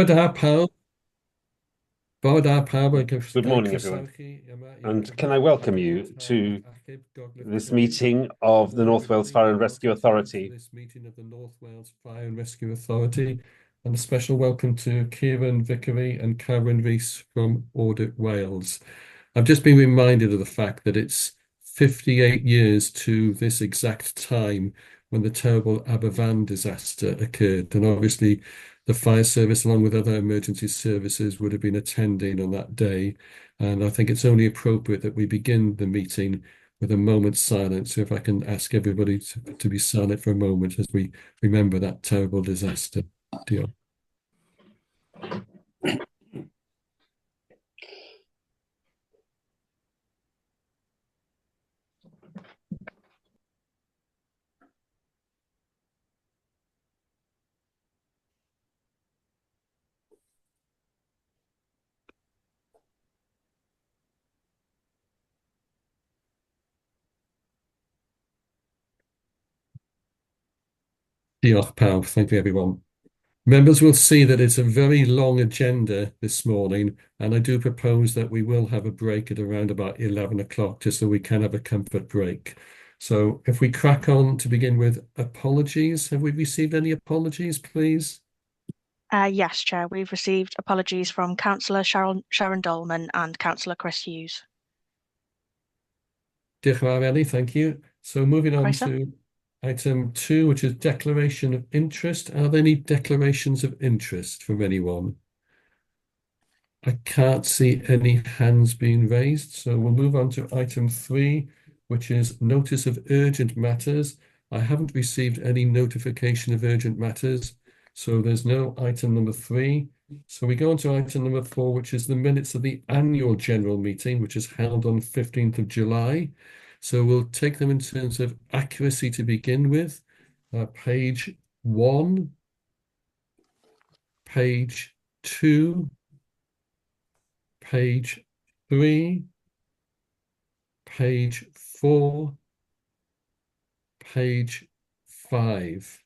Bore da pawb, bore da pawb yn Good morning, everyone. croesawu chi yma i'r And can I cyfarfod welcome cyhoeddus you hardd to achub Gogledd this Cymru. meeting of the North Wales Warmly Fire and Rescue welcome you to Authority. this meeting of the North Wales Fire and Rescue Authority, and a special welcome to Kieran Vickery and Karen Rees from Audit Wales. I've just been reminded of the fact that it's 58 years to this exact time when the terrible Aberfan disaster occurred. And obviously, the fire service, along with other emergency services, would have been attending on that day. And I think it's only appropriate that we begin the meeting with a moment's silence. So if I can ask everybody to be silent for a moment as we remember that terrible disaster. Dear. Diolch pawb. Thank you, everyone. Members will see that it's a very long agenda this morning, and I do propose that we will have a break at around about 11 o'clock, just so we can have a comfort break. So if we crack on to begin with apologies, have we received any apologies, please? Yes, Chair. We've received apologies from Councillor Sharon Dolman and Councillor Chris Hughes. Diolch yn fawr, Ellie, thank you. So moving on Croeso. to item 2, which is declaration of interest. Are there any declarations of interest from anyone? I can't see any hands being raised, so we'll move on to item 3, which is notice of urgent matters. I haven't received any notification of urgent matters, so there's no item number 3. So we go on to item number 4, which is the minutes of the annual general meeting, which is held on 15th of July. So we'll take them in terms of accuracy to begin with. Page 1, page 2, page 3, page 4, page 5.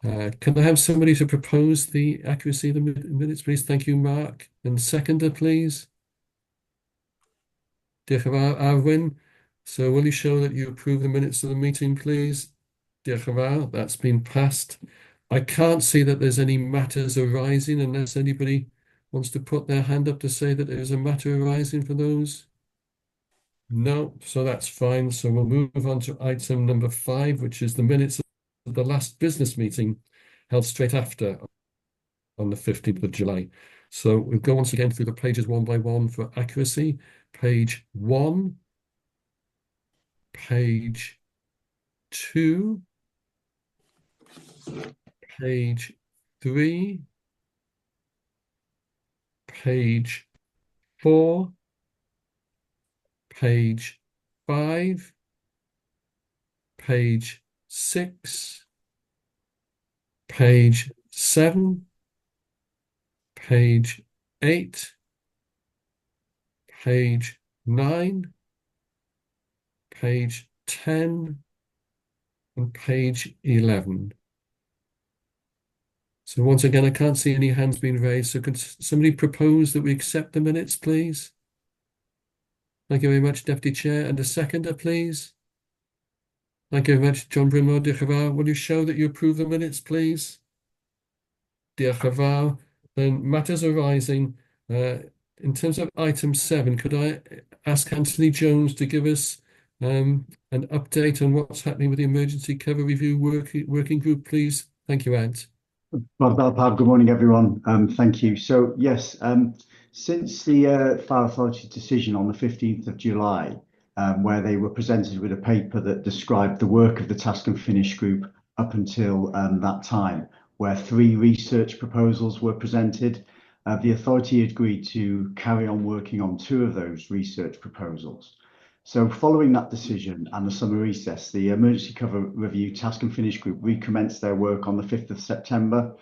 Can I have somebody to propose the accuracy of the minutes, please? Thank you, Mark. And seconder, please. Diolch yn fawr, Arwyn. So will you show that you approve the minutes of the meeting, please? Diolch yn fawr. That's been passed. I can't see that there's any matters arising unless anybody wants to put their hand up to say that there's a matter arising for those. No, so that's fine. So we'll move on to item number 5, which is the minutes of the last business meeting held straight after on the 15th of July. So we'll go once again through the pages one by one for accuracy. Page 1, page 2, page 3, page 4, page 5, page 6, page 7, page 8, page 9, page 10, and page 11. So once again, I can't see any hands being raised. So could somebody propose that we accept the minutes, please? Thank you very much, Deputy Chair. And a seconder, please. Thank you very much, John Brimlow. Diolch yn fawr. Will you show that you approve the minutes, please? Diolch yn fawr. Then matters arising. In terms of item 7, could I ask Anthony Jones to give us an update on what's happening with the emergency cover review working group, please? Thank you, Ant. Good morning, everyone. Thank you. So, yes, since the Fire Authority decision on the 15th of July, where they were presented with a paper that described the work of the Task and Finish group up until that time, where 3 research proposals were presented, the authority agreed to carry on working on 2 of those research proposals. So following that decision and the summer recess, the Emergency Cover Review Task and Finish Group recommenced their work on the 5th of September.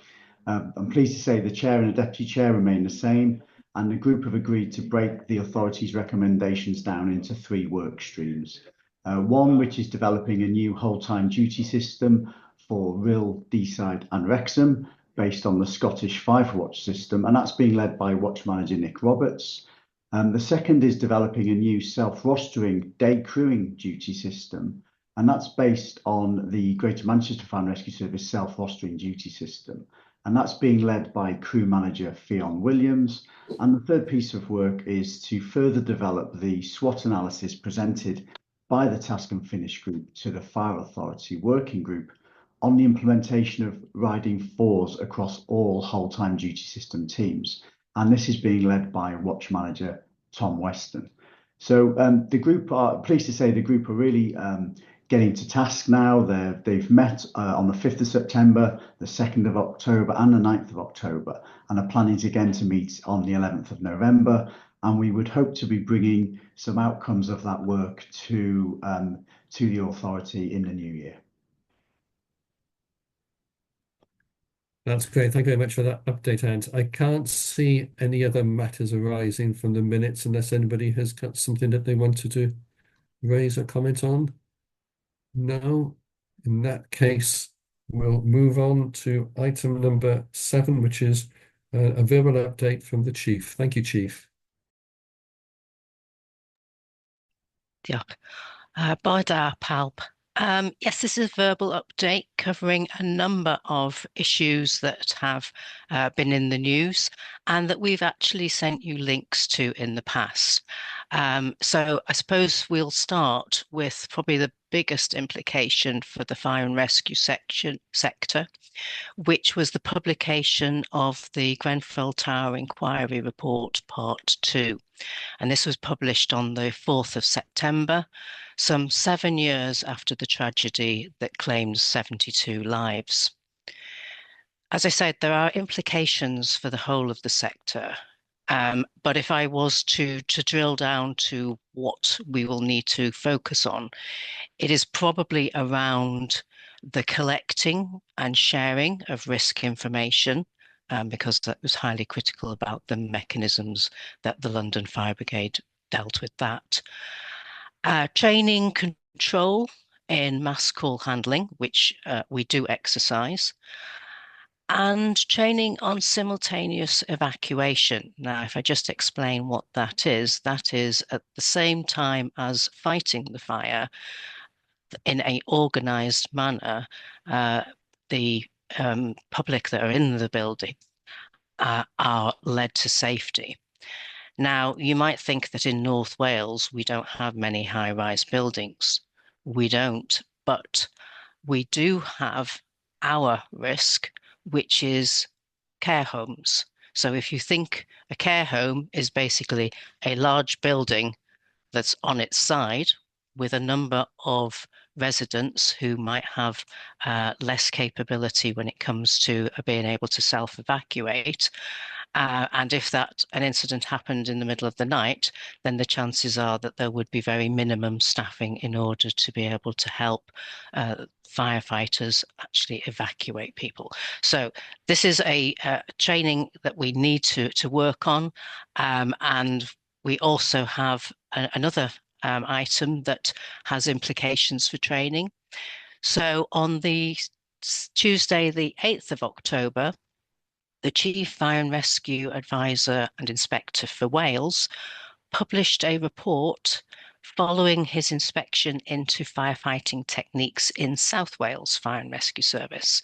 I'm pleased to say the chair and the deputy chair remain the same, and the group have agreed to break the authority's recommendations down into 3 work streams. One, which is developing a new whole-time duty system for Rhyl, Deeside and Wrexham. based on the Scottish Firewatch system, and that's being led by Watch Manager Nick Roberts. The second is developing a new self-rostering day crewing duty system, and that's based on the Greater Manchester Fire and Rescue Service self-rostering duty system. And that's being led by crew manager Fionn Williams. And the third piece of work is to further develop the SWOT analysis presented by the Task and Finish group to the Fire Authority Working Group on the implementation of riding fours across all whole-time duty system teams. And this is being led by Watch Manager Tom Weston. So the group are pleased to say the group are really getting to task now. They've met on the 5th of September, the 2nd of October and the 9th of October, and are planning again to meet on the 11th of November. And we would hope to be bringing some outcomes of that work to the authority in the new year. That's great. Thank you very much for that update, Ant. I can't see any other matters arising from the minutes unless anybody has got something that they wanted to raise or comment on. No. In that case, we'll move on to item number 7, which is a verbal update from the Chief. Thank you, Chief. Diolch. Bore da, pawb. Yes, this is a verbal update covering a number of issues that have been in the news and that we've actually sent you links to in the past. So I suppose we'll start with probably the biggest implication for the fire and rescue sector, which was the publication of the Grenfell Tower Inquiry Report Part 2. And this was published on the 4th of September, some 7 years after the tragedy that claimed 72 lives. As I said, there are implications for the whole of the sector. But if I was to drill down to what we will need to focus on, it is probably around the collecting and sharing of risk information, because that was highly critical about the mechanisms that the London Fire Brigade dealt with that. Training control in mass call handling, which we do exercise, and training on simultaneous evacuation. Now, if I just explain what that is at the same time as fighting the fire in an organised manner, the public that are in the building are led to safety. Now, you might think that in North Wales, we don't have many high-rise buildings. We don't, but we do have our risk, which is care homes. So if you think a care home is basically a large building that's on its side with a number of residents who might have less capability when it comes to being able to self-evacuate. And if an incident happened in the middle of the night, then the chances are that there would be very minimum staffing in order to be able to help firefighters actually evacuate people. So this is a training that we need to work on. And we also have another item that has implications for training. So on the Tuesday, the 8th of October, the Chief Fire and Rescue Advisor and Inspector for Wales published a report following his inspection into firefighting techniques in South Wales Fire and Rescue Service.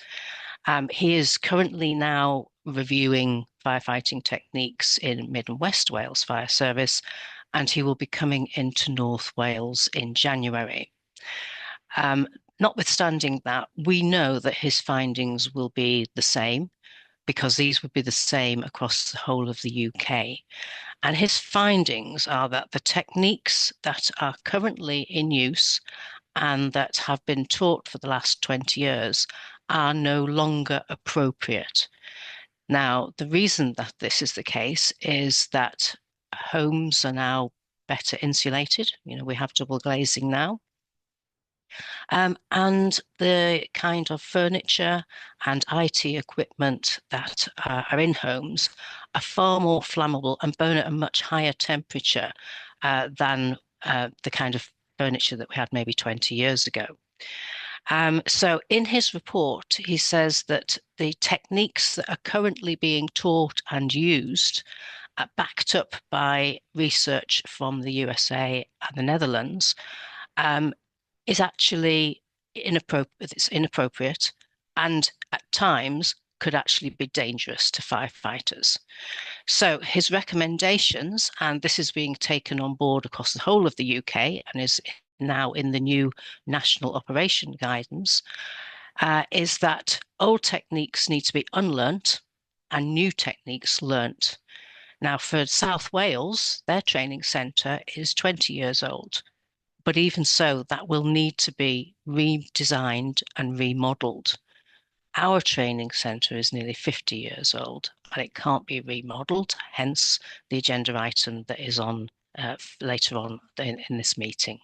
He is currently now reviewing firefighting techniques in Mid and West Wales Fire Service, and he will be coming into North Wales in January. Notwithstanding that, we know that his findings will be the same, because these would be the same across the whole of the UK. And his findings are that the techniques that are currently in use and that have been taught for the last 20 years are no longer appropriate. Now, the reason that this is the case is that homes are now better insulated. You know, we have double glazing now. And the kind of furniture and IT equipment that are in homes are far more flammable and burn at a much higher temperature than the kind of furniture that we had maybe 20 years ago. So in his report, he says that the techniques that are currently being taught and used are backed up by research from the USA and the Netherlands, is actually inappropriate and at times could actually be dangerous to firefighters. So his recommendations, and this is being taken on board across the whole of the UK and is now in the new national operation guidance, is that old techniques need to be unlearnt and new techniques learnt. Now, for South Wales, their training centre is 20 years old, but even so, that will need to be redesigned and remodelled. Our training centre is nearly 50 years old and it can't be remodelled, hence the agenda item that is on later on in this meeting.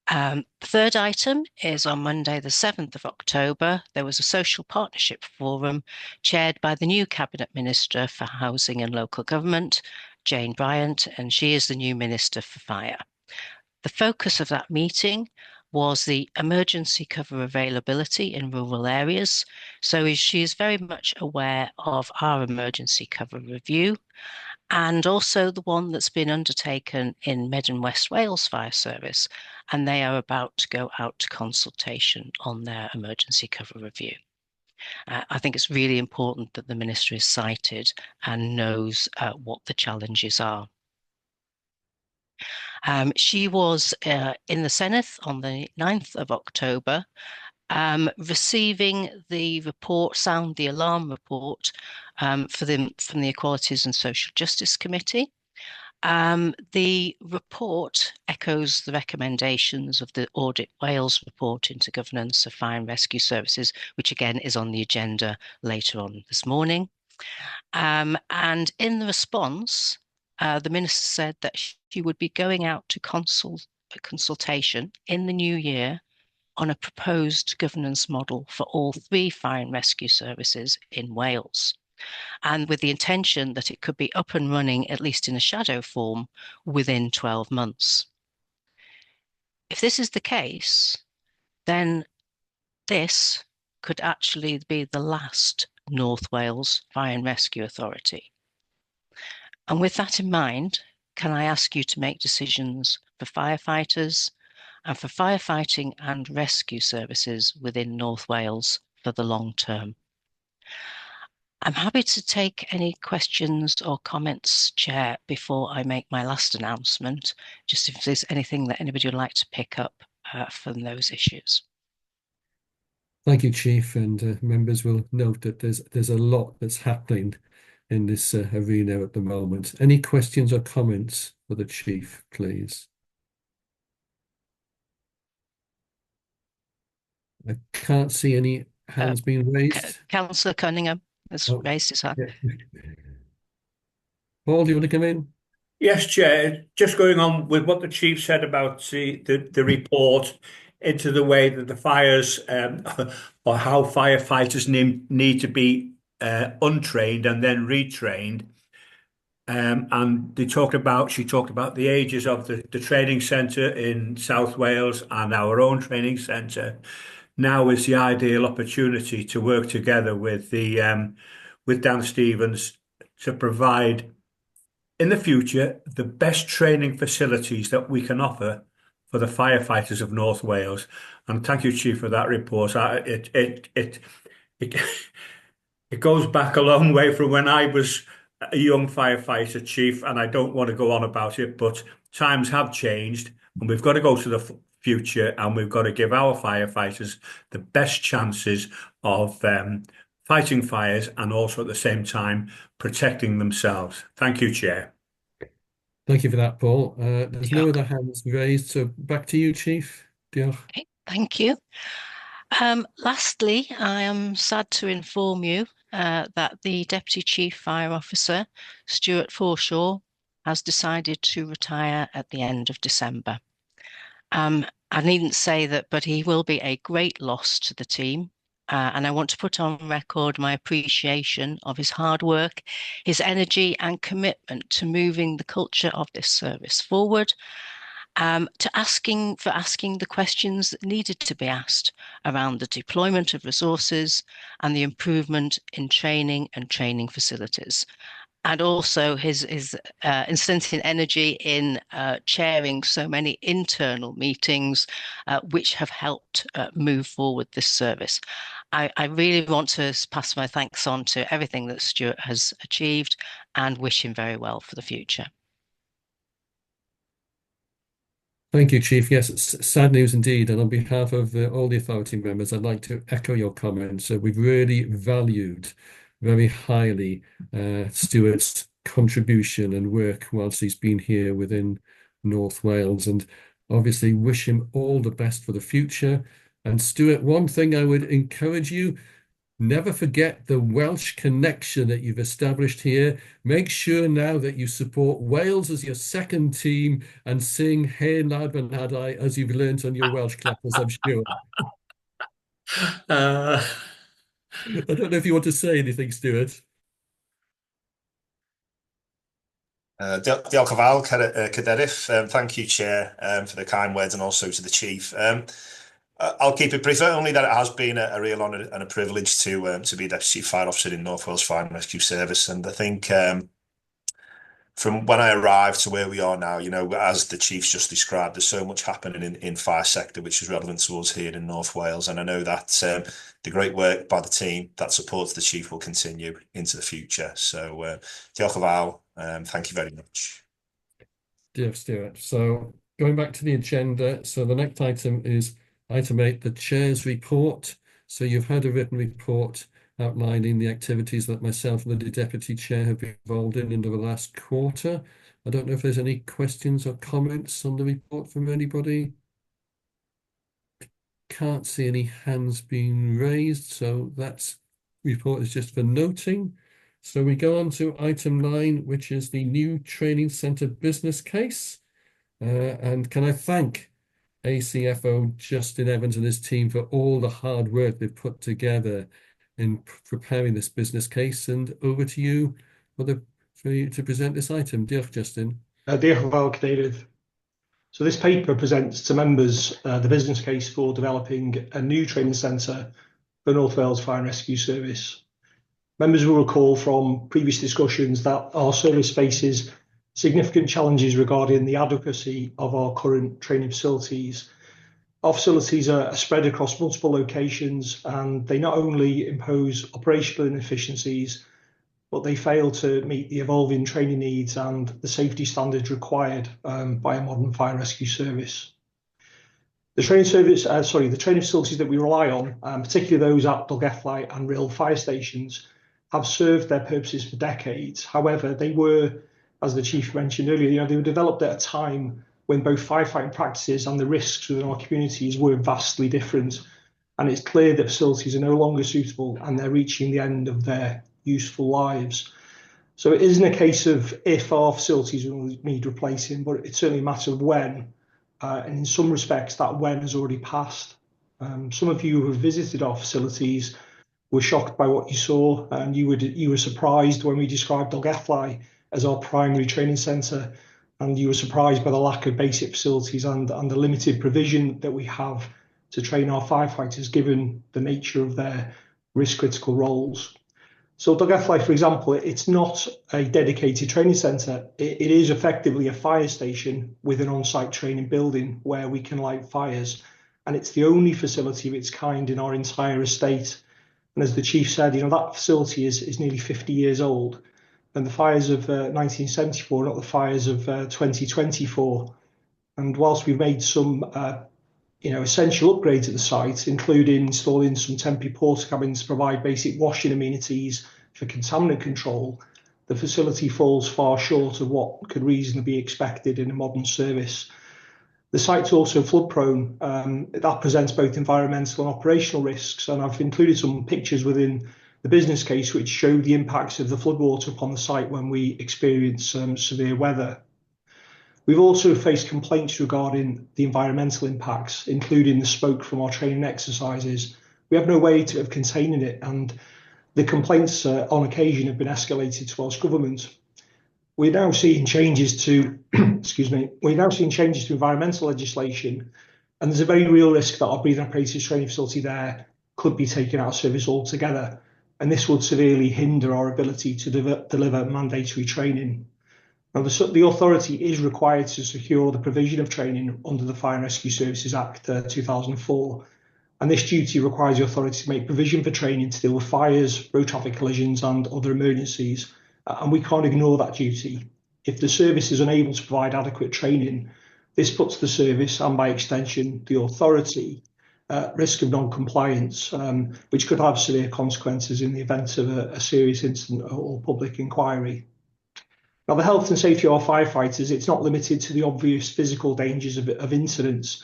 The third item is on Monday, the 7th of October. There was a social partnership forum chaired by the new Cabinet Minister for Housing and Local Government, Jane Bryant, and she is the new Minister for Fire. The focus of that meeting was the emergency cover availability in rural areas. So she is very much aware of our emergency cover review and also the one that's been undertaken in Med and West Wales Fire Service, and they are about to go out to consultation on their emergency cover review. I think it's really important that the Minister is cited and knows what the challenges are. She was in the Senedd on the 9th of October, receiving the report, Sound the Alarm report from the Equalities and Social Justice Committee. The report echoes the recommendations of the Audit Wales report into governance of fire and rescue services, which again is on the agenda later on this morning. And in the response, the Minister said that she would be going out to consultation in the new year on a proposed governance model for all 3 fire and rescue services in Wales, and with the intention that it could be up and running, at least in a shadow form, within 12 months. If this is the case, then this could actually be the last North Wales Fire and Rescue Authority. And with that in mind, can I ask you to make decisions for firefighters and for firefighting and rescue services within North Wales for the long term? I'm happy to take any questions or comments, Chair, before I make my last announcement, just if there's anything that anybody would like to pick up from those issues. Thank you, Chief, and members will note that there's a lot that's happening in this arena at the moment. Any questions or comments for the Chief, please? I can't see any hands being raised. Councillor Cunningham has raised his hand. Yeah. Paul, do you want to come in? Yes, Chair. Just going on with what the Chief said about the report into the way that the fires or how firefighters need to be untrained and then retrained. And she talked about the ages of the training centre in South Wales and our own training centre. Now is the ideal opportunity to work together with with Dan Stevens to provide in the future the best training facilities that we can offer for the firefighters of North Wales. And thank you, Chief, for that report. It goes back a long way from when I was a young firefighter, Chief, and I don't want to go on about it, but times have changed and we've got to go to the future and we've got to give our firefighters the best chances of fighting fires and also at the same time protecting themselves. Thank you, Chair. Thank you for that, Paul. There's no other hands raised, so back to you, Chief. Diolch. Okay, thank you. Lastly, I am sad to inform you that the Deputy Chief Fire Officer, Stuart Forshaw, has decided to retire at the end of December. I needn't say that, but he will be a great loss to the team. And I want to put on record my appreciation of his hard work, his energy and commitment to moving the culture of this service forward. to asking the questions that needed to be asked around the deployment of resources and the improvement in training and training facilities. And also his instant energy in chairing so many internal meetings, which have helped move forward this service. I really want to pass my thanks on to everything that Stuart has achieved and wish him very well for the future. Thank you, Chief. Yes, it's sad news indeed. And on behalf of all the authority members, I'd like to echo your comments. We've really valued very highly Stuart's contribution and work whilst he's been here within North Wales, and obviously wish him all the best for the future. And Stuart, one thing I would encourage you, never forget the Welsh connection that you've established here. Make sure now that you support Wales as your second team and sing Hen Lawr fy Nhadau as you've learnt on your Welsh classes, I'm sure. I don't know if you want to say anything, Stuart. Diolch yn fawr, Cadeirydd. Thank you, Chair, for the kind words, and also to the Chief. I'll keep it brief, only that it has been a real honour and a privilege to be Deputy Fire Officer in North Wales Fire and Rescue Service. And I think from when I arrived to where we are now, you know, as the Chief's just described, there's so much happening in fire sector which is relevant to us here in North Wales. And I know that the great work by the team that supports the Chief will continue into the future. So, diolch yn fawr. Thank you very much. Dear Stuart. So going back to the agenda, so the next item is Item 8, the Chair's report. So you've had a written report outlining the activities that myself and the Deputy Chair have been involved in the last quarter. I don't know if there's any questions or comments on the report from anybody. Can't see any hands being raised, so that report is just for noting. So we go on to item 9, which is the new training centre business case. And can I thank ACFO Justin Evans and his team for all the hard work they've put together in preparing this business case, and over to you for you to present this item. Diolch, Justin. Diolch yn fawr, Cadeirydd. So this paper presents to members the business case for developing a new training centre for North Wales Fire and Rescue Service. Members will recall from previous discussions that our service faces significant challenges regarding the adequacy of our current training facilities. Our facilities are spread across multiple locations, and they not only impose operational inefficiencies, but they fail to meet the evolving training needs and the safety standards required by a modern fire and rescue service. The training facilities that we rely on, particularly those at Dolgellau and Rhyl fire stations, have served their purposes for decades. However, they were, as the Chief mentioned earlier, they were developed at a time when both firefighting practices and the risks within our communities were vastly different. And it's clear that facilities are no longer suitable and they're reaching the end of their useful lives. So it isn't a case of if our facilities will need replacing, but it's certainly a matter of when. And in some respects, that when has already passed. Some of you who have visited our facilities were shocked by what you saw, and you were surprised when we described Dolgellau as our primary training centre, and you were surprised by the lack of basic facilities and the limited provision that we have to train our firefighters given the nature of their risk critical roles. So Dolgellau, for example, it's not a dedicated training centre. It is effectively a fire station with an on-site training building where we can light fires, and it's the only facility of its kind in our entire estate. And as the Chief said, that facility is nearly 50 years old. And the fires of 1974 are not the fires of 2024. And whilst we've made some essential upgrades at the site, including installing some temporary porta cabins to provide basic washing amenities for contaminant control, the facility falls far short of what could reasonably be expected in a modern service. The site's also flood prone. That presents both environmental and operational risks, and I've included some pictures within the business case which show the impacts of the floodwater upon the site when we experience severe weather. We've also faced complaints regarding the environmental impacts, including the smoke from our training exercises. We have no way of containing it, and the complaints on occasion have been escalated to Welsh Government. we're now seeing changes to, we're now seeing changes to environmental legislation, and there's a very real risk that our breathing apparatus training facility there could be taken out of service altogether, and this would severely hinder our ability to deliver mandatory training. Now, the authority is required to secure the provision of training under the Fire and Rescue Services Act 2004, and this duty requires the authority to make provision for training to deal with fires, road traffic collisions and other emergencies, and we can't ignore that duty. If the service is unable to provide adequate training, this puts the service, and by extension the authority, at risk of non-compliance, which could have severe consequences in the event of a serious incident or public inquiry. Now, the health and safety of our firefighters, it's not limited to the obvious physical dangers of incidents.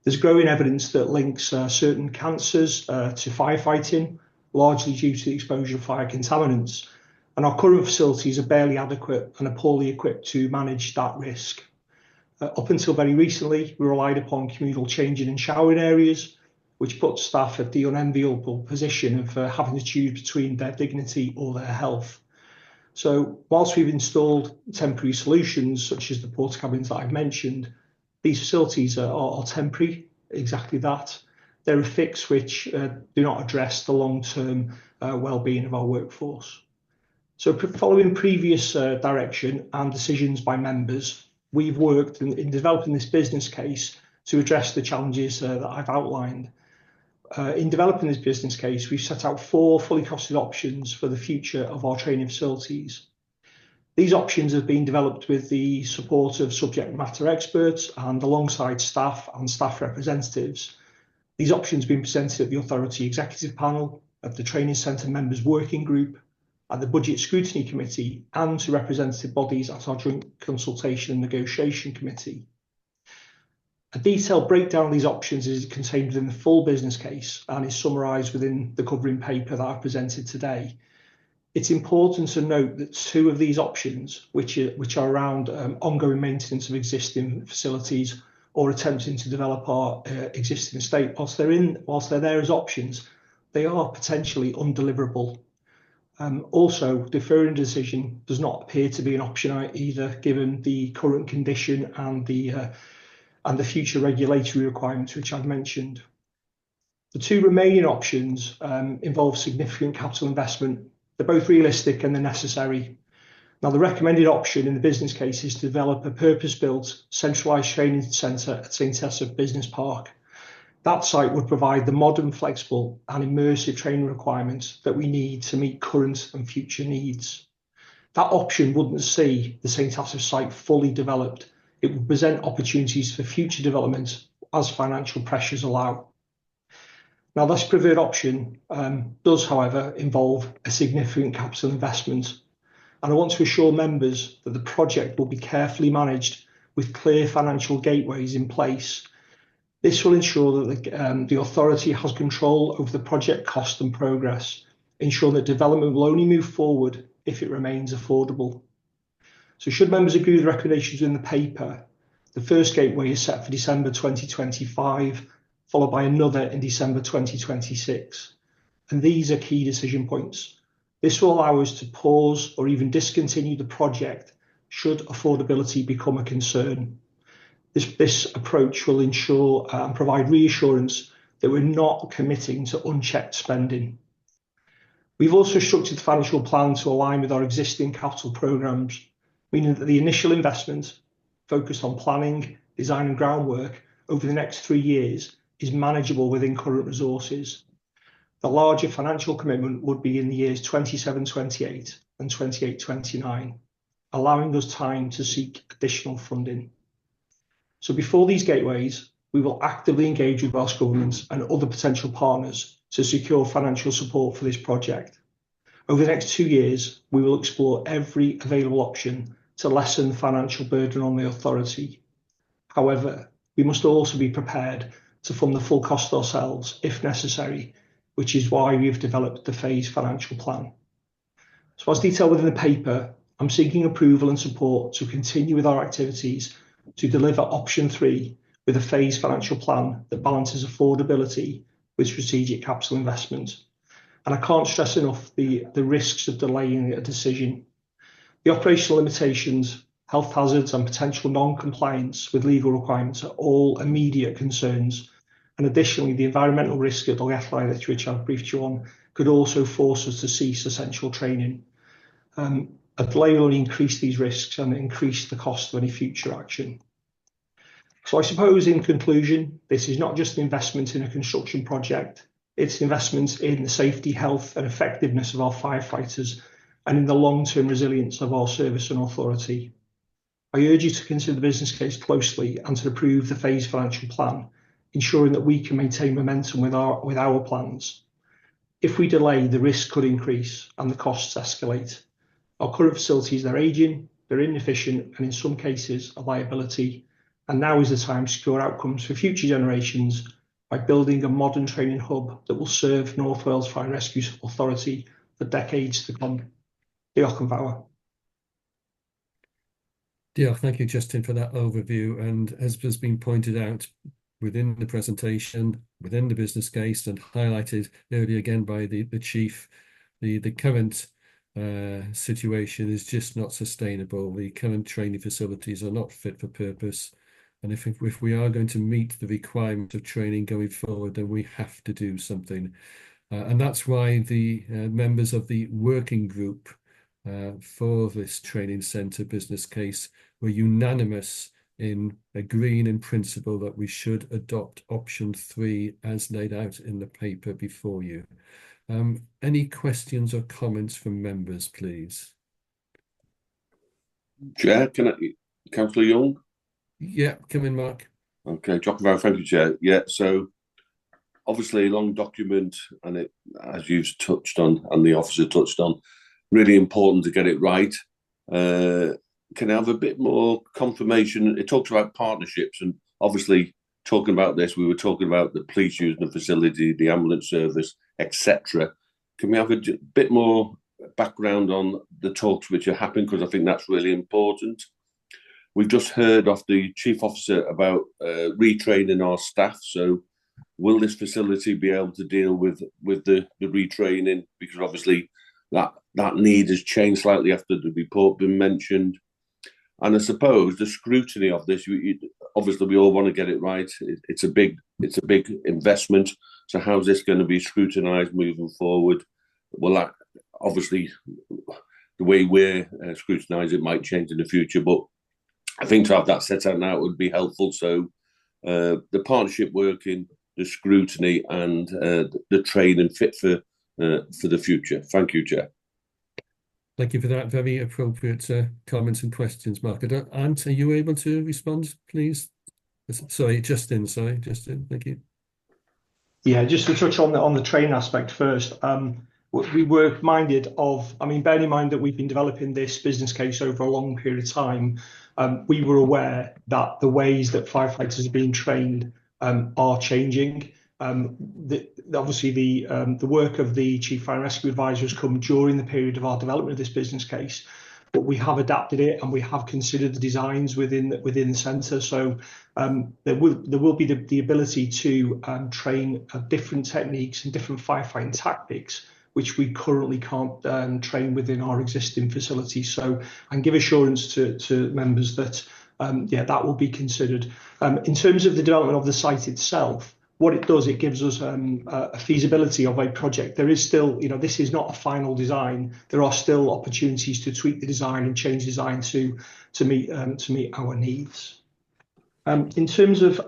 There's growing evidence that links certain cancers to firefighting, largely due to the exposure of fire contaminants. And our current facilities are barely adequate and are poorly equipped to manage that risk. Up until very recently, we relied upon communal changing and showering areas, which puts staff at the unenviable position of having to choose between their dignity or their health. So whilst we've installed temporary solutions, such as the porta cabins that I've mentioned, these facilities are temporary, exactly that. They're a fix which do not address the long-term well-being of our workforce. So following previous direction and decisions by members, we've worked in developing this business case to address the challenges that I've outlined. In developing this business case, we've set out 4 fully costed options for the future of our training facilities. These options have been developed with the support of subject matter experts and alongside staff and staff representatives. These options have been presented at the Authority Executive Panel, at the Training Centre Members Working Group, at the Budget Scrutiny Committee, and to representative bodies at our Joint Consultation and Negotiation Committee. A detailed breakdown of these options is contained within the full business case and is summarised within the covering paper that I've presented today. It's important to note that 2 of these options, which are around ongoing maintenance of existing facilities or attempting to develop our existing estate, whilst they're there as options, they are potentially undeliverable. Also, deferring a decision does not appear to be an option either, given the current condition and the future regulatory requirements which I've mentioned. The 2 remaining options involve significant capital investment. They're both realistic and they're necessary. Now, the recommended option in the business case is to develop a purpose-built centralised training centre at St Asaph Business Park. That site would provide the modern, flexible and immersive training requirements that we need to meet current and future needs. That option wouldn't see the St Asaph site fully developed. It would present opportunities for future development as financial pressures allow. Now, this preferred option does, however, involve a significant capital investment, and I want to assure members that the project will be carefully managed with clear financial gateways in place. This will ensure that the authority has control over the project cost and progress, ensuring that development will only move forward if it remains affordable. So should members agree with the recommendations in the paper, the first gateway is set for December 2025, followed by another in December 2026. And these are key decision points. This will allow us to pause or even discontinue the project should affordability become a concern. This approach will ensure and provide reassurance that we're not committing to unchecked spending. We've also structured the financial plan to align with our existing capital programmes, meaning that the initial investment focused on planning, design and groundwork over the next 3 years is manageable within current resources. The larger financial commitment would be in the years 27-28 and 28-29, allowing us time to seek additional funding. So before these gateways, we will actively engage with Welsh Government and other potential partners to secure financial support for this project. Over the next 2 years, we will explore every available option to lessen the financial burden on the authority. However, we must also be prepared to fund the full cost ourselves if necessary, which is why we've developed the phased financial plan. So as detailed within the paper, I'm seeking approval and support to continue with our activities to deliver option 3 with a phased financial plan that balances affordability with strategic capital investment. And I can't stress enough the risks of delaying a decision. The operational limitations, health hazards and potential non-compliance with legal requirements are all immediate concerns. And additionally, the environmental risk at Loughethry, which I've briefed you on, could also force us to cease essential training. A delay will only increase these risks and increase the cost of any future action. So I suppose in conclusion, this is not just an investment in a construction project, it's investment in the safety, health and effectiveness of our firefighters and in the long-term resilience of our service and authority. I urge you to consider the business case closely and to approve the phased financial plan, ensuring that we can maintain momentum with our plans. If we delay, the risk could increase and the costs escalate. Our current facilities, they're ageing, they're inefficient, and in some cases, a liability. And now is the time to secure outcomes for future generations by building a modern training hub that will serve North Wales Fire and Rescue Authority for decades to come. Diolch yn fawr. Diolch, thank you, Justin, for that overview. And as has been pointed out within the presentation, within the business case, and highlighted earlier again by the chief, the current situation is just not sustainable. The current training facilities are not fit for purpose. And if we are going to meet the requirement of training going forward, then we have to do something. And that's why the members of the working group for this training centre business case were unanimous in agreeing in principle that we should adopt option 3 as laid out in the paper before you. Any questions or comments from members, please? Chair, Councillor Young? Yeah, come in, Mark. Okay, Jock and Barrow, thank you, Chair. Yeah, so obviously a long document, and it, as you've touched on, and the officer touched on, really important to get it right. Can I have a bit more confirmation? It talks about partnerships, and obviously talking about this, we were talking about the police using the facility, the ambulance service, etc. Can we have a bit more background on the talks which are happening? Because I think that's really important. We've just heard off the chief officer about retraining our staff. So will this facility be able to deal with the retraining? Because obviously that need has changed slightly after the report been mentioned. And I suppose the scrutiny of this, obviously we all want to get it right. It's a big investment. So how's this going to be scrutinised moving forward? Well, that, obviously the way we're scrutinised, it might change in the future, but I think to have that set out now would be helpful. So the partnership working, the scrutiny, and the training fit for the future. Thank you, Chair. Thank you for that. Very appropriate comments and questions, Mark. Ant, are you able to respond, please? Sorry, Justin. Thank you. Yeah, just to touch on the training aspect first. We were minded of, bearing in mind that we've been developing this business case over a long period of time, we were aware that the ways that firefighters are being trained are changing. Obviously, the work of the Chief Fire and Rescue Advisor has come during the period of our development of this business case, but we have adapted it and we have considered the designs within the centre. So there will be the ability to train different techniques and different firefighting tactics, which we currently can't train within our existing facilities. So, and give assurance to members that, that will be considered. In terms of the development of the site itself, what it does, it gives us a feasibility of a project. There is still, this is not a final design. There are still opportunities to tweak the design and change design to meet our needs. In terms of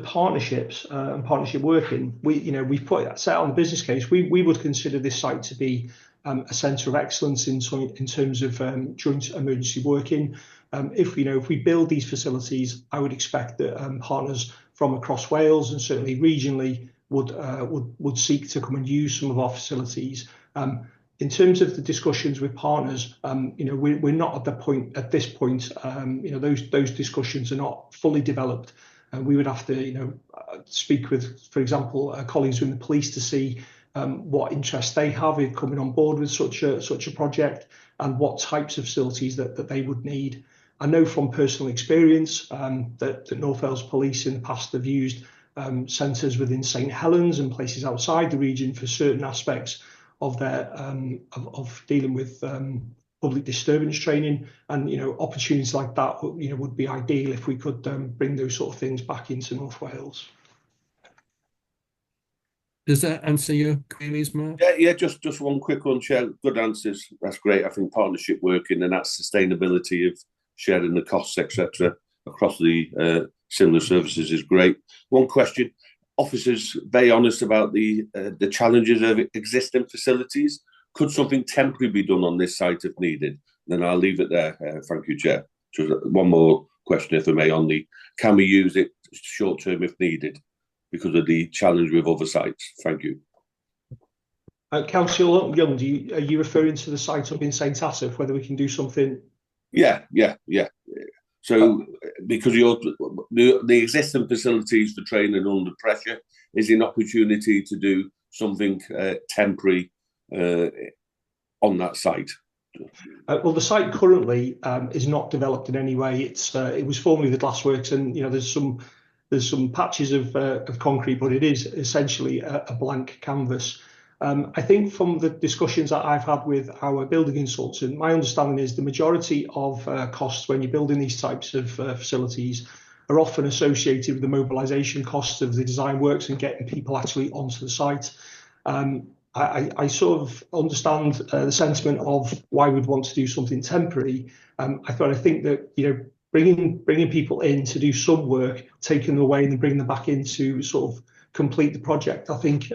partnerships and partnership working, we've put that set on the business case. We would consider this site to be a centre of excellence in terms of joint emergency working. If we build these facilities, I would expect that partners from across Wales and certainly regionally would seek to come and use some of our facilities. In terms of the discussions with partners, we're not at this point. Those discussions are not fully developed. And we would have to, speak with, for example, colleagues in the police to see what interest they have in coming on board with such a project and what types of facilities that they would need. I know from personal experience that North Wales Police in the past have used centres within St Helens and places outside the region for certain aspects of their of dealing with public disturbance training, and opportunities like that would be ideal if we could bring those sort of things back into North Wales. Does that answer your queries, Mark? Yeah, just one quick one, Chair. Good answers. That's great. I think partnership working and that sustainability of sharing the costs, etc., across the similar services is great. One question: officers very honest about the challenges of existing facilities. Could something temporary be done on this site if needed? Then I'll leave it there. Thank you, Chair. So one more question, if I may, on the can we use it short term if needed, because of the challenge with other sites. Thank you. Councillor Young, are you referring to the site up in St Asaph, whether we can do something? Yeah. So because the existing facilities for training under pressure is an opportunity to do something temporary on that site. Well, the site currently is not developed in any way. It was formerly the Glassworks, and there's some patches of concrete, but it is essentially a blank canvas. I think from the discussions that I've had with our building consultant, my understanding is the majority of costs when you're building these types of facilities are often associated with the mobilisation costs of the design works and getting people actually onto the site. I sort of understand the sentiment of why we'd want to do something temporary. I think that bringing people in to do some work, taking them away and then bringing them back in to sort of complete the project, I think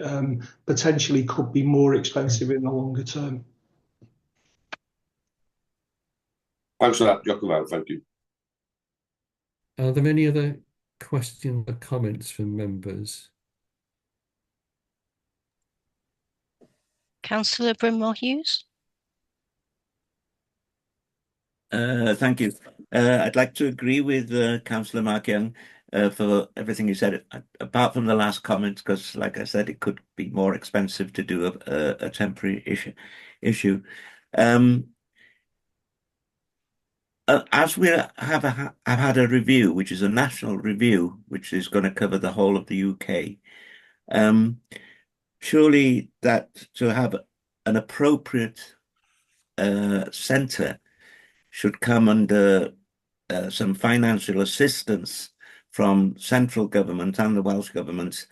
potentially could be more expensive in the longer term. Thanks for that, Jacob. Thank you. Are there any other questions or comments from members? Councillor Brimwell Hughes. Thank you. I'd like to agree with Councillor Mark Young for everything he said, apart from the last comment, because, like I said, it could be more expensive to do a temporary issue. As we have had a review, which is a national review, which is going to cover the whole of the UK, surely that to have an appropriate centre should come under some financial assistance from central government and the Welsh government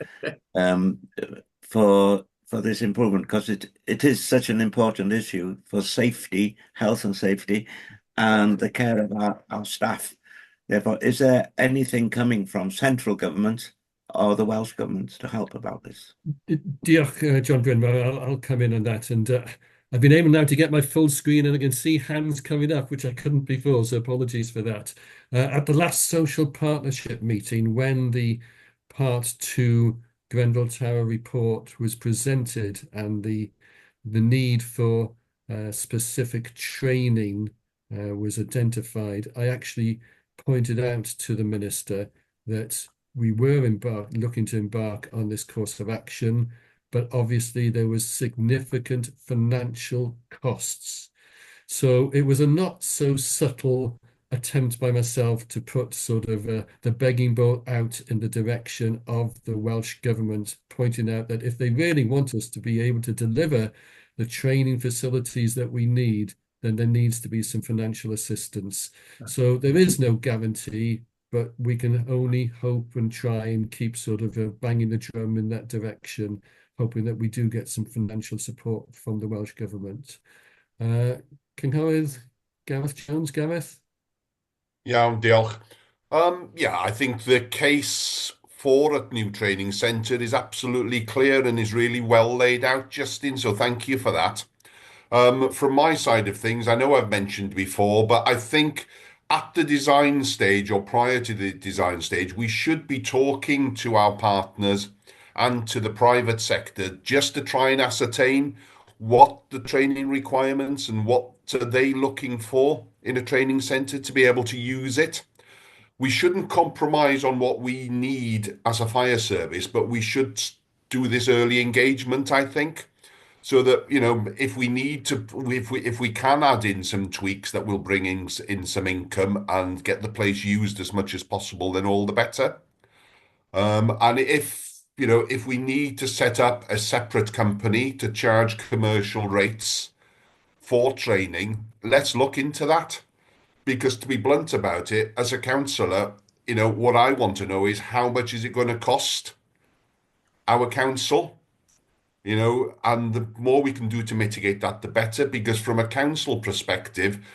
for this improvement, because it is such an important issue for safety, health and safety, and the care of our staff. Therefore, is there anything coming from central government or the Welsh government to help about this? Diolch, John Brynmawr. I'll come in on that. And I've been able now to get my full screen and I can see hands coming up, which I couldn't before, so apologies for that. At the last social partnership meeting, when the Part 2 Grendel Tower report was presented and the need for specific training was identified, I actually pointed out to the Minister that we were looking to embark on this course of action, but obviously there was significant financial costs. So it was a not so subtle attempt by myself to put sort of the begging bowl out in the direction of the Welsh government, pointing out that if they really want us to be able to deliver the training facilities that we need, then there needs to be some financial assistance. So there is no guarantee, but we can only hope and try and keep sort of banging the drum in that direction, hoping that we do get some financial support from the Welsh government. Cynghorydd Gareth Jones. Gareth? Iawn, diolch. Yeah, I think the case for a new training centre is absolutely clear and is really well laid out, Justin, so thank you for that. From my side of things, I know I've mentioned before, but I think at the design stage or prior to the design stage, we should be talking to our partners and to the private sector just to try and ascertain what the training requirements and what are they looking for in a training centre to be able to use it. We shouldn't compromise on what we need as a fire service, but we should do this early engagement, I think, so that, if we need to, if we can add in some tweaks that will bring in some income and get the place used as much as possible, then all the better. And if we need to set up a separate company to charge commercial rates for training, let's look into that. Because to be blunt about it, as a councillor, you know, what I want to know is how much is it going to cost our council? You know, and the more we can do to mitigate that, the better. Because from a council perspective,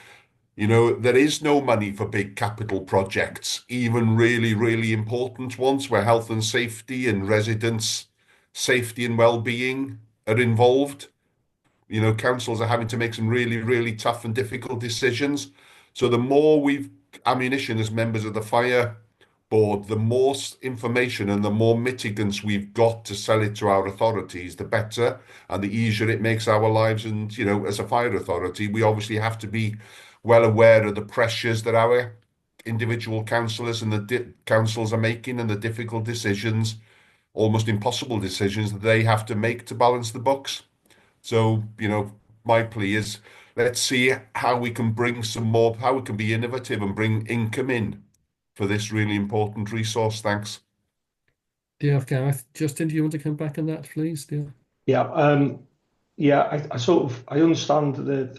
you know, there is no money for big capital projects, even really, really important ones where health and safety and residents' safety and well-being are involved. You know, councils are having to make some really, really tough and difficult decisions. So the more we've ammunition as members of the fire board, the more information and the more mitigants we've got to sell it to our authorities, the better and the easier it makes our lives. And, you know, as a fire authority, we obviously have to be well aware of the pressures that our individual councillors and the councils are making and the difficult decisions, almost impossible decisions that they have to make to balance the books. So, you know, my plea is let's see how we can bring some more, how we can be innovative and bring income in for this really important resource. Thanks. Diolch, Gareth. Justin, do you want to come back on that, please? Yeah, yeah, I understand that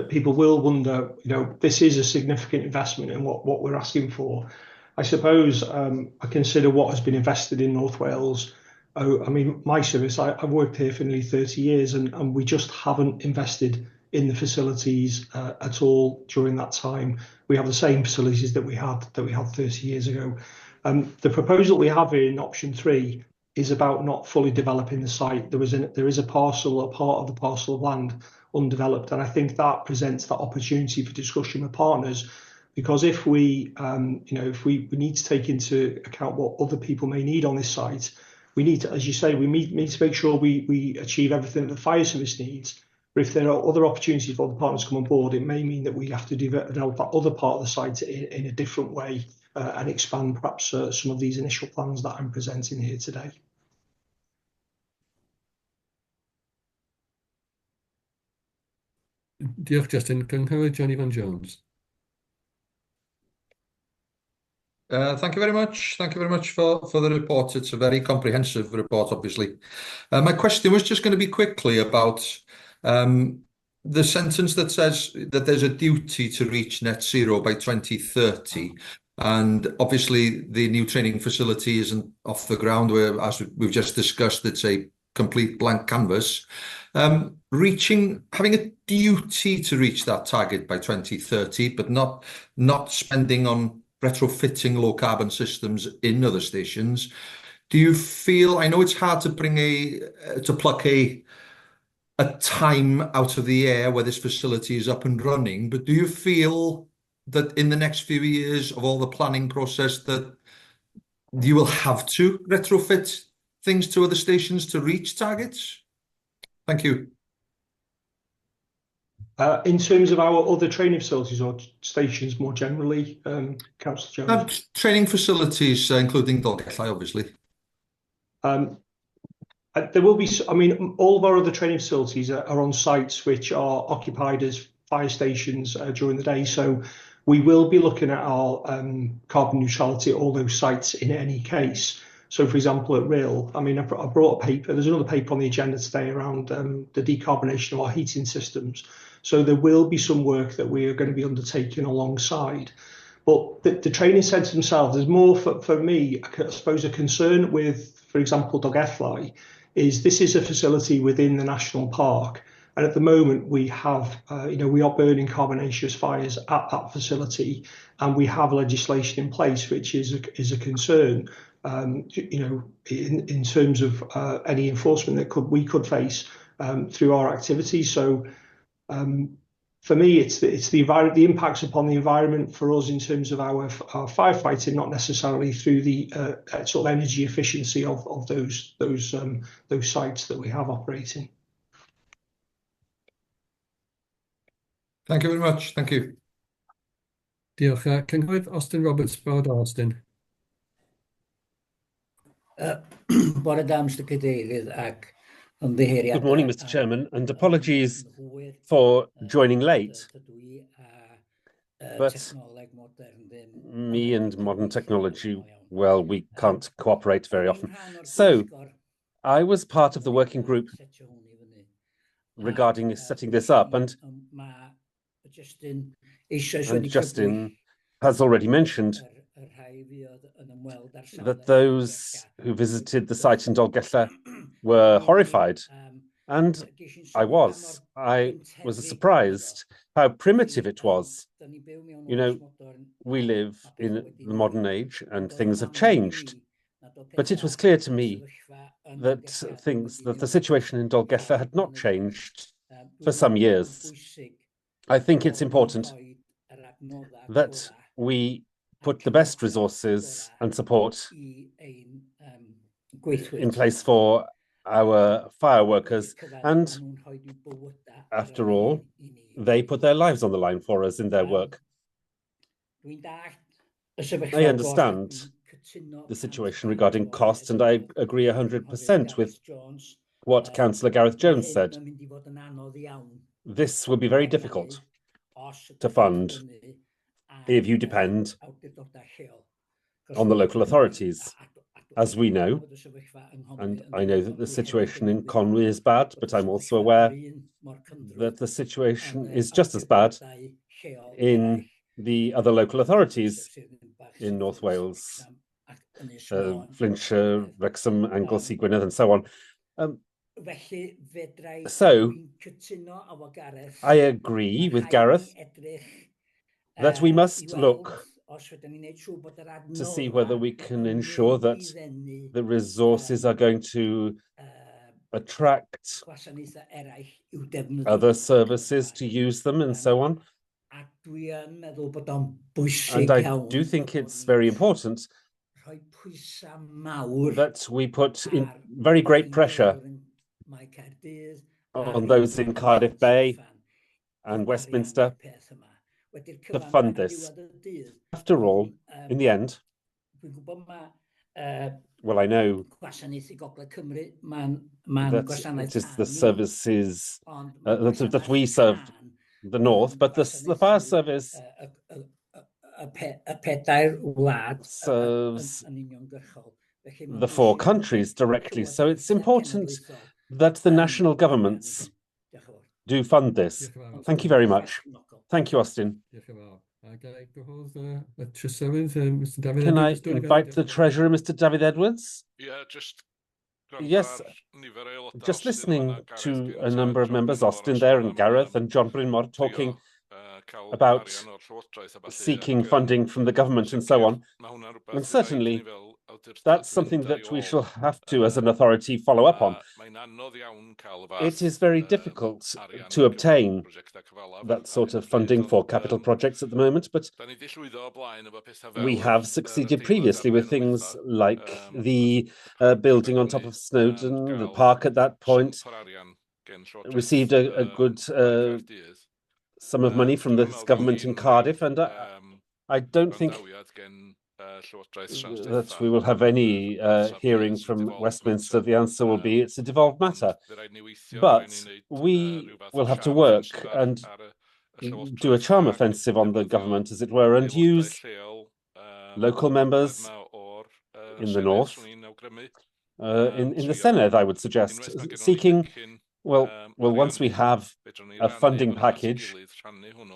people will wonder, you know, this is a significant investment in what we're asking for. I suppose I consider what has been invested in North Wales. I mean, my service, I've worked here for nearly 30 years and we just haven't invested in the facilities at all during that time. We have the same facilities that we had 30 years ago. The proposal we have in option 3 is about not fully developing the site. There is a part of the parcel of land undeveloped, and I think that presents that opportunity for discussion with partners. Because if we, if we need to take into account what other people may need on this site, we need to, as you say, we need to make sure we achieve everything that the fire service needs. But if there are other opportunities for other partners to come on board, it may mean that we have to develop that other part of the site in a different way and expand perhaps some of these initial plans that I'm presenting here today. Diolch, Justin. Cynghorydd Johnny Van Jones. Thank you very much. Thank you very much for the report. It's a very comprehensive report, obviously. My question was just going to be quickly about the sentence that says that there's a duty to reach net zero by 2030. And obviously, the new training facility isn't off the ground, where, as we've just discussed, it's a complete blank canvas. Having a duty to reach that target by 2030, but not spending on retrofitting low carbon systems in other stations. Do you feel, I know it's hard to pluck a time out of the air where this facility is up and running, but do you feel that in the next few years of all the planning process that you will have to retrofit things to other stations to reach targets? Thank you. In terms of our other training facilities or stations more generally, Councillor Jones? Training facilities, including Dolgellau, obviously. There will be, I mean, all of our other training facilities are on sites which are occupied as fire stations during the day. So we will be looking at our carbon neutrality at all those sites in any case. So, for example, at Rhyl, I mean, I brought a paper. There's another paper on the agenda today around the decarbonation of our heating systems. So there will be some work that we are going to be undertaking alongside. But the training centres themselves, there's more for me, I suppose, a concern with, for example, Dolgellau, is this is a facility within the national park. And at the moment, we have, we are burning carbonaceous fires at that facility, and we have legislation in place, which is a concern, in terms of any enforcement that we could face through our activities. So for me, it's the impacts upon the environment for us in terms of our firefighting, not necessarily through the sort of energy efficiency of those sites that we have operating. Thank you very much. Thank you. Diolch. Cynghorydd Austin Roberts, Bord Austin. Bore da, Mr. Cadeirydd ac ymddiheuriad. Good morning, Mr. Chairman, and apologies for joining late. But me and modern technology, well, we can't cooperate very often. So I was part of the working group regarding setting this up, and Justin has already mentioned that those who visited the site in Dolgellau were horrified, and I was surprised how primitive it was. You know, we live in the modern age and things have changed, but it was clear to me that the situation in Dolgellau had not changed for some years. I think it's important that we put the best resources and support in place for our fire workers, and after all, they put their lives on the line for us in their work. I understand the situation regarding costs, and I agree 100% with what Councillor Gareth Jones said. This will be very difficult to fund if you depend on the local authorities. As we know, and I know that the situation in Conwy is bad, but I'm also aware that the situation is just as bad in the other local authorities in North Wales, Flintshire, Wrexham, Anglesey, Gwynedd, and so on. So I agree with Gareth that we must look to see whether we can ensure that the resources are going to attract other services to use them and so on. And I do think it's very important that we put in very great pressure on those in Cardiff Bay and Westminster to fund this. After all, in the end, well, I know that it is the services that we serve the North, but the fire service serves the 4 countries directly. So it's important that the national governments do fund this. Thank you very much. Thank you, Austin. Can I invite the Treasurer, Mr. David Edwards? Yes, just listening to a number of members, Austin there and Gareth and John Brynmore, talking about seeking funding from the government and so on. And certainly, that's something that we shall have to, as an authority, follow up on. It is very difficult to obtain that sort of funding for capital projects at the moment, but we have succeeded previously with things like the building on top of Snowdon, the park at that point, received a good sum of money from the government in Cardiff, and I don't think that we will have any hearing from Westminster. The answer will be it's a devolved matter, but we will have to work and do a charm offensive on the government, as it were, and use local members in the North, in the Senedd, I would suggest, seeking. Well, once we have a funding package,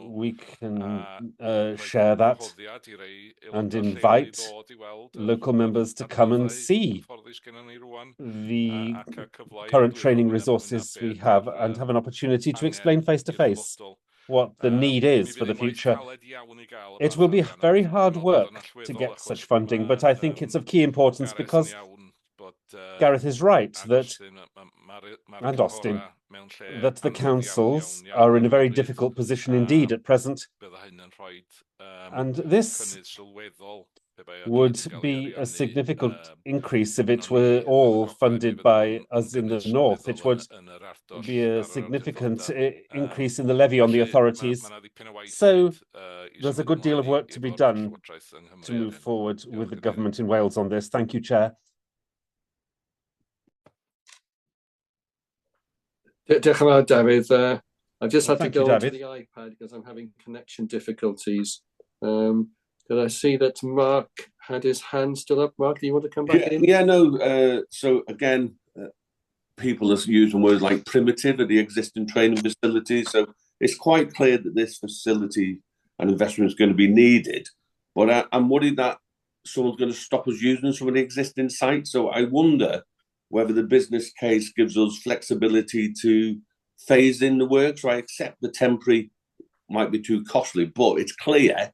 we can share that and invite local members to come and see the current training resources we have and have an opportunity to explain face to face what the need is for the future. It will be very hard work to get such funding, but I think it's of key importance because Gareth is right that, and Austin, that the councils are in a very difficult position indeed at present. And this would be a significant increase if it were all funded by us in the North. It would be a significant increase in the levy on the authorities. So there's a good deal of work to be done to move forward with the government in Wales on this. Thank you, Chair. Diolch yn fawr, David. I've just had to go onto the iPad because I'm having connection difficulties. Did I see that Mark had his hand still up? Mark, do you want to come back in? Yeah, no. So again, people are using words like primitive of the existing training facilities. So it's quite clear that this facility and investment is going to be needed. But I'm worried that someone's going to stop us using some of the existing sites. So I wonder whether the business case gives us flexibility to phase in the work. So I accept the temporary might be too costly, but it's clear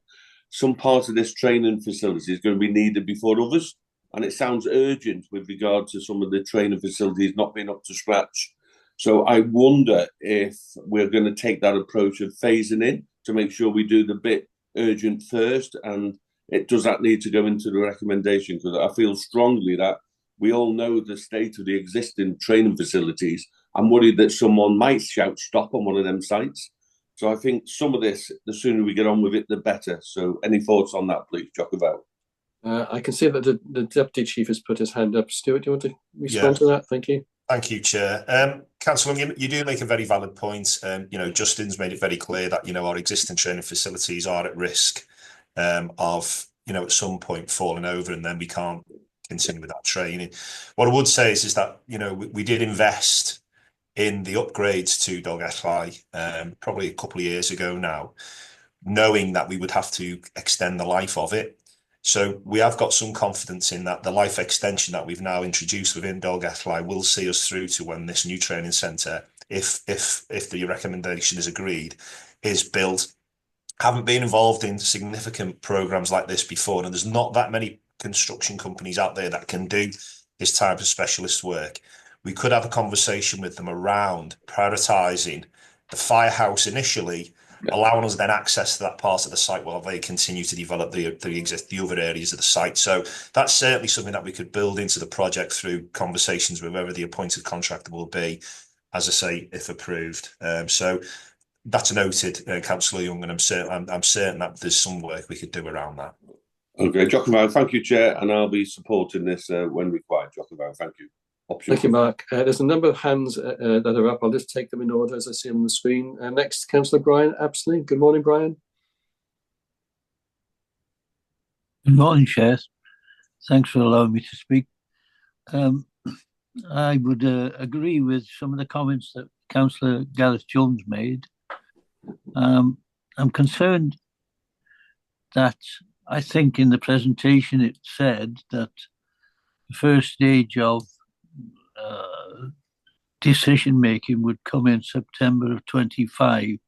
some part of this training facility is going to be needed before others. And it sounds urgent with regard to some of the training facilities not being up to scratch. So I wonder if we're going to take that approach of phasing in to make sure we do the bit urgent first. And does that need to go into the recommendation? Because I feel strongly that we all know the state of the existing training facilities. I'm worried that someone might shout stop on one of them sites. So I think some of this, the sooner we get on with it, the better. So any thoughts on that, please, Jock? I can see that the Deputy Chief has put his hand up. Stuart, do you want to respond to that? Thank you. Thank you, Chair. Councillor, you do make a very valid point. Justin's made it very clear that, our existing training facilities are at risk of, at some point falling over, and then we can't continue with that training. What I would say is that, we did invest in the upgrades to Dolgellau probably a couple of years ago now, knowing that we would have to extend the life of it. So we have got some confidence in that the life extension that we've now introduced within Dolgellau will see us through to when this new training centre, if the recommendation is agreed, is built. Haven't been involved in significant programmes like this before, and there's not that many construction companies out there that can do this type of specialist work. We could have a conversation with them around prioritising the firehouse initially, allowing us then access to that part of the site while they continue to develop the other areas of the site. So that's certainly something that we could build into the project through conversations with whoever the appointed contractor will be, as I say, if approved. So that's noted, Councillor Young, and I'm certain that there's some work we could do around that. Okay, Jock, thank you, Chair, and I'll be supporting this when required. Jock, thank you. Thank you, Mark. There's a number of hands that are up. I'll just take them in order as I see them on the screen. Next, Councillor Brian Apsley. Good morning, Brian. Good morning, Chair. Thanks for allowing me to speak. I would agree with some of the comments that Councillor Gareth Jones made. I'm concerned that I think in the presentation it said that the first stage of decision making would come in September of 25,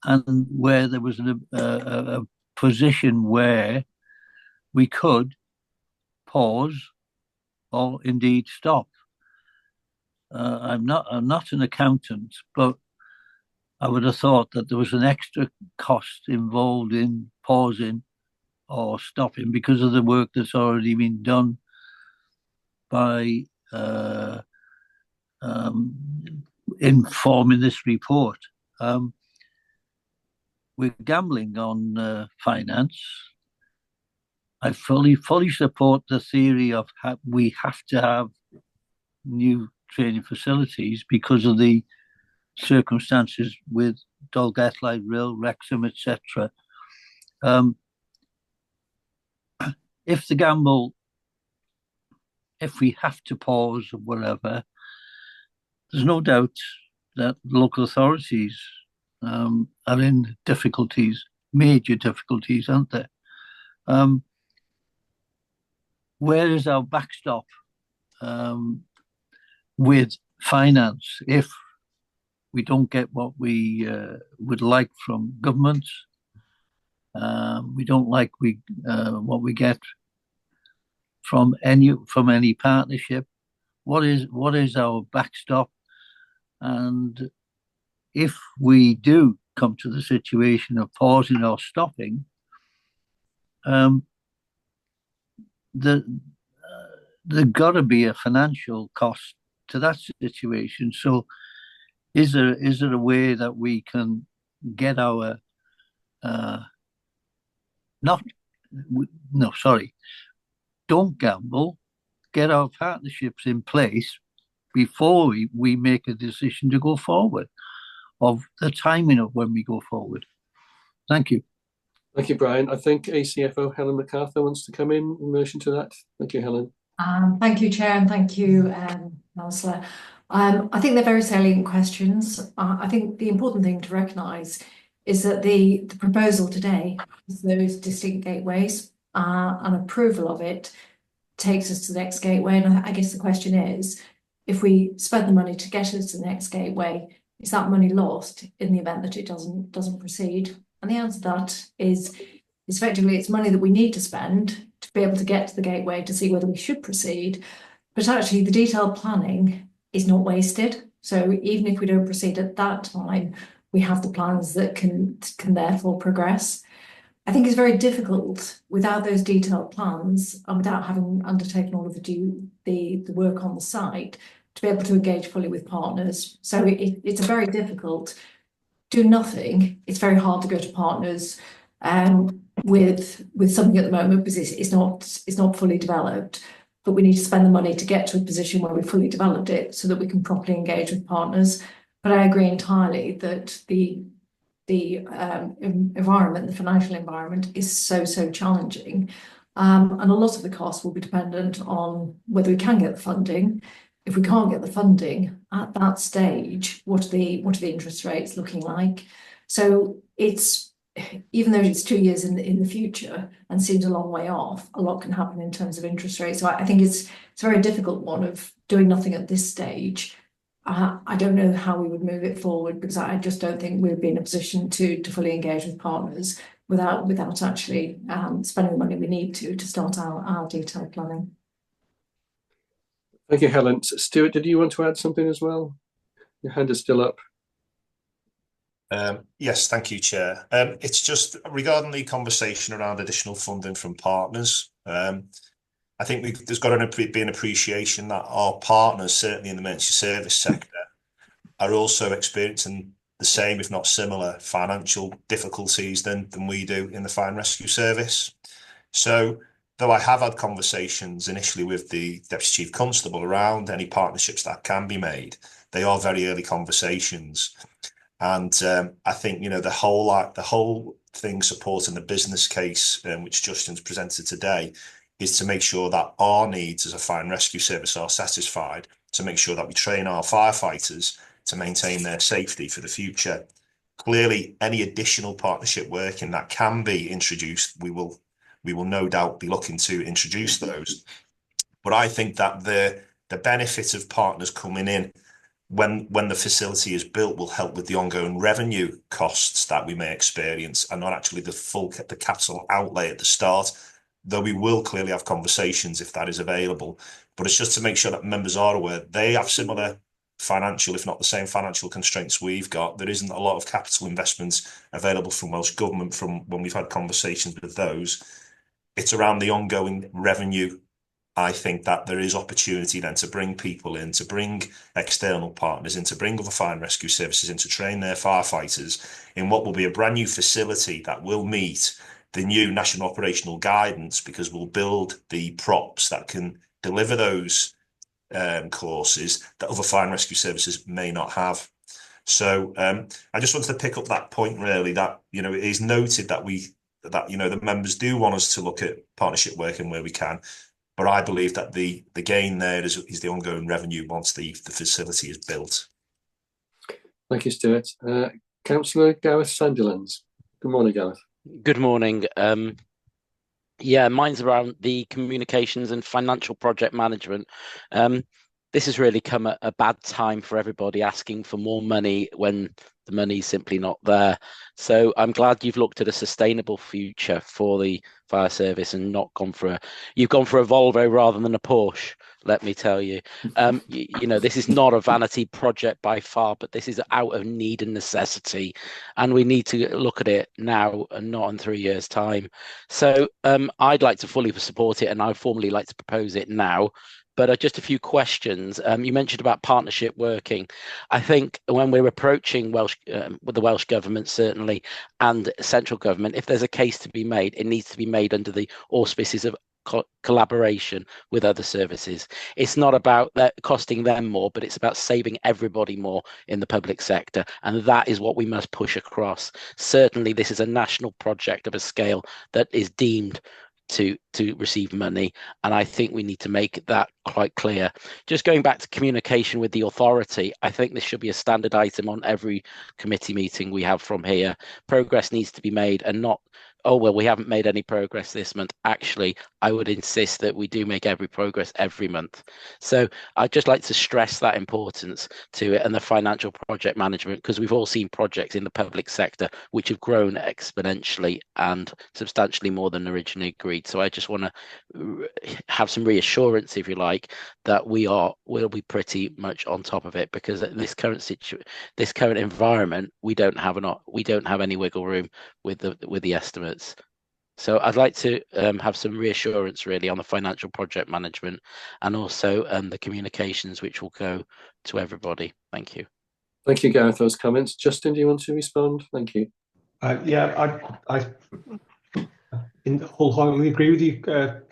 and where there was a position where we could pause or indeed stop. I'm not an accountant, but I would have thought that there was an extra cost involved in pausing or stopping because of the work that's already been done by informing this report. We're gambling on finance. I fully support the theory of we have to have new training facilities because of the circumstances with Dolgellau, Rhyl, Wrexham, etc. If we have to pause or whatever, there's no doubt that local authorities are in difficulties, major difficulties, aren't there? Where is our backstop with finance if we don't get what we would like from government? We don't like what we get from any partnership. What is our backstop? And if we do come to the situation of pausing or stopping, there's got to be a financial cost to that situation. So is there a way that we can get our don't gamble, get our partnerships in place before we make a decision to go forward, of the timing of when we go forward. Thank you. Thank you, Brian. I think ACFO Helen MacArthur wants to come in relation to that. Thank you, Helen. Thank you, Chair, and thank you, Councillor. I think they're very salient questions. I think the important thing to recognise is that the proposal today is those distinct gateways, and approval of it takes us to the next gateway. And I guess the question is, if we spend the money to get us to the next gateway, is that money lost in the event that it doesn't proceed? And the answer to that is effectively it's money that we need to spend to be able to get to the gateway to see whether we should proceed. But actually, the detailed planning is not wasted. So even if we don't proceed at that time, we have the plans that can therefore progress. I think it's very difficult without those detailed plans and without having undertaken all of the work on the site to be able to engage fully with partners. So it's a very difficult do nothing. It's very hard to go to partners with something at the moment because it's not fully developed. But we need to spend the money to get to a position where we've fully developed it so that we can properly engage with partners. But I agree entirely that the environment, the financial environment, is so challenging, and a lot of the costs will be dependent on whether we can get the funding. If we can't get the funding at that stage, what are the interest rates looking like? So it's, even though it's 2 years in the future and seems a long way off, a lot can happen in terms of interest rates. So I think it's a very difficult one of doing nothing at this stage. I don't know how we would move it forward because I just don't think we'd be in a position to fully engage with partners without actually spending the money we need to start our detailed planning. Thank you, Helen. Stuart, did you want to add something as well? Your hand is still up. Yes, thank you, Chair. It's just regarding the conversation around additional funding from partners. I think there's got to be an appreciation that our partners, certainly in the emergency service sector, are also experiencing the same, if not similar, financial difficulties than we do in the fire and rescue service. So, though I have had conversations initially with the Deputy Chief Constable around any partnerships that can be made, they are very early conversations. And I think, you know, the whole thing supporting the business case, which Justin's presented today, is to make sure that our needs as a fire and rescue service are satisfied, to make sure that we train our firefighters to maintain their safety for the future. Clearly, any additional partnership working that can be introduced, we will no doubt be looking to introduce those. But I think that the benefit of partners coming in when the facility is built will help with the ongoing revenue costs that we may experience, and not actually the capital outlay at the start, though we will clearly have conversations if that is available. But it's just to make sure that members are aware they have similar financial, if not the same financial constraints we've got. There isn't a lot of capital investments available from Welsh Government from when we've had conversations with those. It's around the ongoing revenue. I think that there is opportunity then to bring people in, to bring external partners in, to bring other fire and rescue services in, to train their firefighters in what will be a brand new facility that will meet the new national operational guidance, because we'll build the props that can deliver those courses that other fire and rescue services may not have. So I just wanted to pick up that point really, that, you know, it is noted that you know, the members do want us to look at partnership working where we can. But I believe that the gain there is the ongoing revenue once the facility is built. Thank you, Stuart. Councillor Gareth Sandilands. Good morning, Gareth. Good morning. Yeah, mine's around the communications and financial project management. This has really come at a bad time for everybody asking for more money when the money's simply not there. So I'm glad you've looked at a sustainable future for the fire service and not gone for you've gone for a Volvo rather than a Porsche, let me tell you. You know, this is not a vanity project by far, but this is out of need and necessity. And we need to look at it now and not in 3 years' time. So I'd like to fully support it, and I'd formally like to propose it now. But just a few questions. You mentioned about partnership working. I think when we're approaching with the Welsh Government, certainly, and central government, if there's a case to be made, it needs to be made under the auspices of collaboration with other services. It's not about costing them more, but it's about saving everybody more in the public sector. And that is what we must push across. Certainly, this is a national project of a scale that is deemed to receive money, and I think we need to make that quite clear. Just going back to communication with the authority, I think this should be a standard item on every committee meeting we have from here. Progress needs to be made, and not, oh well, we haven't made any progress this month. Actually, I would insist that we do make every progress every month. So I'd just like to stress that importance to it, and the financial project management, because we've all seen projects in the public sector which have grown exponentially and substantially more than originally agreed. So I just want to have some reassurance, if you like, that we'll be pretty much on top of it, because at this current environment, we don't have any wiggle room with the estimates. So I'd like to have some reassurance really on the financial project management, and also the communications, which will go to everybody. Thank you. Thank you, Gareth, for those comments. Justin, do you want to respond? Thank you. Yeah, I wholeheartedly agree with you,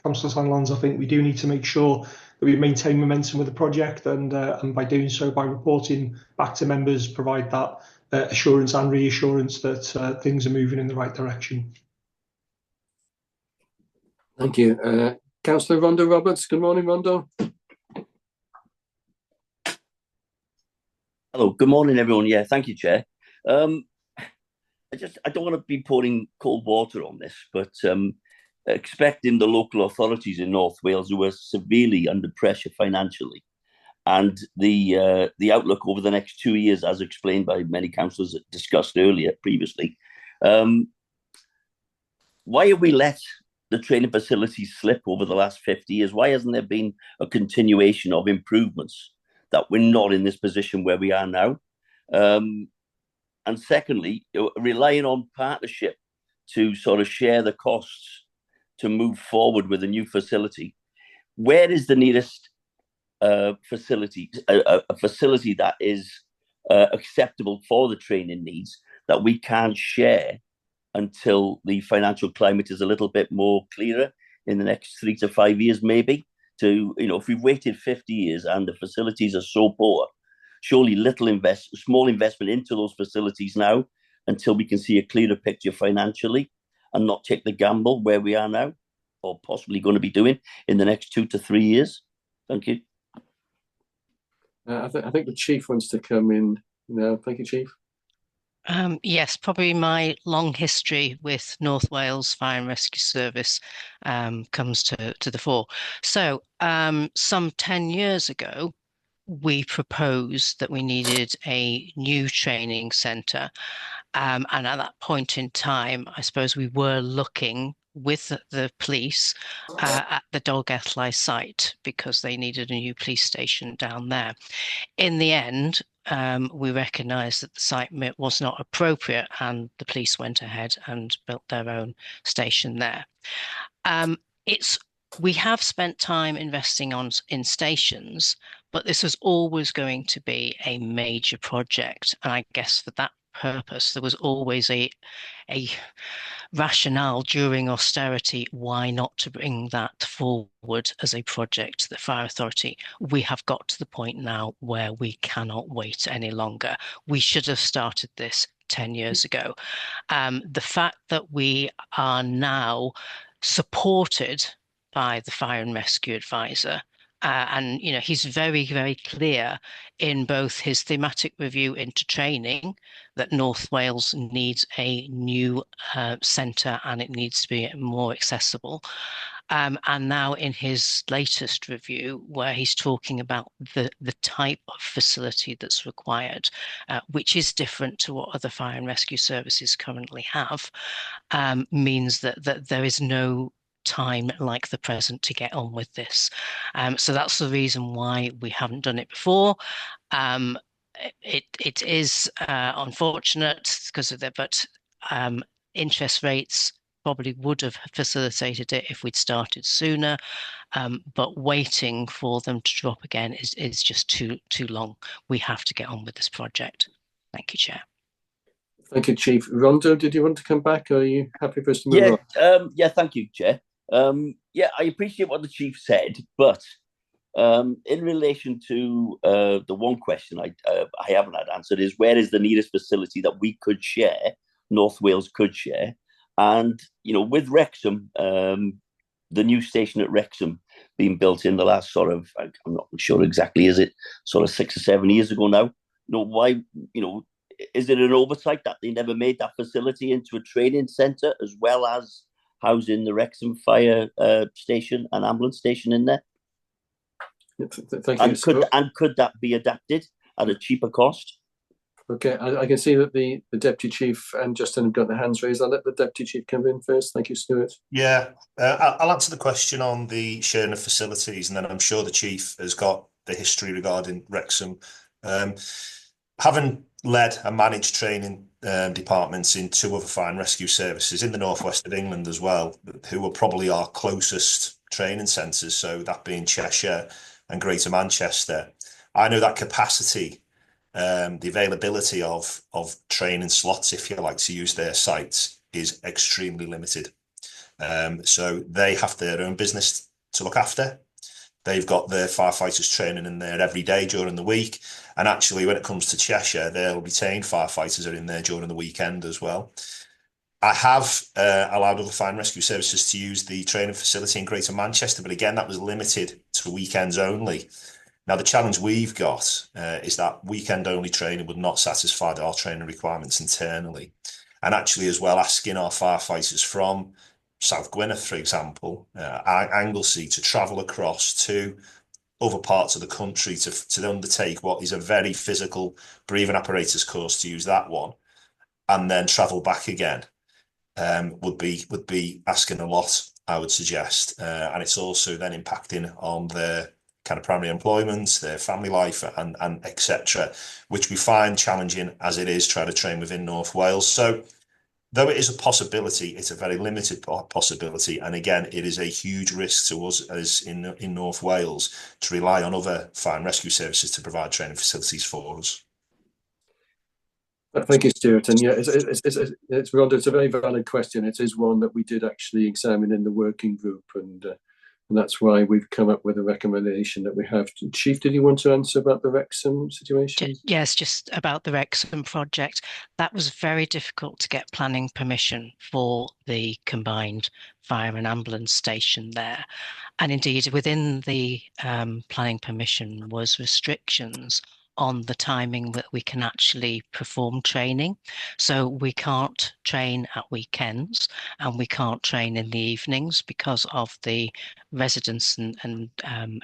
Councillor Sandlands. I think we do need to make sure that we maintain momentum with the project, and by doing so, by reporting back to members, provide that assurance and reassurance that things are moving in the right direction. Thank you. Councillor Rondo Roberts. Good morning, Rondo. Hello, good morning, everyone. Yeah, thank you, Chair. I don't want to be pouring cold water on this, but expecting the local authorities in North Wales who are severely under pressure financially, and the outlook over the next 2 years, as explained by many councillors discussed previously. Why have we let the training facilities slip over the last 50 years? Why hasn't there been a continuation of improvements that we're not in this position where we are now? And secondly, relying on partnership to sort of share the costs to move forward with a new facility. Where is the nearest facility, a facility that is acceptable for the training needs, that we can share until the financial climate is a little bit more clearer in the next 3 to 5 years, maybe? If we've waited 50 years and the facilities are so poor, surely small investment into those facilities now until we can see a clearer picture financially, and not take the gamble where we are now, or possibly going to be doing in the next 2 to 3 years. Thank you. I think the Chief wants to come in now. Thank you, Chief. Yes, probably my long history with North Wales Fire and Rescue Service comes to the fore. So some 10 years ago, we proposed that we needed a new training centre. And at that point in time, I suppose we were looking with the police at the Dolgellau site, because they needed a new police station down there. In the end, we recognised that the site was not appropriate, and the police went ahead and built their own station there. We have spent time investing in stations, but this was always going to be a major project. And I guess for that purpose, there was always a rationale during austerity why not to bring that forward as a project to the Fire Authority. We have got to the point now where we cannot wait any longer. We should have started this 10 years ago. The fact that we are now supported by the Fire and Rescue Advisor, and he's very, very clear in both his thematic review into training that North Wales needs a new centre, and it needs to be more accessible. And now in his latest review, where he's talking about the type of facility that's required, which is different to what other fire and rescue services currently have, means that there is no time like the present to get on with this. So that's the reason why we haven't done it before. It is unfortunate because of that, but interest rates probably would have facilitated it if we'd started sooner. But waiting for them to drop again is just too long. We have to get on with this project. Thank you, Chair. Thank you, Chief. Rondo, did you want to come back, or are you happy for us to move on? Yeah, thank you, Chair. I appreciate what the Chief said, but in relation to the one question I haven't had answered is, where is the nearest facility that we could share, North Wales could share? And, with Wrexham, the new station at Wrexham being built in the last sort of, I'm not sure exactly, is it sort of 6 or 7 years ago now? Why, is it an oversight that they never made that facility into a training centre as well as housing the Wrexham fire station and ambulance station in there? Thank you. Could that be adapted at a cheaper cost? Okay, I can see that the Deputy Chief and Justin have got their hands raised. I'll let the Deputy Chief come in first. Thank you, Stuart. Yeah, I'll answer the question on the sharing of facilities, and then I'm sure the Chief has got the history regarding Wrexham. Having led and managed training departments in 2 other fire and rescue services in the northwest of England as well, who are probably our closest training centres, so that being Cheshire and Greater Manchester, I know that capacity, the availability of training slots, if you like to use their sites, is extremely limited. So they have their own business to look after. They've got their firefighters training in there every day during the week. And actually, when it comes to Cheshire, their retained firefighters are in there during the weekend as well. I have allowed other fire and rescue services to use the training facility in Greater Manchester, but again, that was limited to weekends only. Now, the challenge we've got is that weekend-only training would not satisfy our training requirements internally. And actually, as well, asking our firefighters from South Gwynedd, for example, Anglesey, to travel across to other parts of the country to undertake what is a very physical breathing apparatus course, to use that one, and then travel back again, would be asking a lot, I would suggest. And it's also then impacting on their kind of primary employment, their family life, and etc., which we find challenging as it is trying to train within North Wales. So though it is a possibility, it's a very limited possibility. And again, it is a huge risk to us as in North Wales to rely on other fire and rescue services to provide training facilities for us. Thank you, Stuart. And yeah, it's Rhonda, it's a very valid question. It is one that we did actually examine in the working group, and that's why we've come up with a recommendation that we have. Chief, did you want to answer about the Wrexham situation? Yes, just about the Wrexham project. That was very difficult to get planning permission for the combined fire and ambulance station there. And indeed, within the planning permission was restrictions on the timing that we can actually perform training. So we can't train at weekends and we can't train in the evenings because of the residents and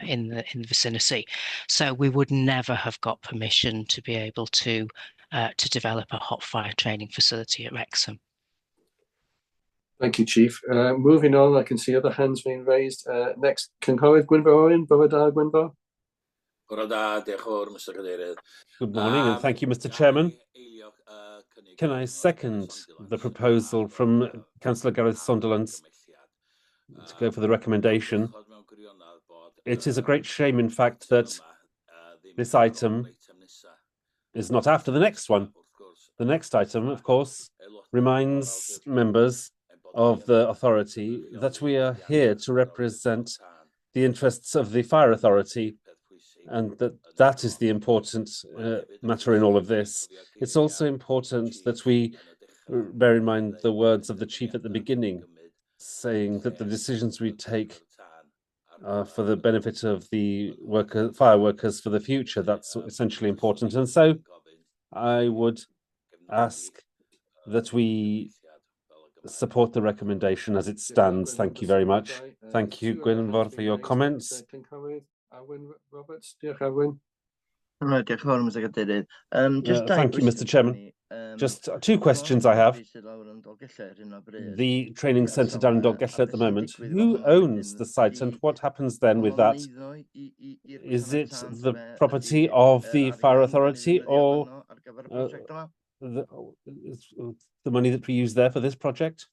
in the vicinity. So we would never have got permission to be able to develop a hot fire training facility at Wrexham. Thank you, Chief. Moving on, I can see other hands being raised. Next, Cynghorydd Gwynfor Owen, Bore da, Gwynfor. Good morning, and thank you, Mr. Chairman. Can I second the proposal from Councillor Gareth Sunderland to go for the recommendation? It is a great shame, in fact, that this item is not after the next one. The next item, of course, reminds members of the authority that we are here to represent the interests of the fire authority, and that is the important matter in all of this. It's also important that we bear in mind the words of the Chief at the beginning, saying that the decisions we take are for the benefit of the fire workers for the future. That's essentially important. And so I would ask that we support the recommendation as it stands. Thank you very much. Thank you, Gwynfor, for your comments. Arwyn Roberts, diolch Arwyn. Thank you, Mr. Chairman. Just 2 questions I have. The training centre down in Dolgellau at the moment, who owns the site and what happens then with that? Is it the property of the fire authority or the money that we use there for this project?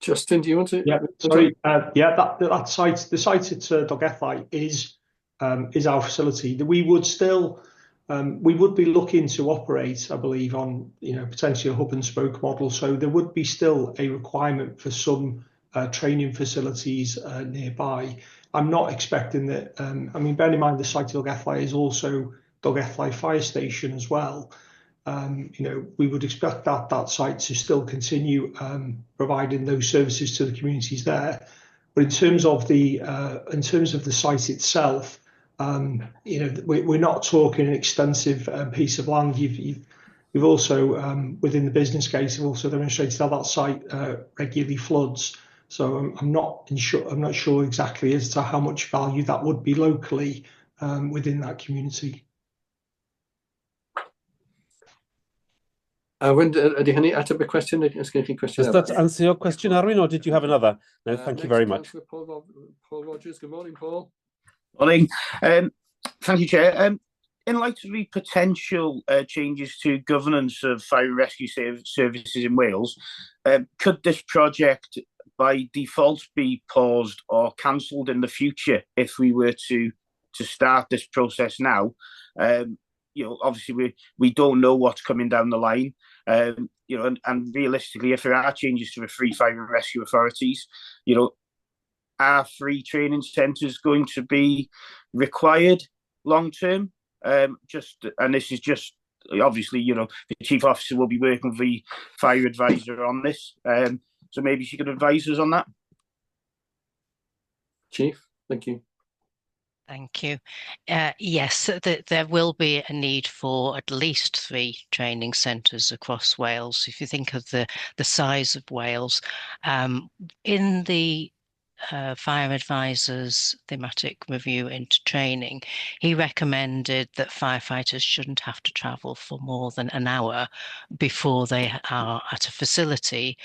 Justin, do you want to? Yeah, sorry. That site, the site at Dolgellau is our facility. We would still, we would be looking to operate, I believe, on potentially a hub and spoke model. So there would be still a requirement for some training facilities nearby. I'm not expecting that. I mean, bearing in mind the site at Dolgellau is also Dolgellau Fire Station as well. we would expect that site to still continue providing those services to the communities there. But in terms of the site itself, we're not talking an extensive piece of land. You've also within the business case, you've also demonstrated how that site regularly floods. So I'm not sure exactly as to how much value that would be locally within that community. Ydy hynny ateb y cwestiwn? Does that answer your question, Arwyn, or did you have another? No, thank you very much. Paul Rogers. Good morning, Paul. Morning. Thank you, Chair. In light of the potential changes to governance of fire and rescue services in Wales, could this project by default be paused or cancelled in the future if we were to start this process now? Obviously we don't know what's coming down the line. And realistically, if there are changes to the three fire and rescue authorities, are free training centres going to be required long term? And this is just obviously, the chief officer will be working with the fire advisor on this. So maybe she could advise us on that. Chief, thank you. Thank you. Yes, there will be a need for at least 3 training centres across Wales. If you think of the size of Wales, in the fire advisor's thematic review into training, he recommended that firefighters shouldn't have to travel for more than an hour before they are at a facility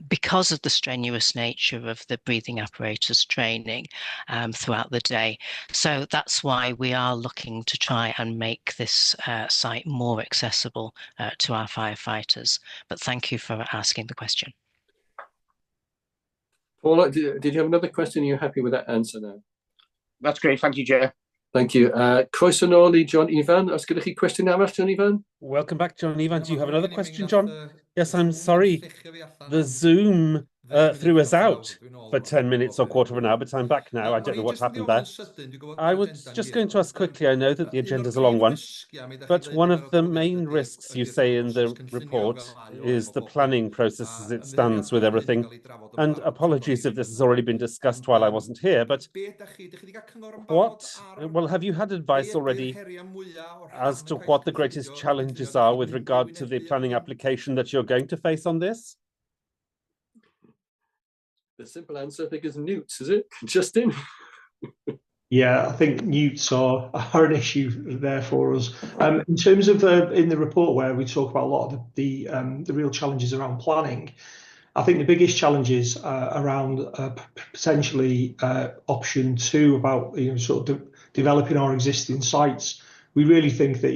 because of the strenuous nature of the breathing apparatus training throughout the day. So that's why we are looking to try and make this site more accessible to our firefighters. But thank you for asking the question. Paul, did you have another question? Are you happy with that answer now? That's great. Thank you, Chair. Thank you. Croeso nôl I John Ivan. Os gyda chi cwestiwn arall, John Ivan? Welcome back, John Ivan. Do you have another question, John? Yes, I'm sorry. The Zoom threw us out for 10 minutes or quarter of an hour, but I'm back now. I don't know what happened there. I was just going to ask quickly, I know that the agenda is a long one, but one of the main risks you say in the report is the planning process as it stands with everything. And apologies if this has already been discussed while I wasn't here, but have you had advice already as to what the greatest challenges are with regard to the planning application that you're going to face on this? The simple answer, I think, is newts, is it, Justin? Yeah, I think newts are an issue there for us. In terms of in the report where we talk about a lot of the real challenges around planning, I think the biggest challenge is around potentially option 2 about developing our existing sites. We really think that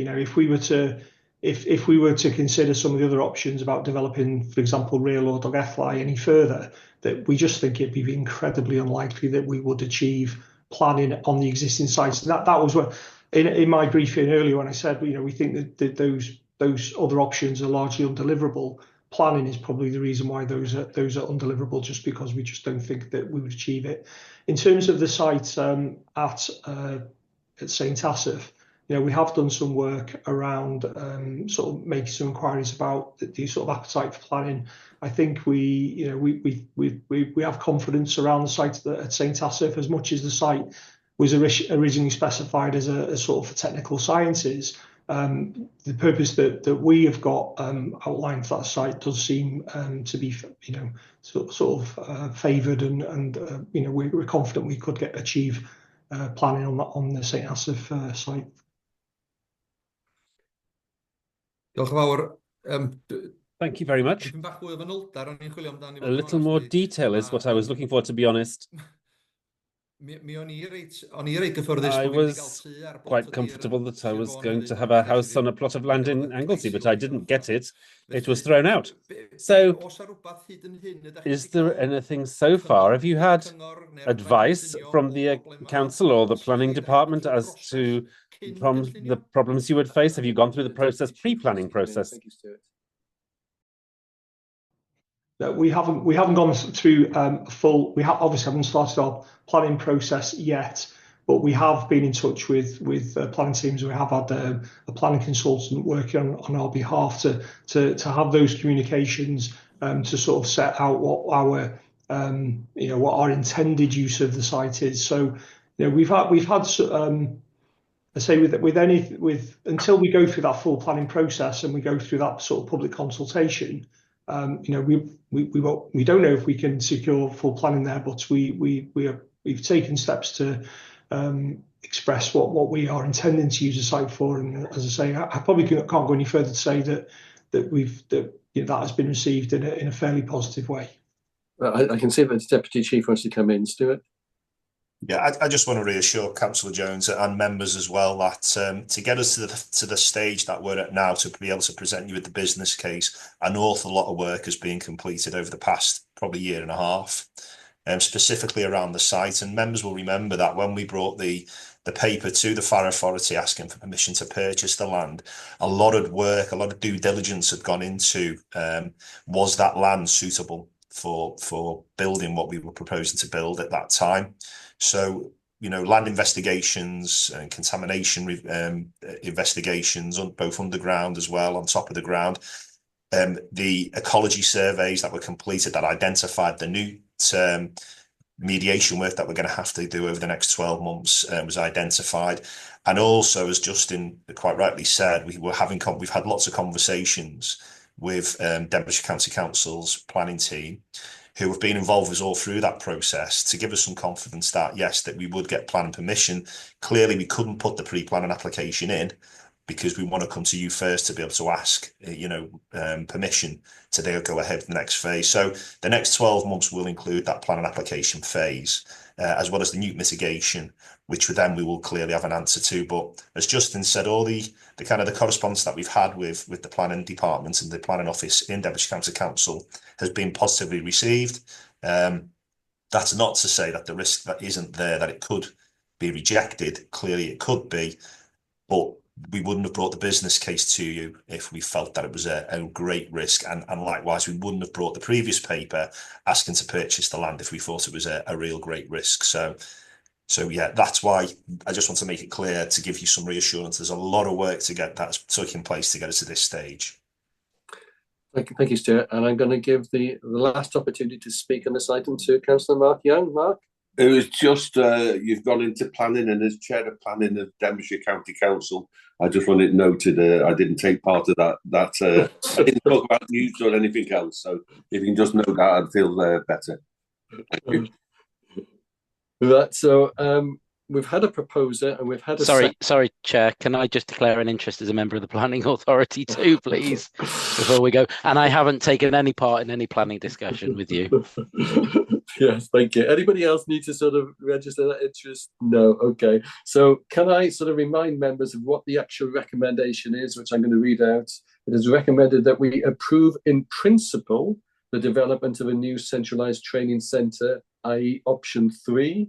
if we were to consider some of the other options about developing, for example, Rhyl or Dolgellau any further, that we just think it'd be incredibly unlikely that we would achieve planning on the existing sites. And that was what in my briefing earlier when I said we think that those other options are largely undeliverable. Planning is probably the reason why those are undeliverable, just because we just don't think that we would achieve it. In terms of the site at St Asaph, we have done some work around making some inquiries about the sort of appetite for planning. I think we have confidence around the site at St Asaph, as much as the site was originally specified as a sort of for technical sciences. The purpose that we have got outlined for that site does seem to be favoured, and we're confident we could achieve planning on the St Asaph site. Thank you very much. A little more detail is what I was looking for, to be honest. I was quite comfortable that I was going to have a house on a plot of land in Anglesey, but I didn't get it. It was thrown out. So, is there anything so far? Have you had advice from the council or the planning department as to the problems you would face? Have you gone through the pre-planning process? We haven't gone through full. We obviously haven't started our planning process yet. But we have been in touch with planning teams. We have had a planning consultant working on our behalf to have those communications to sort of set out what our what our intended use of the site is. So we've had I say until we go through that full planning process and we go through that sort of public consultation, we don't know if we can secure full planning there, but we've taken steps to express what we are intending to use the site for. And as I say, I probably can't go any further to say that that has been received in a fairly positive way. I can see that the Deputy Chief wants to come in, Stuart. Yeah, I just want to reassure Councillor Jones and members as well that to get us to the stage that we're at now, to be able to present you with the business case, an awful lot of work has been completed over the past probably year and a half, specifically around the site. And members will remember that when we brought the paper to the Fire Authority asking for permission to purchase the land, a lot of work, a lot of due diligence had gone into was that land suitable for building what we were proposing to build at that time. So, land investigations and contamination investigations, both underground as well, on top of the ground. The ecology surveys that were completed that identified the new mediation work that we're going to have to do over the next 12 months was identified. And also, as Justin quite rightly said, we've had lots of conversations with Denbighshire County Council's planning team, who have been involved with us all through that process, to give us some confidence that, yes, that we would get planning permission. Clearly, we couldn't put the pre-planning application in because we want to come to you first to be able to ask, permission to go ahead with the next phase. So the next 12 months will include that planning application phase, as well as the nuke mitigation, which then we will clearly have an answer to. But as Justin said, all the kind of the correspondence that we've had with the planning department and the planning office in Denbighshire County Council has been positively received. That's not to say that the risk that isn't there, that it could be rejected. Clearly it could be, but we wouldn't have brought the business case to you if we felt that it was a great risk. And likewise, we wouldn't have brought the previous paper asking to purchase the land if we thought it was a real great risk. So yeah, that's why I just want to make it clear, to give you some reassurance. There's a lot of work to get that's taking place to get us to this stage. Thank you, Stuart. And I'm going to give the last opportunity to speak on this item to Councillor Mark Young. Mark? It was just, you've gone into planning, and as Chair of Planning of Denbighshire County Council, I just want it noted, I didn't take part of that. I didn't talk about news or anything else. So if you can just note that, I'd feel better. Thank you. Right, so we've had a proposer and we've had a... Sorry, Chair, can I just declare an interest as a member of the Planning Authority too, please, before we go? And I haven't taken any part in any planning discussion with you. Yes, thank you. Anybody else need to sort of register that interest? No, okay. So can I sort of remind members of what the actual recommendation is, which I'm going to read out. It is recommended that we approve in principle the development of a new centralised training centre, i.e. option 3,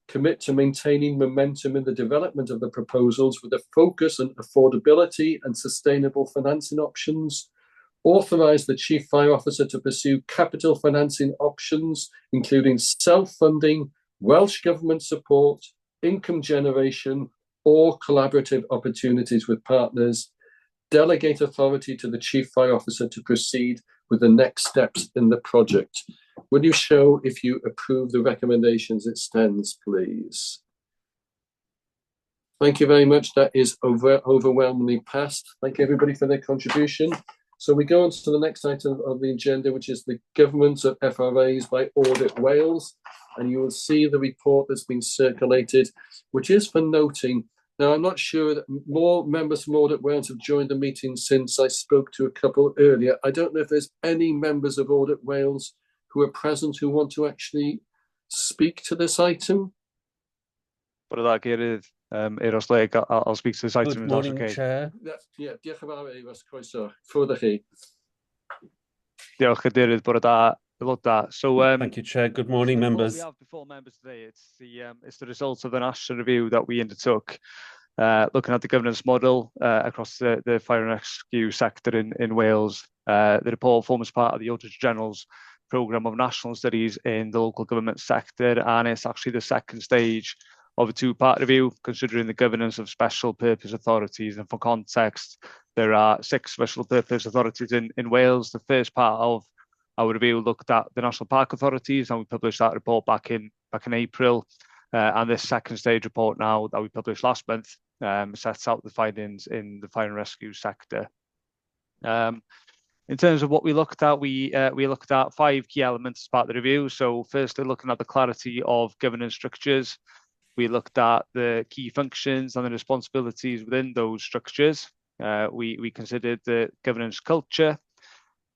commit to maintaining momentum in the development of the proposals with a focus on affordability and sustainable financing options, authorise the Chief Fire Officer to pursue capital financing options, including self-funding, Welsh Government support, income generation, or collaborative opportunities with partners, delegate authority to the Chief Fire Officer to proceed with the next steps in the project. Will you show if you approve the recommendations it stands, please? Thank you very much. That is overwhelmingly passed. Thank you, everybody, for their contribution. So we go on to the next item of the agenda, which is the government of FRAs by Audit Wales. And you will see the report that's been circulated, which is for noting. Now, I'm not sure that more members from Audit Wales have joined the meeting since I spoke to a couple earlier. I don't know if there's any members of Audit Wales who are present who want to actually speak to this item. I'll speak to this item. Good morning, okay. Chair. Yeah, diolch yn fawr i was croeso. Ffwrdd chi. Diolch, Cadeirydd, bore da. So, thank you, Chair. Good morning, members. What we have before members today, it's the results of the national review that we undertook, looking at the governance model across the fire and rescue sector in Wales. The report forms part of the Auditor General's programme of national studies in the local government sector, and it's actually the second stage of a two-part review, considering the governance of special purpose authorities. And for context, there are 6 special purpose authorities in Wales. The first part of our review looked at the National Park authorities, and we published that report back in April. And this second stage report now that we published last month sets out the findings in the fire and rescue sector. In terms of what we looked at, we looked at 5 key elements as part of the review. So firstly, looking at the clarity of governance structures. We looked at the key functions and the responsibilities within those structures. We considered the governance culture.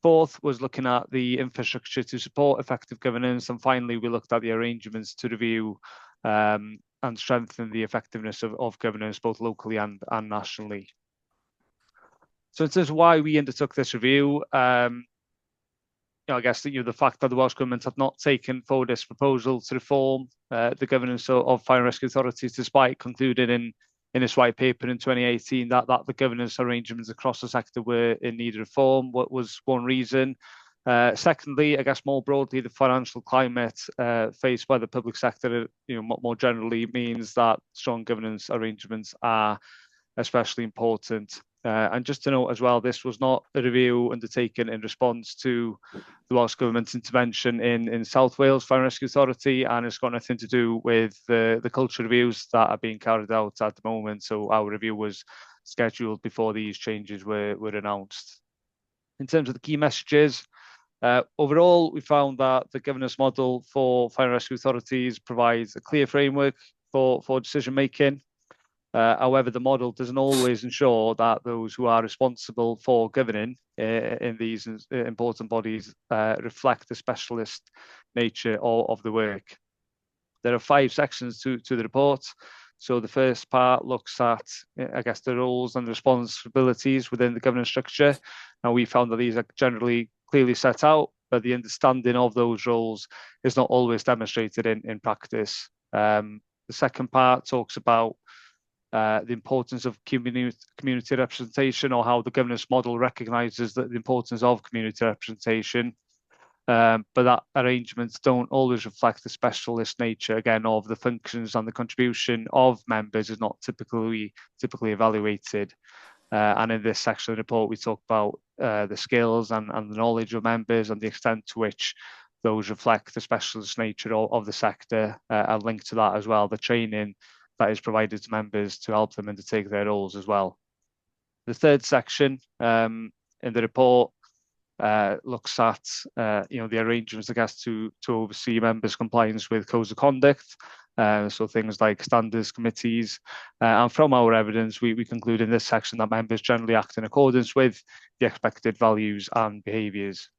Fourth was looking at the infrastructure to support effective governance. And finally, we looked at the arrangements to review and strengthen the effectiveness of governance, both locally and nationally. So in terms of why we undertook this review, I guess the fact that the Welsh Government had not taken forward this proposal to reform the governance of fire and rescue authorities, despite concluding in its white paper in 2018 that the governance arrangements across the sector were in need of reform. What was one reason? Secondly, I guess more broadly, the financial climate faced by the public sector, more generally, means that strong governance arrangements are especially important. And just to note as well, this was not a review undertaken in response to the Welsh Government's intervention in South Wales Fire and Rescue Authority, and it's got nothing to do with the culture reviews that are being carried out at the moment. So our review was scheduled before these changes were announced. In terms of the key messages, overall, we found that the governance model for fire and rescue authorities provides a clear framework for decision making. However, the model doesn't always ensure that those who are responsible for governing in these important bodies reflect the specialist nature of the work. There are 5 sections to the report. So the first part looks at, I guess, the roles and responsibilities within the governance structure. And we found that these are generally clearly set out, but the understanding of those roles is not always demonstrated in practice. The second part talks about the importance of community representation, or how the governance model recognises the importance of community representation, but that arrangements don't always reflect the specialist nature, again, of the functions, and the contribution of members is not typically evaluated. And in this section of the report, we talk about the skills and the knowledge of members, and the extent to which those reflect the specialist nature of the sector. I'll link to that as well, the training that is provided to members to help them undertake their roles as well. The third section in the report looks at the arrangements, I guess, to oversee members' compliance with codes of conduct, so things like standards committees. And from our evidence, we conclude in this section that members generally act in accordance with the expected values and behaviours.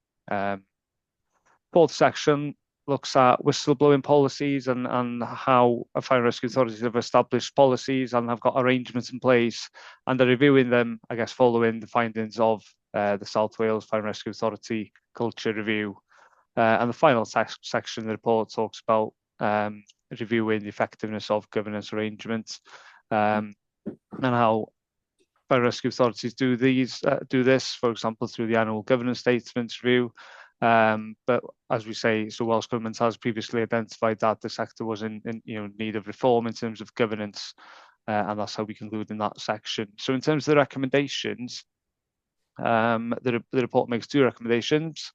Fourth section looks at whistleblowing policies and how fire and rescue authorities have established policies and have got arrangements in place, and are reviewing them, I guess, following the findings of the South Wales Fire and Rescue Authority culture review. And the final section of the report talks about reviewing the effectiveness of governance arrangements, and how fire and rescue authorities do this, for example, through the annual governance statements review. But as we say, so Welsh Government has previously identified that the sector was in need of reform in terms of governance, and that's how we conclude in that section. So in terms of the recommendations, the report makes 2 recommendations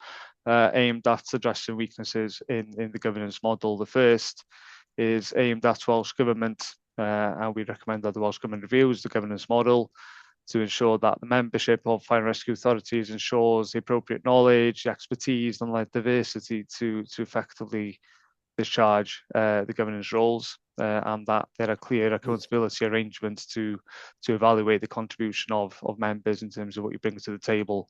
aimed at addressing weaknesses in the governance model. The first is aimed at Welsh Government, and we recommend that the Welsh Government reviews the governance model to ensure that the membership of fire and rescue authorities ensures the appropriate knowledge, the expertise, and the diversity to effectively discharge the governance roles, and that there are clear accountability arrangements to evaluate the contribution of members in terms of what you bring to the table.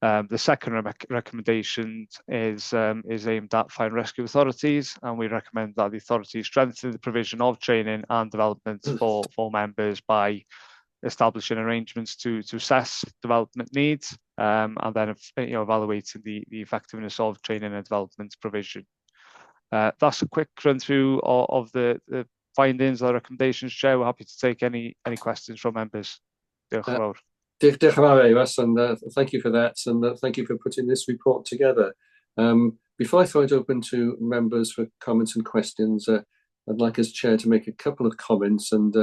The second recommendation is aimed at fire and rescue authorities, and we recommend that the authorities strengthen the provision of training and development for members by establishing arrangements to assess development needs, and then evaluating the effectiveness of training and development provision. That's a quick run through of the findings or recommendations, Chair. We're happy to take any questions from members. Diolch yn fawr. Diolch yn fawr, Ewas, and thank you for that, and thank you for putting this report together. Before I throw it open to members for comments and questions, I'd like as chair to make a couple of comments and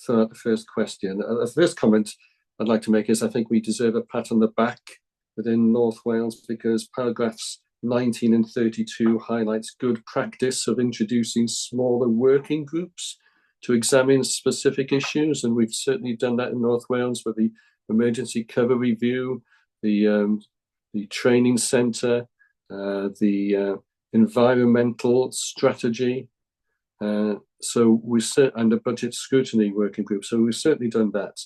throw out the first question. The first comment I'd like to make is I think we deserve a pat on the back within North Wales because paragraphs 19 and 32 highlights good practice of introducing smaller working groups to examine specific issues, and we've certainly done that in North Wales with the emergency cover review, the training centre, the environmental strategy, and the budget scrutiny working group. So we've certainly done that.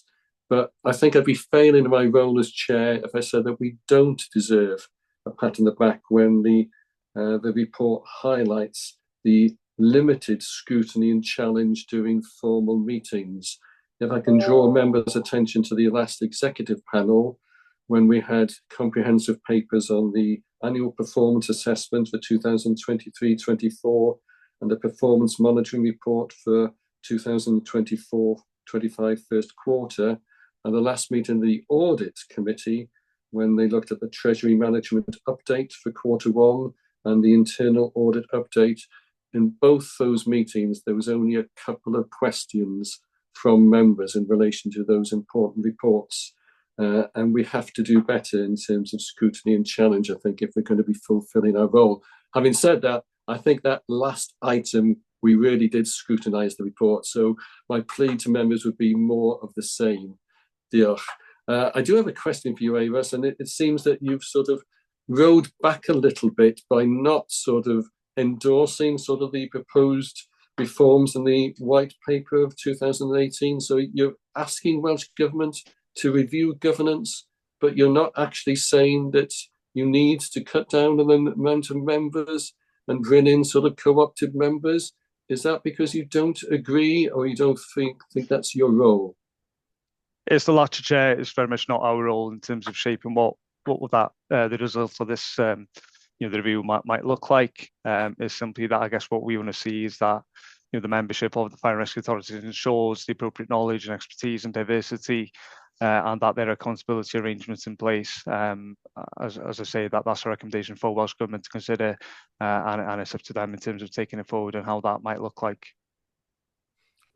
But I think I'd be failing in my role as chair if I said that we don't deserve a pat on the back when the report highlights the limited scrutiny and challenge during formal meetings. If I can draw members' attention to the last executive panel, when we had comprehensive papers on the annual performance assessment for 2023-24 and the performance monitoring report for 2024-25 first quarter, and the last meeting of the audit committee when they looked at the treasury management update for quarter one and the internal audit update. In both those meetings, there was only a couple of questions from members in relation to those important reports. And we have to do better in terms of scrutiny and challenge, I think, if we're going to be fulfilling our role. Having said that, I think that last item, we really did scrutinise the report. So my plea to members would be more of the same. Diolch. I do have a question for you, Euros, and it seems that you've sort of rode back a little bit by not sort of endorsing sort of the proposed reforms in the white paper of 2018. So you're asking Welsh Government to review governance, but you're not actually saying that you need to cut down on the amount of members and bring in sort of co-opted members. Is that because you don't agree or you don't think that's your role? It's the latter, Chair. It's very much not our role in terms of shaping what would that the results of this the review might look like. It's simply that I guess what we want to see is that the membership of the Fire and Rescue Authorities ensures the appropriate knowledge and expertise and diversity, and that there are accountability arrangements in place. As I say, that's a recommendation for Welsh Government to consider, and it's up to them in terms of taking it forward and how that might look like.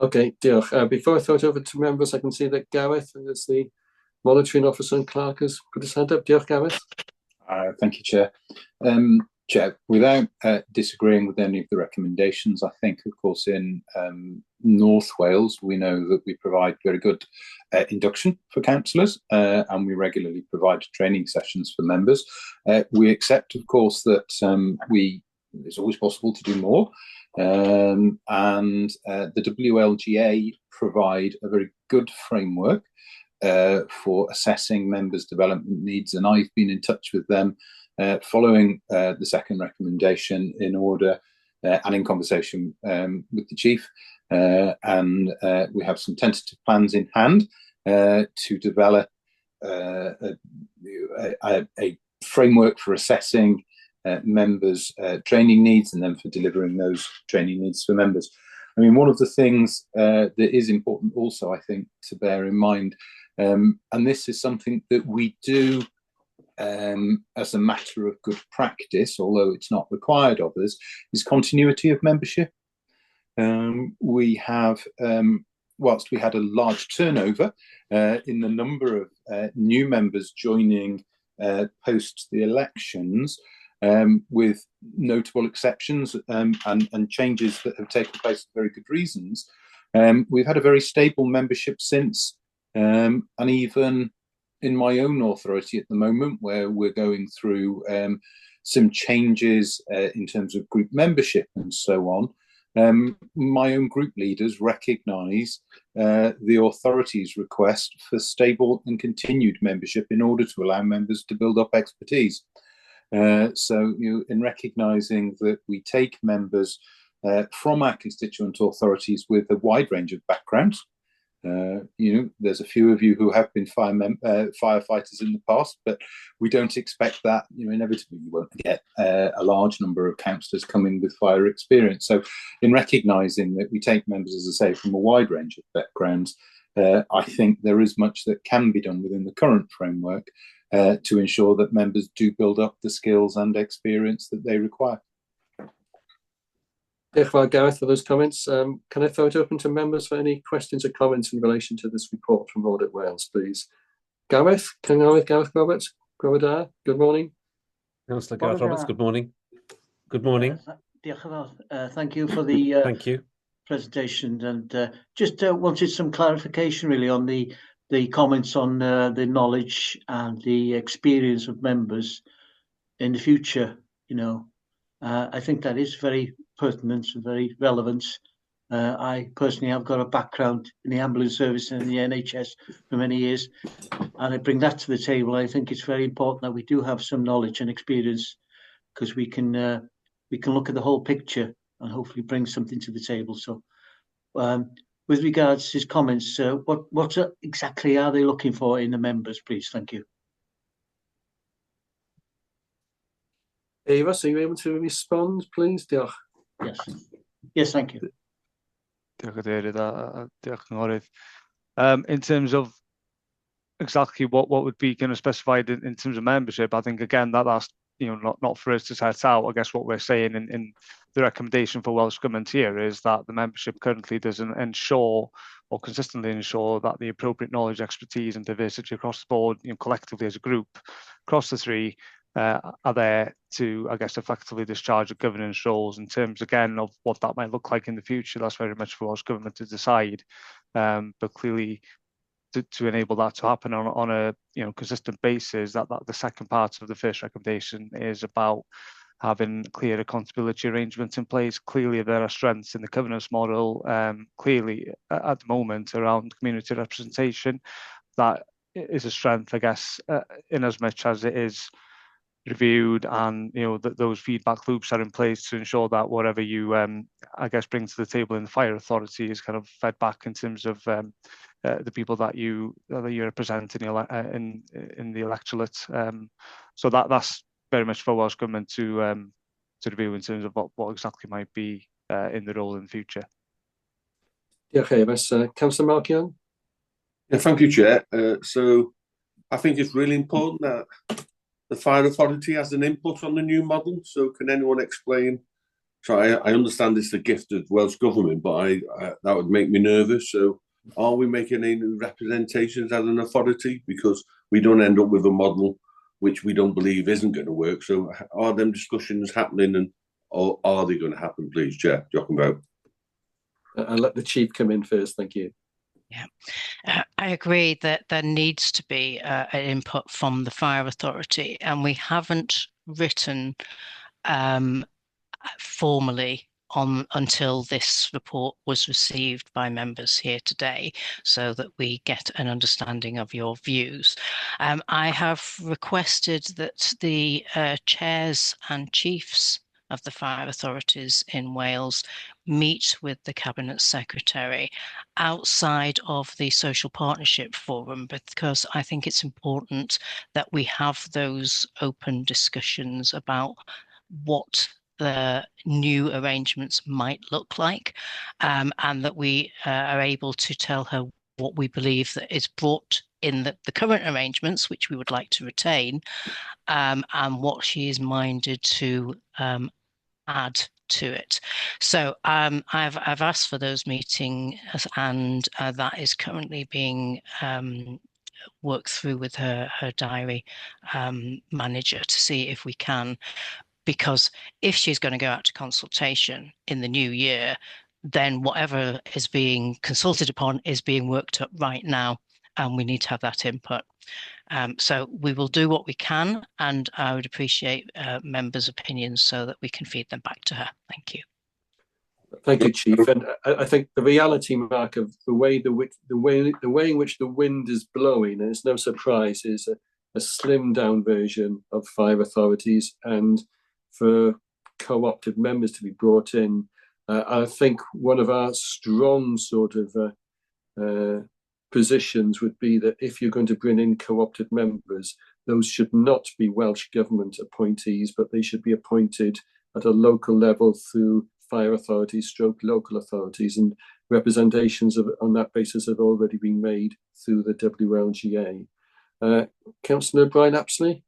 Okay, diolch. Before I throw it over to members, I can see that Gareth, as the monitoring officer and clerk, has put his hand up. Diolch, Gareth. Thank you, Chair. Chair, without disagreeing with any of the recommendations, I think, of course, in North Wales, we know that we provide very good induction for councillors, and we regularly provide training sessions for members. We accept, of course, that it's always possible to do more. And the WLGA provide a very good framework for assessing members' development needs, and I've been in touch with them following the second recommendation in order and in conversation with the chief, and we have some tentative plans in hand to develop a framework for assessing members' training needs and then for delivering those training needs for members. I mean, one of the things that is important also, I think, to bear in mind, and this is something that we do as a matter of good practice, although it's not required of us, is continuity of membership. We have, whilst we had a large turnover in the number of new members joining post the elections, with notable exceptions and changes that have taken place for very good reasons, we've had a very stable membership since, and even in my own authority at the moment, where we're going through some changes in terms of group membership and so on, my own group leaders recognise the authority's request for stable and continued membership in order to allow members to build up expertise. So, in recognising that we take members from our constituent authorities with a wide range of backgrounds, there's a few of you who have been firefighters in the past, but we don't expect that. Inevitably, you won't get a large number of councillors coming with fire experience. So, in recognising that we take members, as I say, from a wide range of backgrounds, I think there is much that can be done within the current framework to ensure that members do build up the skills and experience that they require. Diolch yn fawr, Gareth, for those comments. Can I throw it open to members for any questions or comments in relation to this report from Audit Wales, please? Gareth, Gareth Roberts, good morning. Councillor Gareth Roberts, good morning. Good morning. Diolch yn fawr. Thank you for the Thank you. presentation, and just wanted some clarification really on the comments on the knowledge and the experience of members in the future. You know, I think that is very pertinent and very relevant. I personally have got a background in the ambulance service and the NHS for many years, and I bring that to the table. I think it's very important that we do have some knowledge and experience, because we can look at the whole picture and hopefully bring something to the table. So with regards to his comments, what exactly are they looking for in the members, please? Thank you. Eva, are you able to respond, please? Diolch. Yes, thank you. Diolch, Cadeirydd, diolch, Cynghorydd. In terms of exactly what would be kind of specified in terms of membership, I think again that's not for us to set out. I guess what we're saying in the recommendation for Welsh Government here is that the membership currently doesn't ensure or consistently ensure that the appropriate knowledge, expertise and diversity across the board, collectively as a group, across the three, are there to, I guess, effectively discharge the governance roles. In terms, again, of what that might look like in the future, that's very much for Welsh Government to decide. But clearly, to enable that to happen on a consistent basis, that the second part of the first recommendation is about having clear accountability arrangements in place. Clearly, there are strengths in the governance model, clearly at the moment around community representation. That is a strength, I guess, in as much as it is reviewed, and that those feedback loops are in place to ensure that whatever you I guess bring to the table in the fire authority is kind of fed back in terms of the people that you represent in the electorate. So that's very much for Welsh Government to review in terms of what exactly might be in the role in the future. Diolch, Eva. Councillor Mark Young. Yeah, thank you, Chair. So I think it's really important that the fire authority has an input on the new model. So can anyone explain? So I understand it's the gift of Welsh Government, but that would make me nervous. So are we making any representations as an authority? Because we don't end up with a model which we don't believe isn't going to work. So are them discussions happening, or are they going to happen, please, Chair? I'll let the Chief come in first. Thank you. Yeah, I agree that there needs to be an input from the fire authority, and we haven't written formally until this report was received by members here today, so that we get an understanding of your views. I have requested that the chairs and chiefs of the fire authorities in Wales meet with the Cabinet Secretary outside of the Social Partnership Forum, because I think it's important that we have those open discussions about what the new arrangements might look like, and that we are able to tell her what we believe that is brought in the current arrangements, which we would like to retain, and what she is minded to add to it. So I've asked for those meetings, and that is currently being worked through with her diary manager to see if we can, because if she's going to go out to consultation in the new year, then whatever is being consulted upon is being worked up right now, and we need to have that input. So we will do what we can, and I would appreciate members' opinions so that we can feed them back to her. Thank you. Thank you, Chief. And I think the reality, Mark, of the way in which the wind is blowing, and it's no surprise, is a slimmed down version of fire authorities, and for co-opted members to be brought in. I think one of our strong sort of positions would be that if you're going to bring in co-opted members, those should not be Welsh Government appointees, but they should be appointed at a local level through fire authorities, local authorities, and representations on that basis have already been made through the WLGA. Councillor Brian Apsley.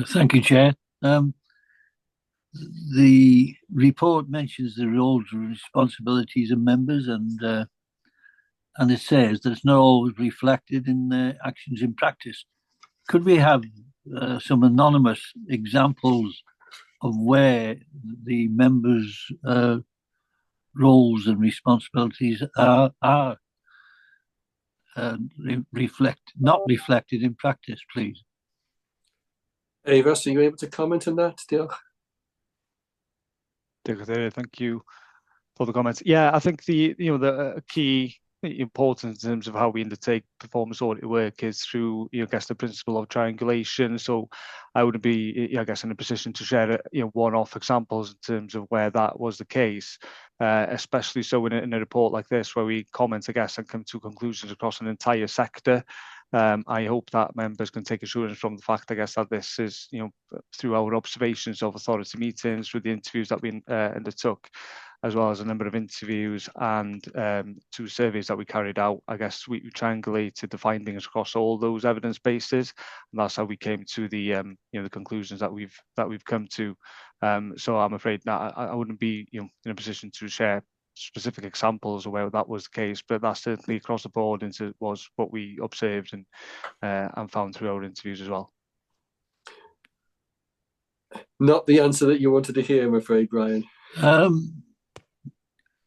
Thank you, Chair. The report mentions the roles and responsibilities of members, and it says that it's not always reflected in their actions in practice. Could we have some anonymous examples of where the members' roles and responsibilities are not reflected in practice, please? Russ, are you able to comment on that? Diolch. Thank you for the comments. Yeah, I think the key importance in terms of how we undertake performance audit work is through, I guess, the principle of triangulation. So I wouldn't be, I guess, in a position to share, one-off examples in terms of where that was the case, especially so in a report like this where we comment, I guess, and come to conclusions across an entire sector. I hope that members can take assurance from the fact, I guess, that this is, through our observations of authority meetings, through the interviews that we undertook, as well as a number of interviews and 2 surveys that we carried out. I guess we triangulated the findings across all those evidence bases, and that's how we came to the the conclusions that we've come to. So I'm afraid that I wouldn't be in a position to share specific examples of where that was the case, but that's certainly across the board was what we observed and found through our interviews as well. Not the answer that you wanted to hear, I'm afraid, Brian.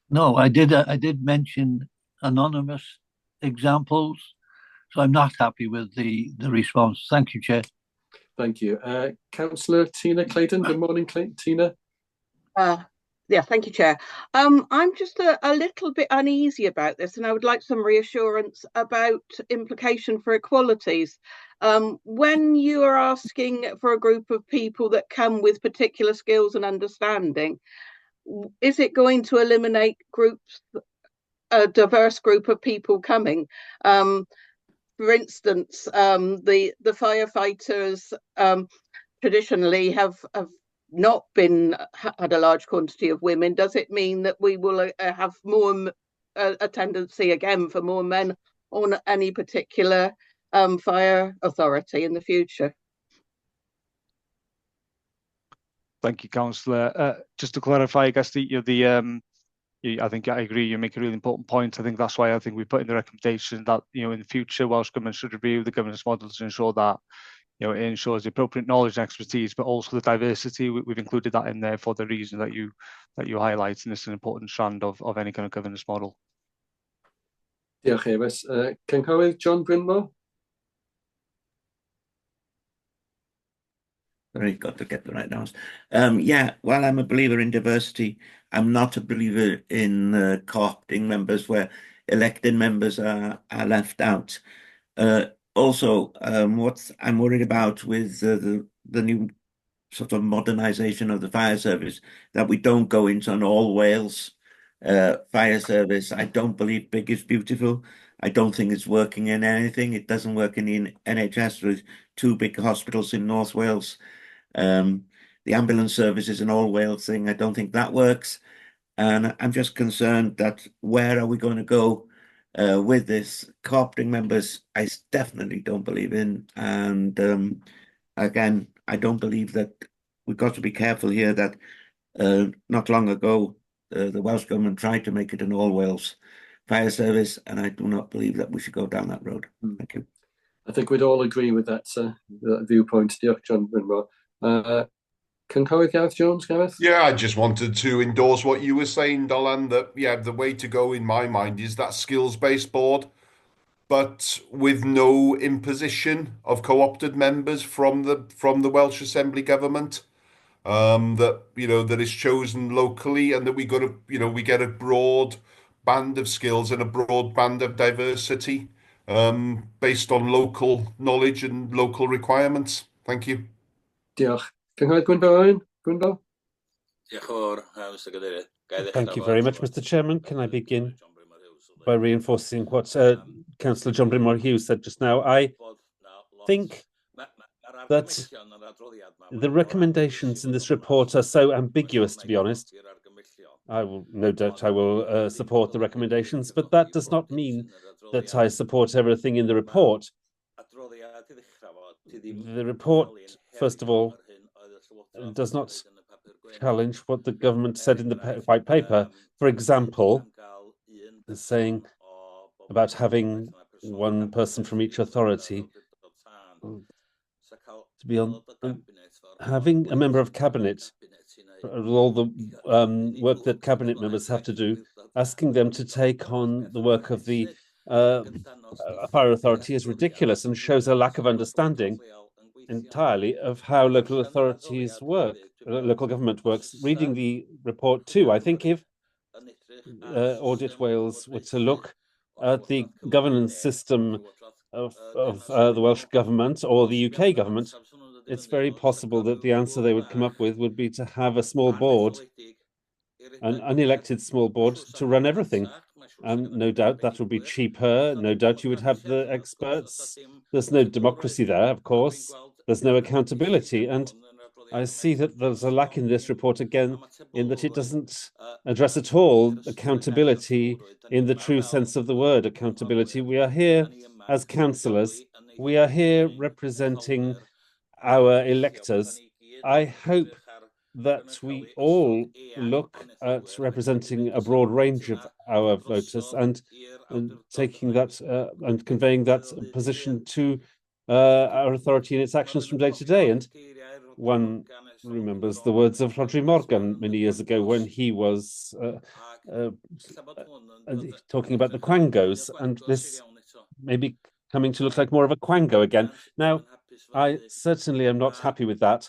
No, I did mention anonymous examples, so I'm not happy with the response. Thank you, Chair. Thank you. Councillor Tina Clayton. Good morning, Tina. Yeah, thank you, Chair. I'm just a little bit uneasy about this, and I would like some reassurance about implication for equalities. When you are asking for a group of people that come with particular skills and understanding, is it going to eliminate a diverse group of people coming? For instance, the firefighters traditionally have not had a large quantity of women. Does it mean that we will have more a tendency again for more men on any particular fire authority in the future? Thank you, Councillor. Just to clarify, I guess I think I agree. You make a really important point. I think that's why I think we put in the recommendation that in the future Welsh Government should review the governance models to ensure that it ensures the appropriate knowledge and expertise, but also the diversity. We've included that in there for the reason that you highlight, and it's an important strand of any kind of governance model. Diolch, Ewas. Cynghorydd John Brynmore. Sorry, got to get the right answer. Yeah, while I'm a believer in diversity, I'm not a believer in co-opting members where elected members are left out. Also, what I'm worried about with the new sort of modernisation of the fire service, that we don't go into an all Wales fire service. I don't believe big is beautiful. I don't think it's working in anything. It doesn't work in the NHS with 2 big hospitals in North Wales. The ambulance service is an all Wales thing. I don't think that works. And I'm just concerned that where are we going to go with this? Co-opting members, I definitely don't believe in. And again, I don't believe that we've got to be careful here that not long ago, the Welsh Government tried to make it an all Wales fire service, and I do not believe that we should go down that road. Thank you. I think we'd all agree with that viewpoint. Diolch, John Brynmore. Cynghorydd Gareth Jones, Gareth? Yeah, I just wanted to endorse what you were saying, Dylan, that, yeah, the way to go in my mind is that skills-based board, but with no imposition of co-opted members from the Welsh Assembly Government, that, that is chosen locally, and that we get a broad band of skills and a broad band of diversity based on local knowledge and local requirements. Thank you. Diolch. Cynghorydd Gwynfor Owen? Thank you very much, Mr. Chairman. Can I begin by reinforcing what Councillor John Brynmore Hughes said just now? I think that the recommendations in this report are so ambiguous, to be honest. No doubt I will support the recommendations, but that does not mean that I support everything in the report. The report, first of all, does not challenge what the government said in the white paper. For example, saying about having one person from each authority to be on, having a member of cabinet, all the work that cabinet members have to do, asking them to take on the work of the fire authority is ridiculous and shows a lack of understanding entirely of how local authorities work, local government works. Reading the report too, I think if Audit Wales were to look at the governance system of the Welsh government or the UK government, it's very possible that the answer they would come up with would be to have a small board, an unelected small board, to run everything. No doubt that would be cheaper. No doubt you would have the experts. There's no democracy there, of course. There's no accountability. And I see that there's a lack in this report again, in that it doesn't address at all accountability in the true sense of the word accountability. We are here as councillors. We are here representing our electors. I hope that we all look at representing a broad range of our voters and taking that and conveying that position to our authority in its actions from day to day. And one remembers the words of Rhodri Morgan many years ago when he was talking about the quangos, and this may be coming to look like more of a quango again. Now, I certainly am not happy with that.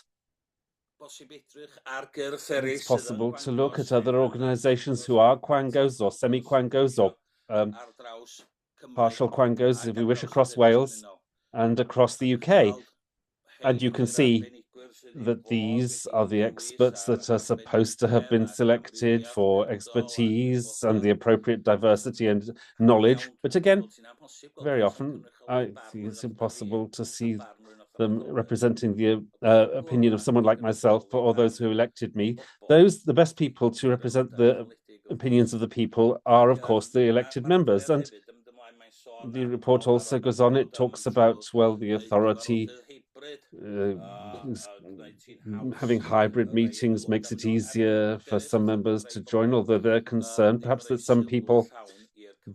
It's possible to look at other organisations who are quangos or semi-quangos or partial quangos, if we wish, across Wales and across the UK. And you can see that these are the experts that are supposed to have been selected for expertise and the appropriate diversity and knowledge. But again, very often, I think it's impossible to see them representing the opinion of someone like myself or those who elected me. The best people to represent the opinions of the people are, of course, the elected members. And the report also goes on, it talks about, well, the authority having hybrid meetings makes it easier for some members to join, although they're concerned perhaps that some people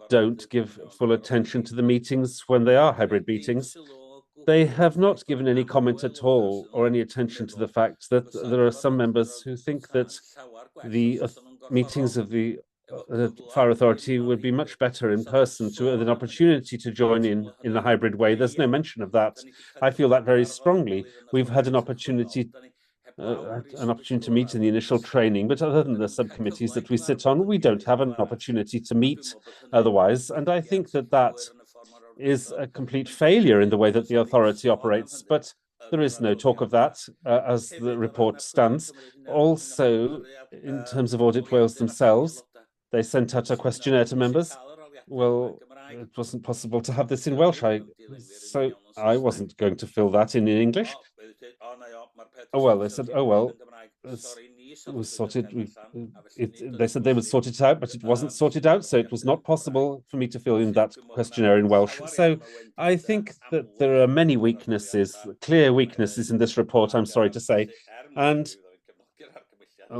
don't give full attention to the meetings when they are hybrid meetings. They have not given any comment at all or any attention to the fact that there are some members who think that the meetings of the fire authority would be much better in person, to an opportunity to join in a hybrid way. There's no mention of that. I feel that very strongly. We've had an opportunity to meet in the initial training, but other than the subcommittees that we sit on, we don't have an opportunity to meet otherwise. And I think that that is a complete failure in the way that the authority operates. But there is no talk of that as the report stands. Also, in terms of Audit Wales themselves, they sent out a questionnaire to members. Well, it wasn't possible to have this in Welsh, so I wasn't going to fill that in English. Oh, well, they said, oh, well, it was sorted. They said they would sort it out, but it wasn't sorted out, so it was not possible for me to fill in that questionnaire in Welsh. So I think that there are many weaknesses, clear weaknesses in this report, I'm sorry to say, and I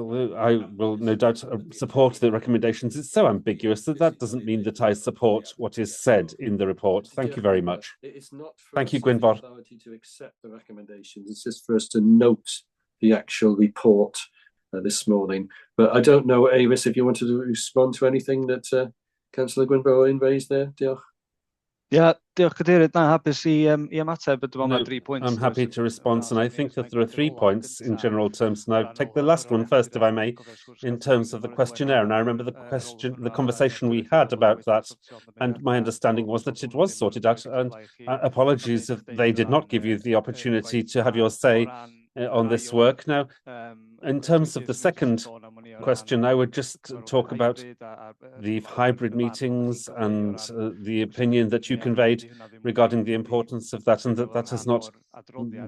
will no doubt support the recommendations. It's so ambiguous that doesn't mean that I support what is said in the report. Thank you very much. It's not for Thank you, us as Gwynfor. authority to accept the recommendations. It's just for us to note the actual report this morning. But I don't know, Avis, if you wanted to respond to anything that Councillor Gwynfor raised there. Diolch. Yeah, diolch Cadeirydd. Na, hapus I ymateb, but dwi'n No, meddwl 3 points. I'm happy to respond, and I think that there are 3 points in general terms, and I'll take the last one first, if I may, in terms of the questionnaire. And I remember the conversation we had about that, and my understanding was that it was sorted out, and apologies if they did not give you the opportunity to have your say on this work. Now, in terms of the second question, I would just talk about the hybrid meetings and the opinion that you conveyed regarding the importance of that, and that has not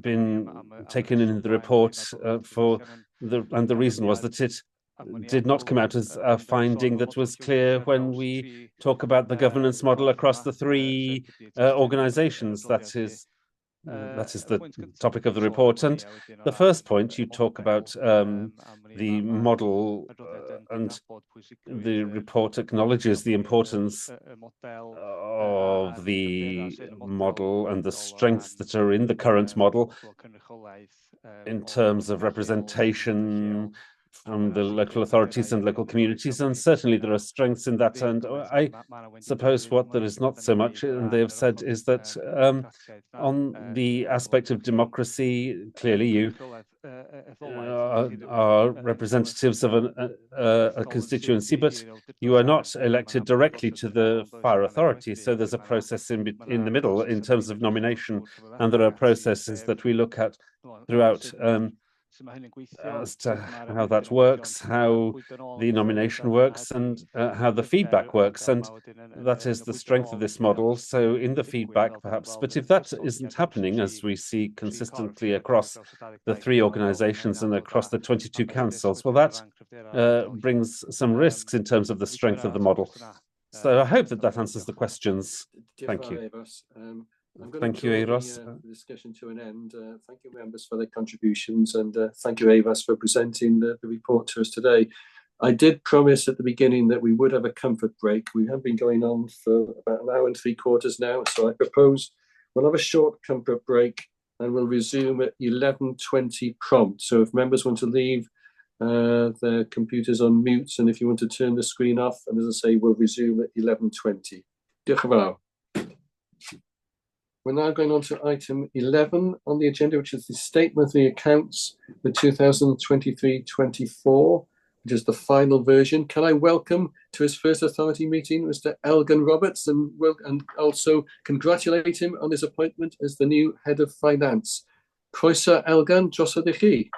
been taken in the report and the reason was that it did not come out as a finding that was clear when we talk about the governance model across the 3 organisations. That is that is the topic of the report. And the first point, you talk about the model, and the report acknowledges the importance of the model and the strengths that are in the current model in terms of representation from the local authorities and local communities, and certainly there are strengths in that. And I suppose what there is not so much, and they have said, is that on the aspect of democracy, clearly you are representatives of a constituency, but you are not elected directly to the fire authority. So there's a process in the middle in terms of nomination, and there are processes that we look at throughout as to how that works, how the nomination works, and how the feedback works. And that is the strength of this model. So in the feedback, perhaps, but if that isn't happening, as we see consistently across the 3 organizations and across the 22 councils, well, that brings some risks in terms of the strength of the model. So I hope that that answers the questions. Thank you. Thank you, Euros. The discussion to an end. Thank you, members, for their contributions, and thank you, Evas, for presenting the report to us today. I did promise at the beginning that we would have a comfort break. We have been going on for about an hour and 3/4 now, so I propose we'll have a short comfort break and we'll resume at 11:20 prompt. So if members want to leave their computers on mute, and if you want to turn the screen off, and as I say, we'll resume at 11:20. Diolch yn fawr. We're now going on to item 11 on the agenda, which is the statement of the accounts for 2023-24, which is the final version. Can I welcome to his first authority meeting Mr. Elgin Roberts, and also congratulate him on his appointment as the new head of finance. Croeso Elgin, drosodd I chi.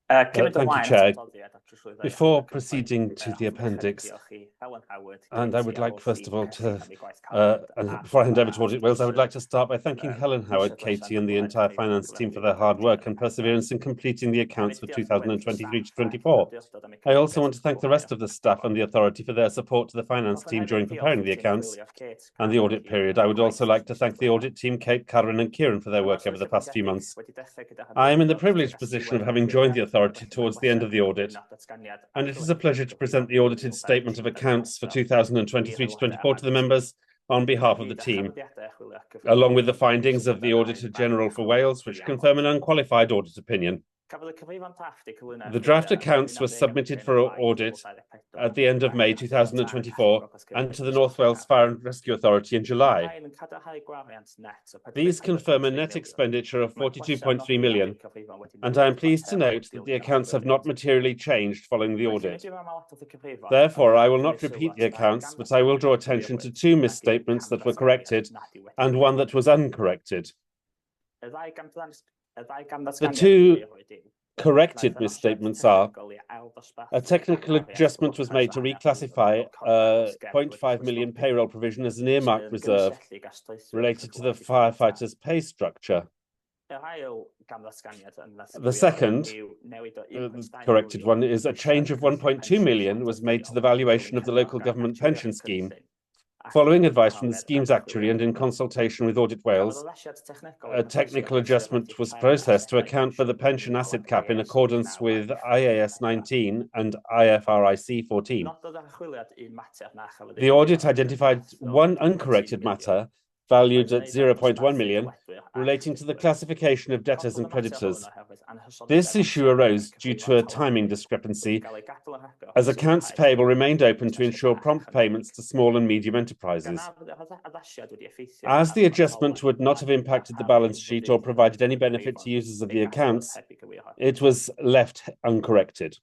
Thank you, Chair. Before proceeding to the appendix, and I would like, first of all, to, and before I hand over to Audit Wales, I would like to start by thanking Helen Howard, Katie, and the entire finance team for their hard work and perseverance in completing the accounts for 2023-24. I also want to thank the rest of the staff and the authority for their support to the finance team during preparing the accounts and the audit period. I would also like to thank the audit team, Kate, Karen, and Kieran, for their work over the past few months. I am in the privileged position of having joined the authority towards the end of the audit, and it is a pleasure to present the audited statement of accounts for 2023-24 to the members on behalf of the team, along with the findings of the Auditor General for Wales, which confirm an unqualified audit opinion. The draft accounts were submitted for audit at the end of May 2024 and to the North Wales Fire and Rescue Authority in July. These confirm a net expenditure of 42.3 million, and I am pleased to note that the accounts have not materially changed following the audit. Therefore, I will not repeat the accounts, but I will draw attention to 2 misstatements that were corrected and 1 that was uncorrected. The 2 corrected misstatements are: a technical adjustment was made to reclassify a 0.5 million payroll provision as an earmarked reserve related to the firefighters' pay structure. The second corrected one is a change of 1.2 million was made to the valuation of the local government pension scheme. Following advice from the scheme's actuary and in consultation with Audit Wales, a technical adjustment was processed to account for the pension asset cap in accordance with IAS 19 and IFRIC 14. The audit identified 1 uncorrected matter valued at 0.1 million, relating to the classification of debtors and creditors. This issue arose due to a timing discrepancy, as accounts payable remained open to ensure prompt payments to small and medium enterprises. As the adjustment would not have impacted the balance sheet or provided any benefit to users of the accounts, it was left uncorrected.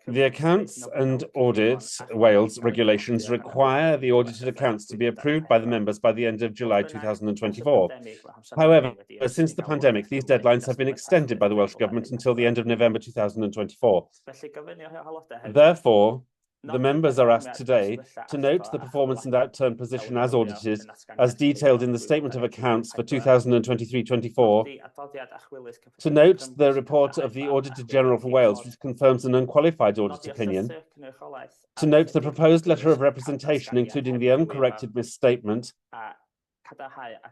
The Accounts and Audit Wales regulations require the audited accounts to be approved by the members by the end of July 2024. However, since the pandemic, these deadlines have been extended by the Welsh Government until the end of November 2024. Therefore, the members are asked today to note the performance and outturn position as audited, as detailed in the Statement of Accounts for 2023-24, to note the report of the Auditor General for Wales, which confirms an unqualified audit opinion, to note the proposed letter of representation, including the uncorrected misstatement,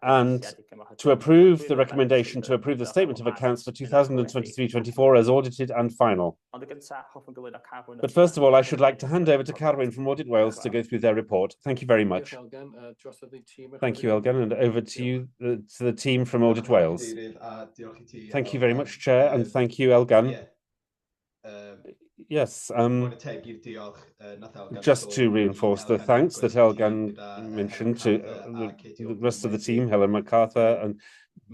and to approve the recommendation to approve the statement of accounts for 2023-24 as audited and final. But first of all, I should like to hand over to Carwyn from Audit Wales to go through their report. Thank you very much. Thank you, Elgan, and over to you, to the team from Audit Wales. Thank you very much, Chair, and thank you, Elgan. Yes, just to reinforce the thanks that Elgan mentioned to the rest of the team, Helen MacArthur and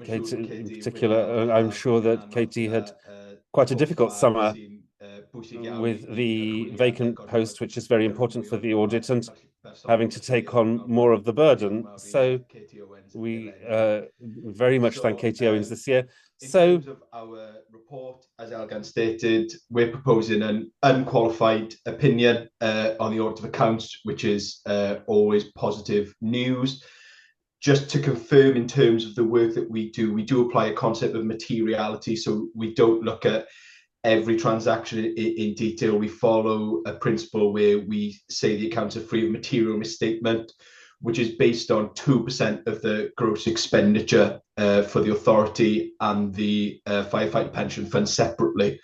Kate in particular. I'm sure that Katie had quite a difficult summer with the vacant post, which is very important for the audit, and having to take on more of the burden. So we very much thank Katie Owens this year. In terms of our report, as Elgan stated, we're proposing an unqualified opinion on the audit of accounts, which is always positive news. Just to confirm, in terms of the work that we do apply a concept of materiality, so we don't look at every transaction in detail. We follow a principle where we say the accounts are free of material misstatement, which is based on 2% of the gross expenditure for the authority and the firefighter pension fund separately.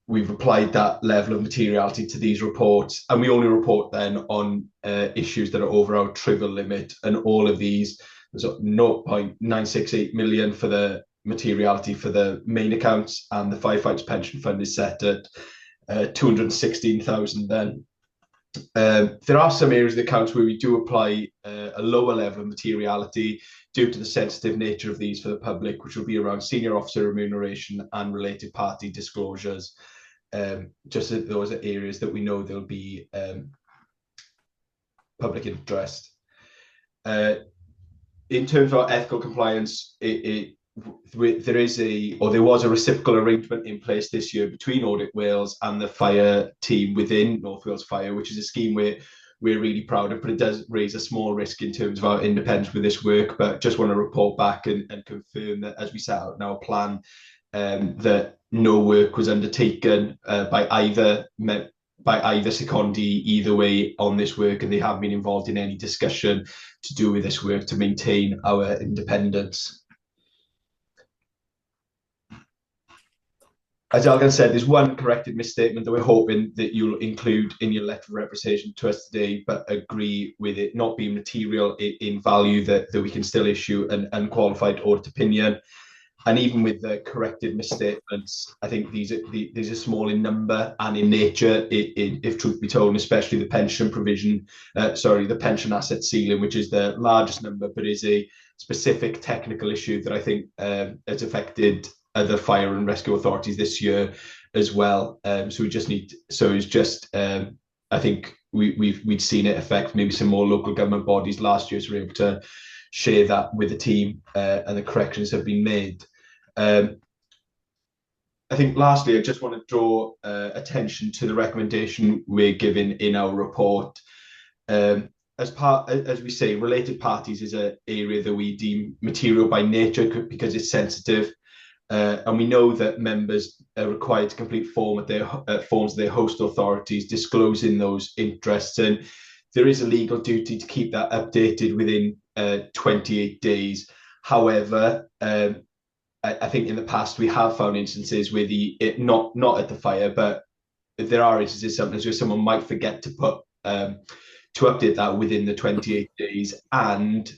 We've applied that level of materiality to these reports, and we only report then on issues that are over our trivial limit, and all of these, there's 0.968 million for the materiality for the main accounts, and the firefighters pension fund is set at 216,000 then. There are some areas of the accounts where we do apply a lower level of materiality due to the sensitive nature of these for the public, which will be around senior officer remuneration and related party disclosures. Just that those are areas that we know there'll be public interest. In terms of our ethical compliance, there was a reciprocal arrangement in place this year between Audit Wales and the fire team within North Wales Fire, which is a scheme we're really proud of, but it does raise a small risk in terms of our independence with this work. But just want to report back and confirm that as we set out in our plan, that no work was undertaken by either secondee either way on this work, and they haven't been involved in any discussion to do with this work to maintain our independence. As Elgan said, there's one corrected misstatement that we're hoping that you'll include in your letter of representation to us today, but agree with it not being material in value, that we can still issue an unqualified audit opinion. And even with the corrected misstatements, I think these are small in number and in nature, if truth be told, especially the pension provision, the pension asset ceiling, which is the largest number, but is a specific technical issue that I think has affected other fire and rescue authorities this year as well. I think we'd seen it affect maybe some more local government bodies last year, so we're able to share that with the team, and the corrections have been made. I think lastly, I just want to draw attention to the recommendation we're giving in our report. As we say, related parties is an area that we deem material by nature because it's sensitive. And we know that members are required to complete forms of their host authorities disclosing those interests, and there is a legal duty to keep that updated within 28 days. However, I think in the past we have found instances where not at the fire, but there are instances sometimes where someone might forget to put to update that within the 28 days, and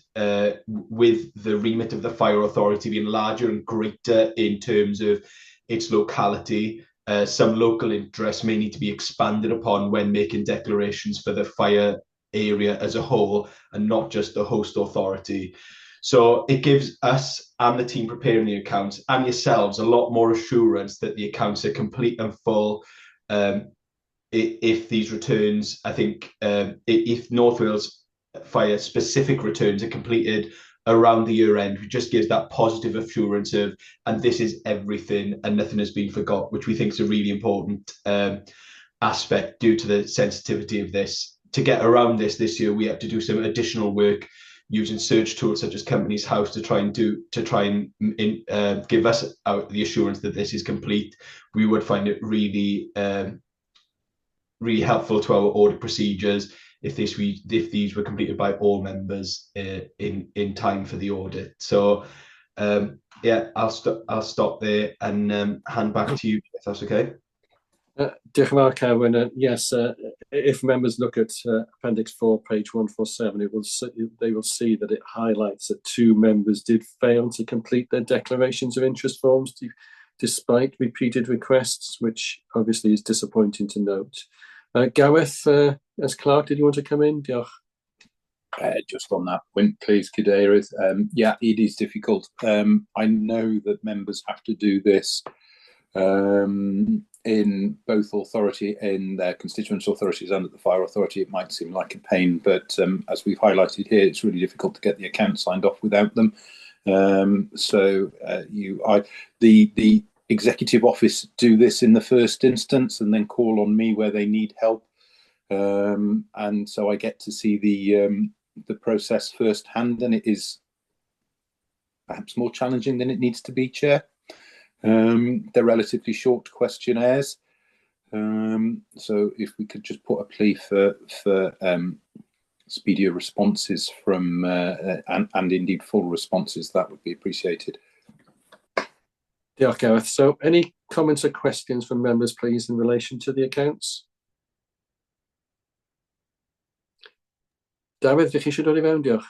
with the remit of the fire authority being larger and greater in terms of its locality, some local interests may need to be expanded upon when making declarations for the fire area as a whole and not just the host authority. So it gives us and the team preparing the accounts and yourselves a lot more assurance that the accounts are complete and full. If these returns, I think, if North Wales Fire specific returns are completed around the year end, it just gives that positive assurance of, and this is everything and nothing has been forgot, which we think is a really important aspect due to the sensitivity of this. To get around this year, we had to do some additional work using search tools such as Companies House to try and give us the assurance that this is complete. We would find it really helpful to our audit procedures if these were completed by all members in time for the audit. So yeah, I'll stop there and hand back to you if that's okay. Diolch yn fawr, Carwyn. Yes, if members look at Appendix 4, page 147, they will see that it highlights that 2 members did fail to complete their declarations of interest forms despite repeated requests, which obviously is disappointing to note. Gareth, as clerk, did you want to come in? Diolch. Just on that point, please, Cadeirydd. Yeah, it is difficult. I know that members have to do this in both authority, in their constituent authorities and at the fire authority. It might seem like a pain, but as we've highlighted here, it's really difficult to get the account signed off without them. The executive office do this in the first instance and then call on me where they need help. And so I get to see the process firsthand, and it is perhaps more challenging than it needs to be, Chair. They're relatively short questionnaires, so if we could just put a plea for speedier responses from and indeed full responses, that would be appreciated. Diolch, Gareth. So any comments or questions from members, please, in relation to the accounts? Dafydd, ddech chi eisiau dod I fewn? Diolch.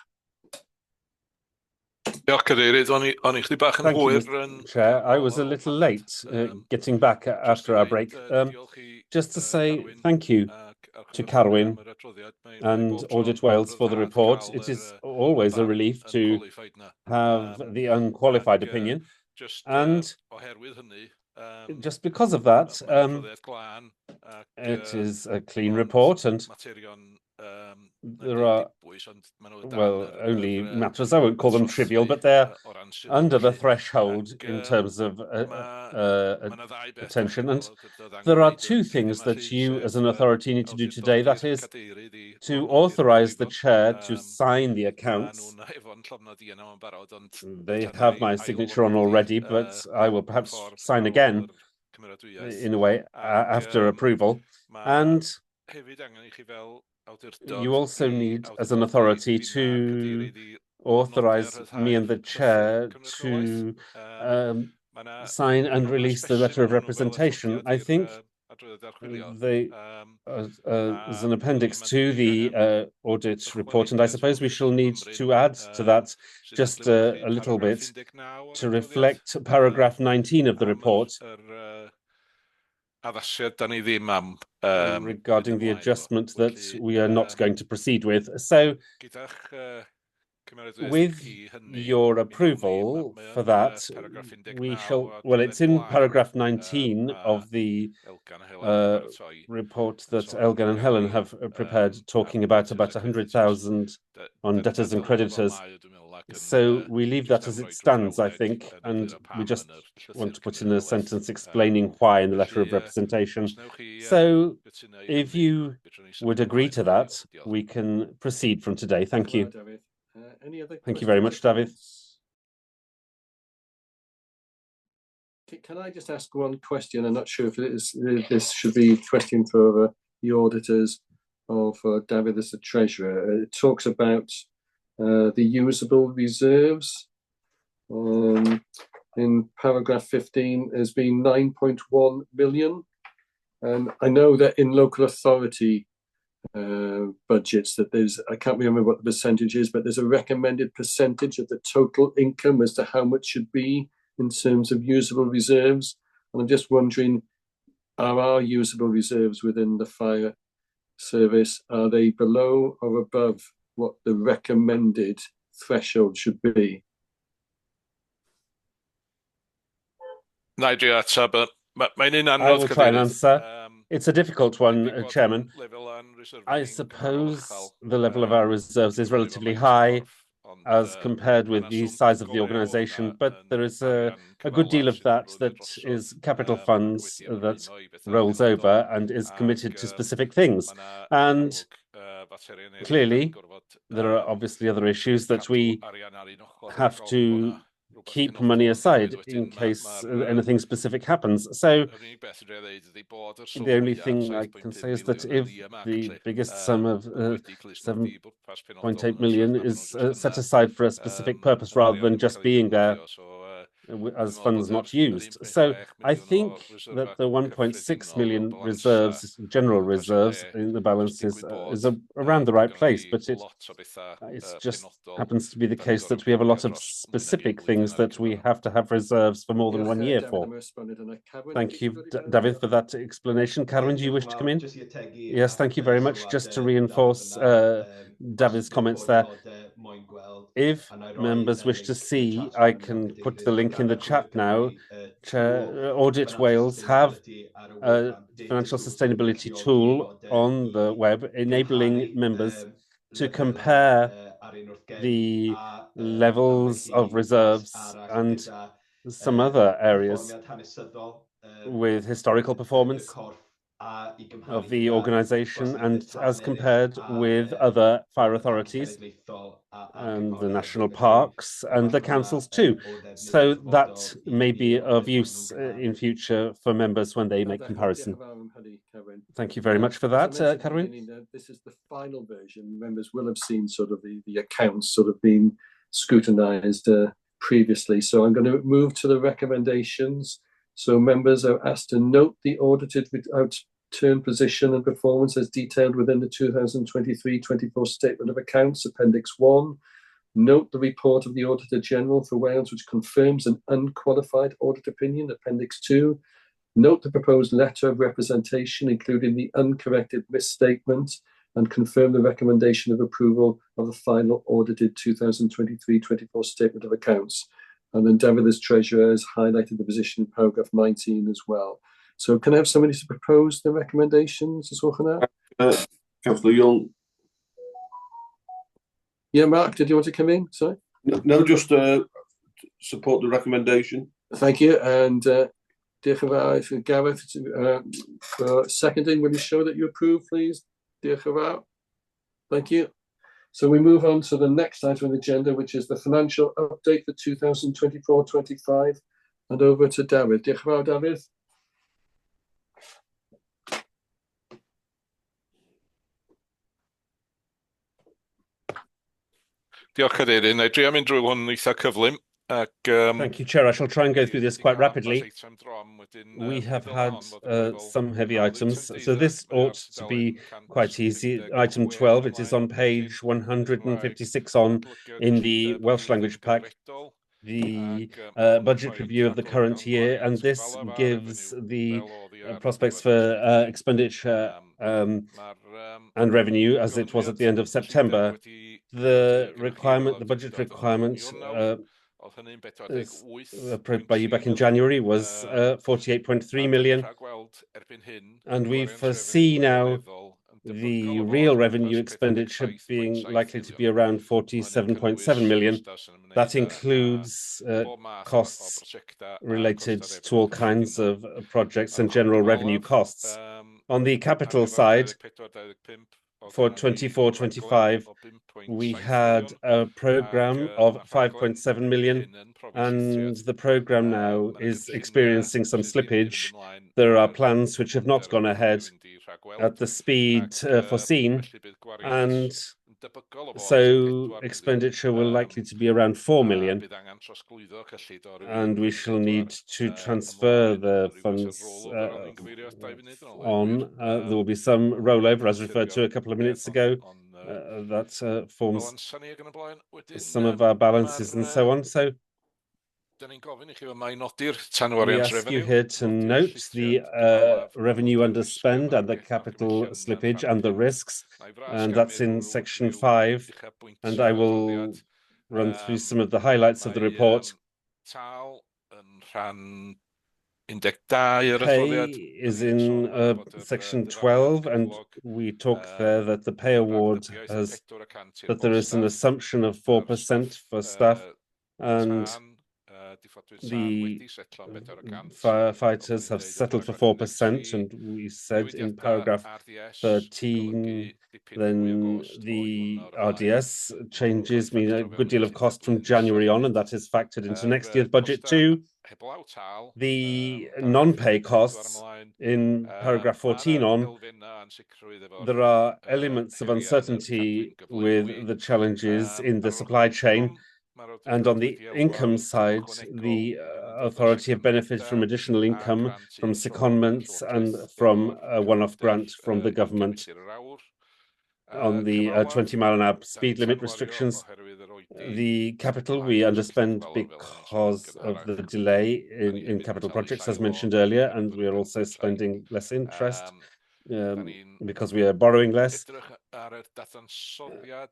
Diolch, Cadeirydd. O'n i chdi bach yn hwyr. Chair, I was a little late getting back after our break. Just to say thank you to Carwyn and Audit Wales for the report. It is always a relief to have the unqualified opinion, and just because of that, it is a clean report, and there are, well, only matters, I won't call them trivial, but they're under the threshold in terms of attention. And there are 2 things that you as an authority need to do today. That is to authorise the chair to sign the accounts. They have my signature on already, but I will perhaps sign again in a way after approval. And you also need, as an authority, to authorise me and the chair to sign and release the letter of representation. I think as an appendix to the audit report, and I suppose we shall need to add to that just a little bit to reflect paragraph 19 of the report, regarding the adjustment that we are not going to proceed with. So, with your approval for that, we shall, well, it's in paragraph 19 of the report that Elgan and Helen have prepared, talking about 100,000 on debtors and creditors. So we leave that as it stands, I think, and we just want to put in a sentence explaining why in the letter of representation. So if you would agree to that, we can proceed from today. Thank you. Thank you very much, David. Can I just ask one question? I'm not sure if this should be a question for the auditors or for David as the treasurer. It talks about the usable reserves. In paragraph 15 has been 9.1 million. I know that in local authority budgets that there's, I can't remember what the percentage is, but there's a recommended percentage of the total income as to how much should be in terms of usable reserves. And I'm just wondering, are our usable reserves within the fire service, are they below or above what the recommended threshold should be? I will try and answer. It's a difficult one, Chairman. I suppose the level of our reserves is relatively high as compared with the size of the organisation, but there is a good deal of that is capital funds that rolls over and is committed to specific things. And clearly, there are obviously other issues that we have to keep money aside in case anything specific happens. So the only thing I can say is that if the biggest sum of 7.8 million is set aside for a specific purpose rather than just being there as funds not used. So I think that the 1.6 million reserves, general reserves in the balance is around the right place, but it just happens to be the case that we have a lot of specific things that we have to have reserves for more than 1 year for. Thank you, David, for that explanation. Carwyn, do you wish to come in? Yes, thank you very much. Just to reinforce David's comments there. If members wish to see, I can put the link in the chat now. Audit Wales have a financial sustainability tool on the web, enabling members to compare the levels of reserves and some other areas with historical performance of the organisation and as compared with other fire authorities and the national parks and the councils too. So that may be of use in future for members when they make comparison. Thank you very much for that, Carwyn. This is the final version. Members will have seen sort of the accounts sort of being scrutinised previously. So I'm going to move to the recommendations. So members are asked to note the audited outturn position and performance as detailed within the 2023-24 Statement of Accounts, Appendix 1. Note the report of the Auditor General for Wales, which confirms an unqualified audit opinion, Appendix 2. Note the proposed letter of representation, including the uncorrected misstatement, and confirm the recommendation of approval of the final audited 2023-24 Statement of Accounts. And then David, as Treasurer, has highlighted the position in paragraph 19 as well. So can I have somebody to propose the recommendations? Councillor Young. Yeah, Mark, did you want to come in? Sorry. No, just support the recommendation. Thank you. And Diolch yn fawr for Gareth for seconding. Will you show that you approve, please? Diolch yn fawr. Thank you. So we move on to the next item on the agenda, which is the financial update for 2024-25. And over to David. Diolch yn fawr, David. Diolch Cadeirydd. Na i drio mynd drwy hwn eitha cyflym. Thank you, Chair. I shall try and go through this quite rapidly. We have had some heavy items, so this ought to be quite easy. Item 12, it is on page 156 in the Welsh language pack, the budget review of the current year, and this gives the prospects for expenditure and revenue as it was at the end of September. The budget requirement approved by you back in January was 48.3 million, and we foresee now the real revenue expenditure being likely to be around 47.7 million. That includes costs related to all kinds of projects and general revenue costs. On the capital side, for 24-25, we had a program of 5.7 million, and the program now is experiencing some slippage. There are plans which have not gone ahead at the speed foreseen, and so expenditure will likely to be around 4 million, and we shall need to transfer the funds on. There will be some rollover, as referred to a couple of minutes ago, that forms some of our balances and so on. So we ask you here to note the revenue underspend and the capital slippage and the risks, and that's in section 5, and I will run through some of the highlights of the report. Pay is in section 12, and we talk there that the pay award that there is an assumption of 4% for staff, and the firefighters have settled for 4%, and we said in paragraph 13, then the RDS changes mean a good deal of cost from January on, and that is factored into next year's budget too. The non-pay costs in paragraph 14 on, there are elements of uncertainty with the challenges in the supply chain. And on the income side, the authority have benefited from additional income from secondments and from a one-off grant from the government on the 20-mile-an-hour speed limit restrictions. The capital we underspend because of the delay in capital projects, as mentioned earlier, and we are also spending less interest because we are borrowing less.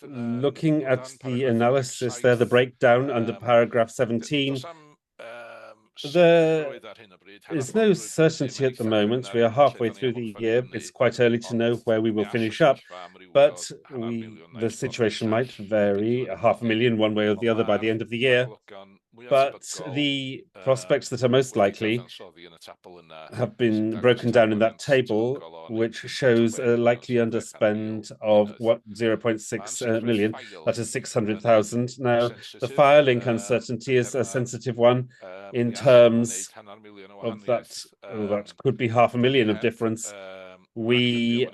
Looking at the analysis there, the breakdown under paragraph 17, there is no certainty at the moment. We are halfway through the year. It's quite early to know where we will finish up, but the situation might vary, 500,000 one way or the other by the end of the year. But the prospects that are most likely have been broken down in that table, which shows a likely underspend of 0.6 million, that is 600,000. Now, the Firelink uncertainty is a sensitive one in terms of that could be 500,000 of difference. We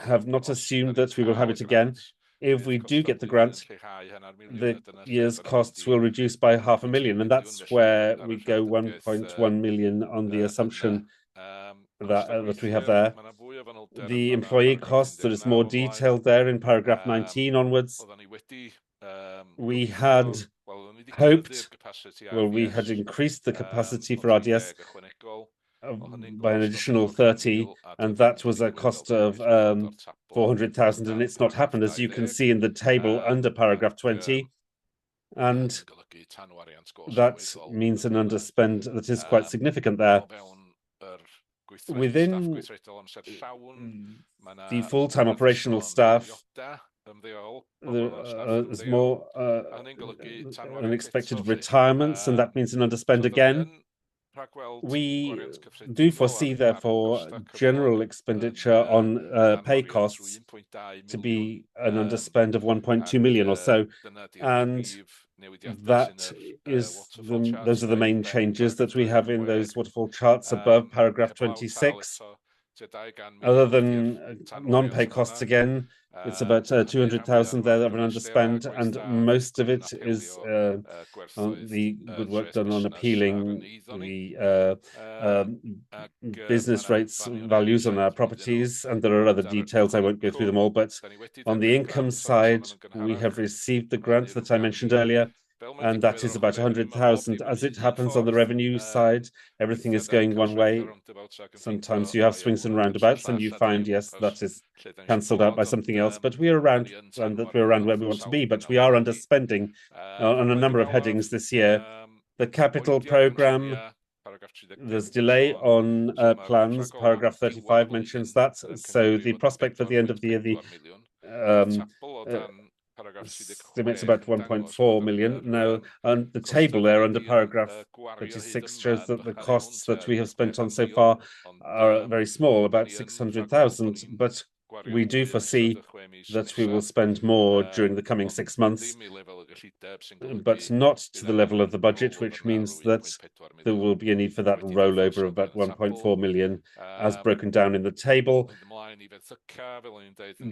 have not assumed that we will have it again. If we do get the grant, the year's costs will reduce by 500,000, and that's where we go 1.1 million on the assumption that we have there. The employee costs, there is more detailed there in paragraph 19 onwards. We had hoped, well, we had increased the capacity for RDS by an additional 30, and that was a cost of 400,000, and it's not happened, as you can see in the table under paragraph 20, and that means an underspend that is quite significant there. Within the full-time operational staff, there's more unexpected retirements, and that means an underspend again. We do foresee, therefore, general expenditure on pay costs to be an underspend of 1.2 million or so, and that is those are the main changes that we have in those waterfall charts above paragraph 26. Other than non-pay costs again, it's about 200,000 there of an underspend, and most of it is the good work done on appealing the business rates values on our properties, and there are other details. I won't go through them all, but on the income side, we have received the grant that I mentioned earlier, and that is about 100,000. As it happens on the revenue side, everything is going one way. Sometimes you have swings and roundabouts, and you find, yes, that is cancelled out by something else, but we are around, and that we're around where we want to be, but we are underspending on a number of headings this year. The capital program, there's delay on plans. Paragraph 35 mentions that. So the prospect for the end of the year, the estimates about 1.4 million. Now, on the table there under paragraph 36 shows that the costs that we have spent on so far are very small, about 600,000, but we do foresee that we will spend more during the coming 6 months, but not to the level of the budget, which means that there will be a need for that rollover of about 1.4 million as broken down in the table.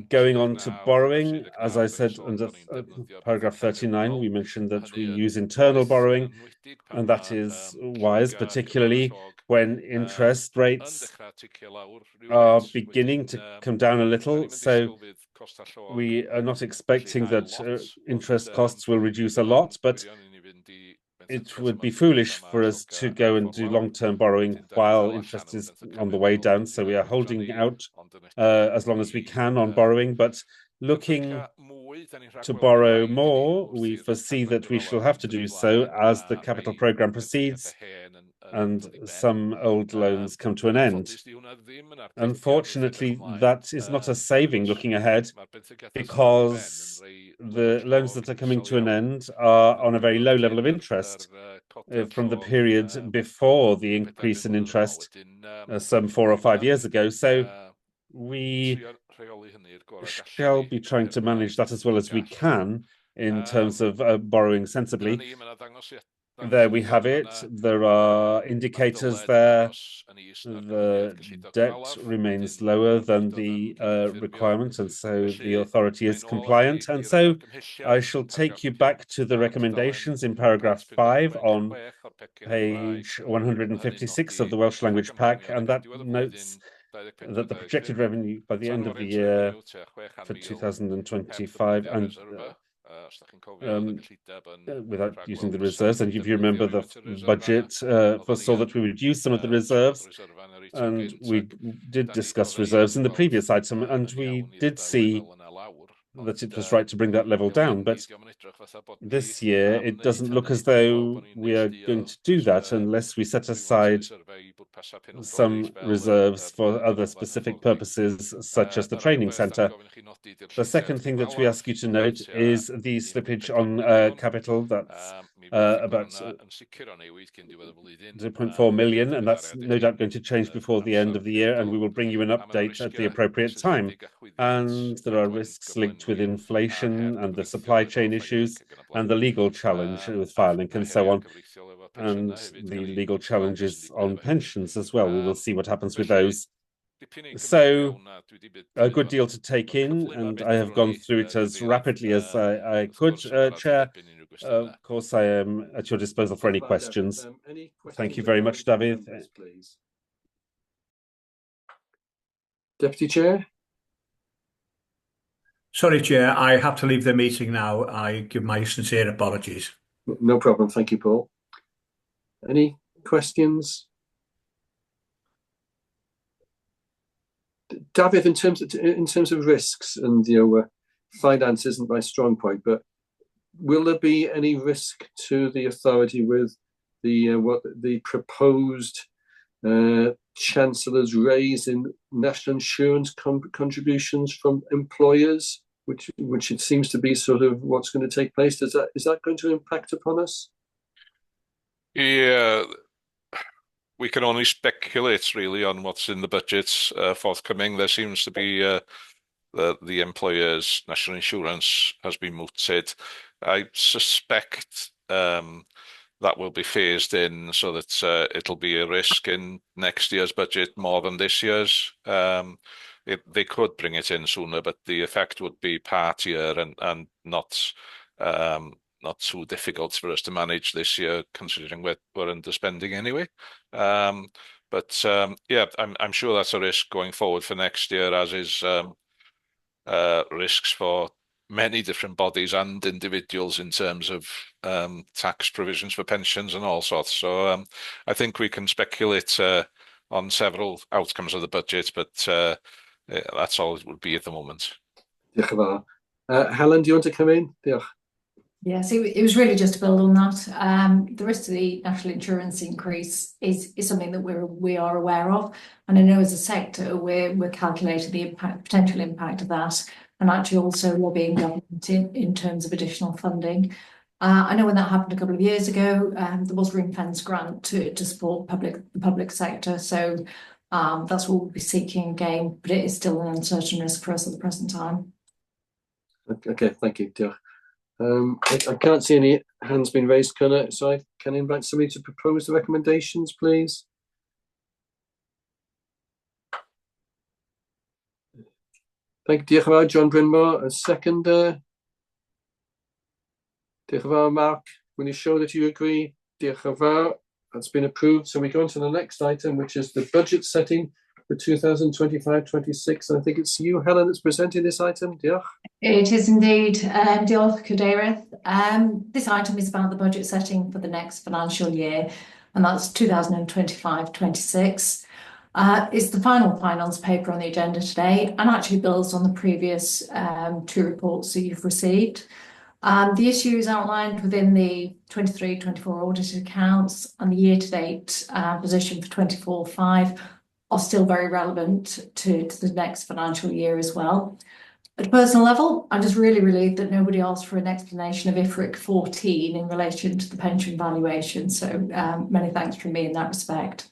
Going on to borrowing, as I said under paragraph 39, we mentioned that we use internal borrowing, and that is wise, particularly when interest rates are beginning to come down a little. So we are not expecting that interest costs will reduce a lot, but it would be foolish for us to go and do long-term borrowing while interest is on the way down. So we are holding out as long as we can on borrowing, but looking to borrow more, we foresee that we shall have to do so as the capital program proceeds and some old loans come to an end. Unfortunately, that is not a saving looking ahead, because the loans that are coming to an end are on a very low level of interest, from the period before the increase in interest some 4 or 5 years ago. So we shall be trying to manage that as well as we can in terms of borrowing sensibly. There we have it. There are indicators there. The debt remains lower than the requirement, and so the authority is compliant. And so I shall take you back to the recommendations in paragraph 5 on page 156 of the Welsh Language Pack, and that notes that the projected revenue by the end of the year for 2025 and without using the reserves, and if you remember, the budget foresaw that we would use some of the reserves, and we did discuss reserves in the previous item, and we did see that it was right to bring that level down. But this year, it doesn't look as though we are going to do that unless we set aside some reserves for other specific purposes, such as the training centre. The second thing that we ask you to note is the slippage on capital. That's about 0.4 million, and that's no doubt going to change before the end of the year, and we will bring you an update at the appropriate time. And there are risks linked with inflation and the supply chain issues and the legal challenge with Firelink and so on, and the legal challenges on pensions as well. We will see what happens with those. So a good deal to take in, and I have gone through it as rapidly as I could, Chair. Of course, I am at your disposal for any questions. Thank you very much, David. Deputy Chair. Sorry, Chair, I have to leave the meeting now. I give my sincere apologies. No problem. Thank you, Paul. Any questions? David, in terms of risks, and finance isn't my strong point, but will there be any risk to the authority with the proposed Chancellor's raise in national insurance contributions from employers, which it seems to be sort of what's going to take place? Is that going to impact upon us? Yeah, we can only speculate really on what's in the budgets forthcoming. There seems to be the employer's national insurance has been mooted. I suspect that will be phased in so that it'll be a risk in next year's budget more than this year's. They could bring it in sooner, but the effect would be part year and not too difficult for us to manage this year, considering we're underspending anyway. But yeah, I'm sure that's a risk going forward for next year, as is risks for many different bodies and individuals in terms of tax provisions for pensions and all sorts. So I think we can speculate on several outcomes of the budget, but that's all it would be at the moment. Helen, do you want to come in? Yes, it was really just to build on that. The rest of the national insurance increase is something that we are aware of, and I know as a sector we're calculating the potential impact of that, and actually also lobbying government in terms of additional funding. I know when that happened a couple of years ago, there was ring-fence grant to support the public sector, so that's what we'll be seeking again, but it is still an uncertain risk for us at the present time. Okay, thank you, Diolch. I can't see any hands being raised, so I can invite somebody to propose the recommendations, please. Thank you, Diolch, John Brynmore. A second. Diolch, Mark. Will you show that you agree? Diolch, that's been approved. So we go on to the next item, which is the budget setting for 2025-26. And I think it's you, Helen, that's presenting this item. Diolch. It is indeed. Diolch, Cadeirydd. This item is about the budget setting for the next financial year, and that's 2025-26. It's the final finance paper on the agenda today, and actually builds on the previous two reports that you've received. The issues outlined within the 23-24 audited accounts and the year-to-date position for 24-25 are still very relevant to the next financial year as well. At a personal level, I'm just really relieved that nobody asked for an explanation of IFRIC 14 in relation to the pension valuation. So many thanks from me in that respect.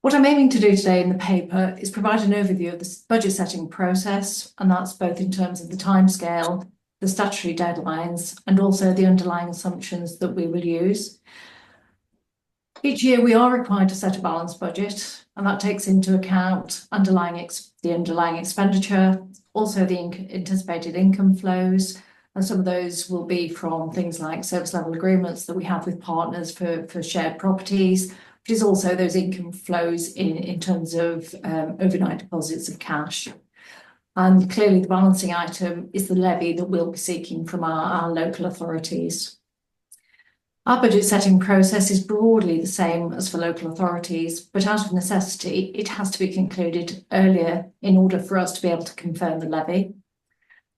What I'm aiming to do today in the paper is provide an overview of the budget setting process, and that's both in terms of the timescale, the statutory deadlines, and also the underlying assumptions that we will use. Each year we are required to set a balanced budget, and that takes into account the underlying expenditure, also the anticipated income flows, and some of those will be from things like service level agreements that we have with partners for shared properties, which is also those income flows in terms of overnight deposits of cash. And clearly the balancing item is the levy that we'll be seeking from our local authorities. Our budget setting process is broadly the same as for local authorities, but out of necessity, it has to be concluded earlier in order for us to be able to confirm the levy.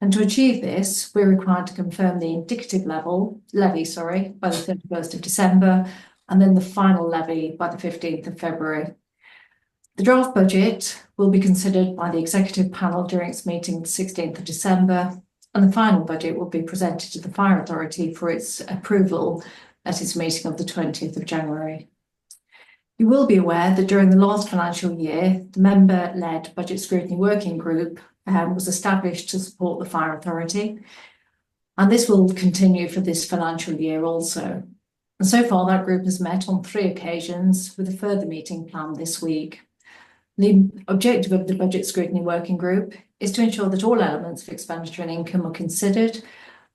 And to achieve this, we're required to confirm the indicative levy, by the 31st of December, and then the final levy by the 15th of February. The draft budget will be considered by the executive panel during its meeting the 16th of December, and the final budget will be presented to the Fire Authority for its approval at its meeting of the 20th of January. You will be aware that during the last financial year, the member-led Budget Scrutiny Working Group was established to support the Fire Authority, and this will continue for this financial year also. And so far, that group has met on 3 occasions with a further meeting planned this week. The objective of the Budget Scrutiny Working Group is to ensure that all elements of expenditure and income are considered,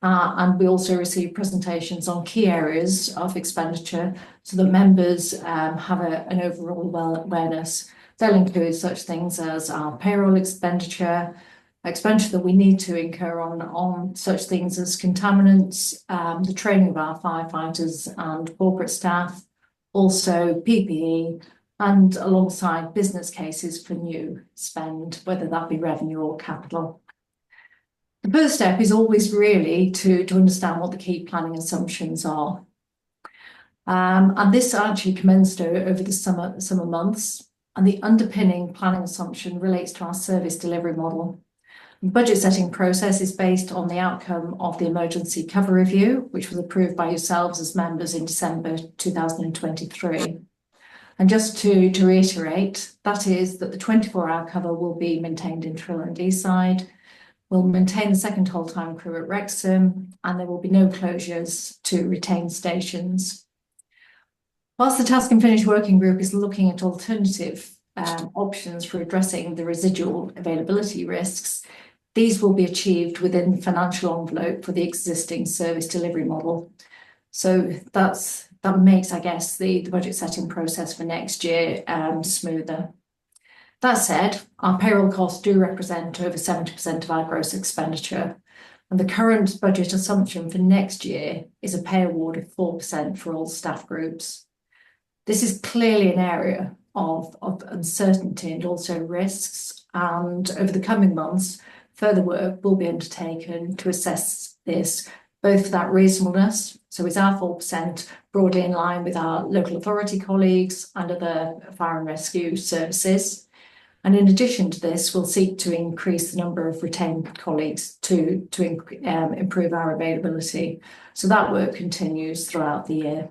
and we also receive presentations on key areas of expenditure so that members have an overall awareness. They'll include such things as our payroll expenditure that we need to incur on such things as contaminants, the training of our firefighters and corporate staff, also PPE, and alongside business cases for new spend, whether that be revenue or capital. The first step is always really to understand what the key planning assumptions are. And this actually commenced over the summer months, and the underpinning planning assumption relates to our service delivery model. The budget setting process is based on the outcome of the emergency cover review, which was approved by yourselves as members in December 2023. And just to reiterate, that is that the 24-hour cover will be maintained in Trill and Deeside. We'll maintain the second whole time crew at Wrexham, and there will be no closures to retained stations. Whilst the Task and Finish Working Group is looking at alternative options for addressing the residual availability risks, these will be achieved within the financial envelope for the existing service delivery model. So that makes, I guess, the budget setting process for next year smoother. That said, our payroll costs do represent over 70% of our gross expenditure, and the current budget assumption for next year is a pay award of 4% for all staff groups. This is clearly an area of uncertainty and also risks, and over the coming months, further work will be undertaken to assess this, both for that reasonableness, so is our 4% broadly in line with our local authority colleagues and other fire and rescue services. And in addition to this, we'll seek to increase the number of retained colleagues to improve our availability. So that work continues throughout the year.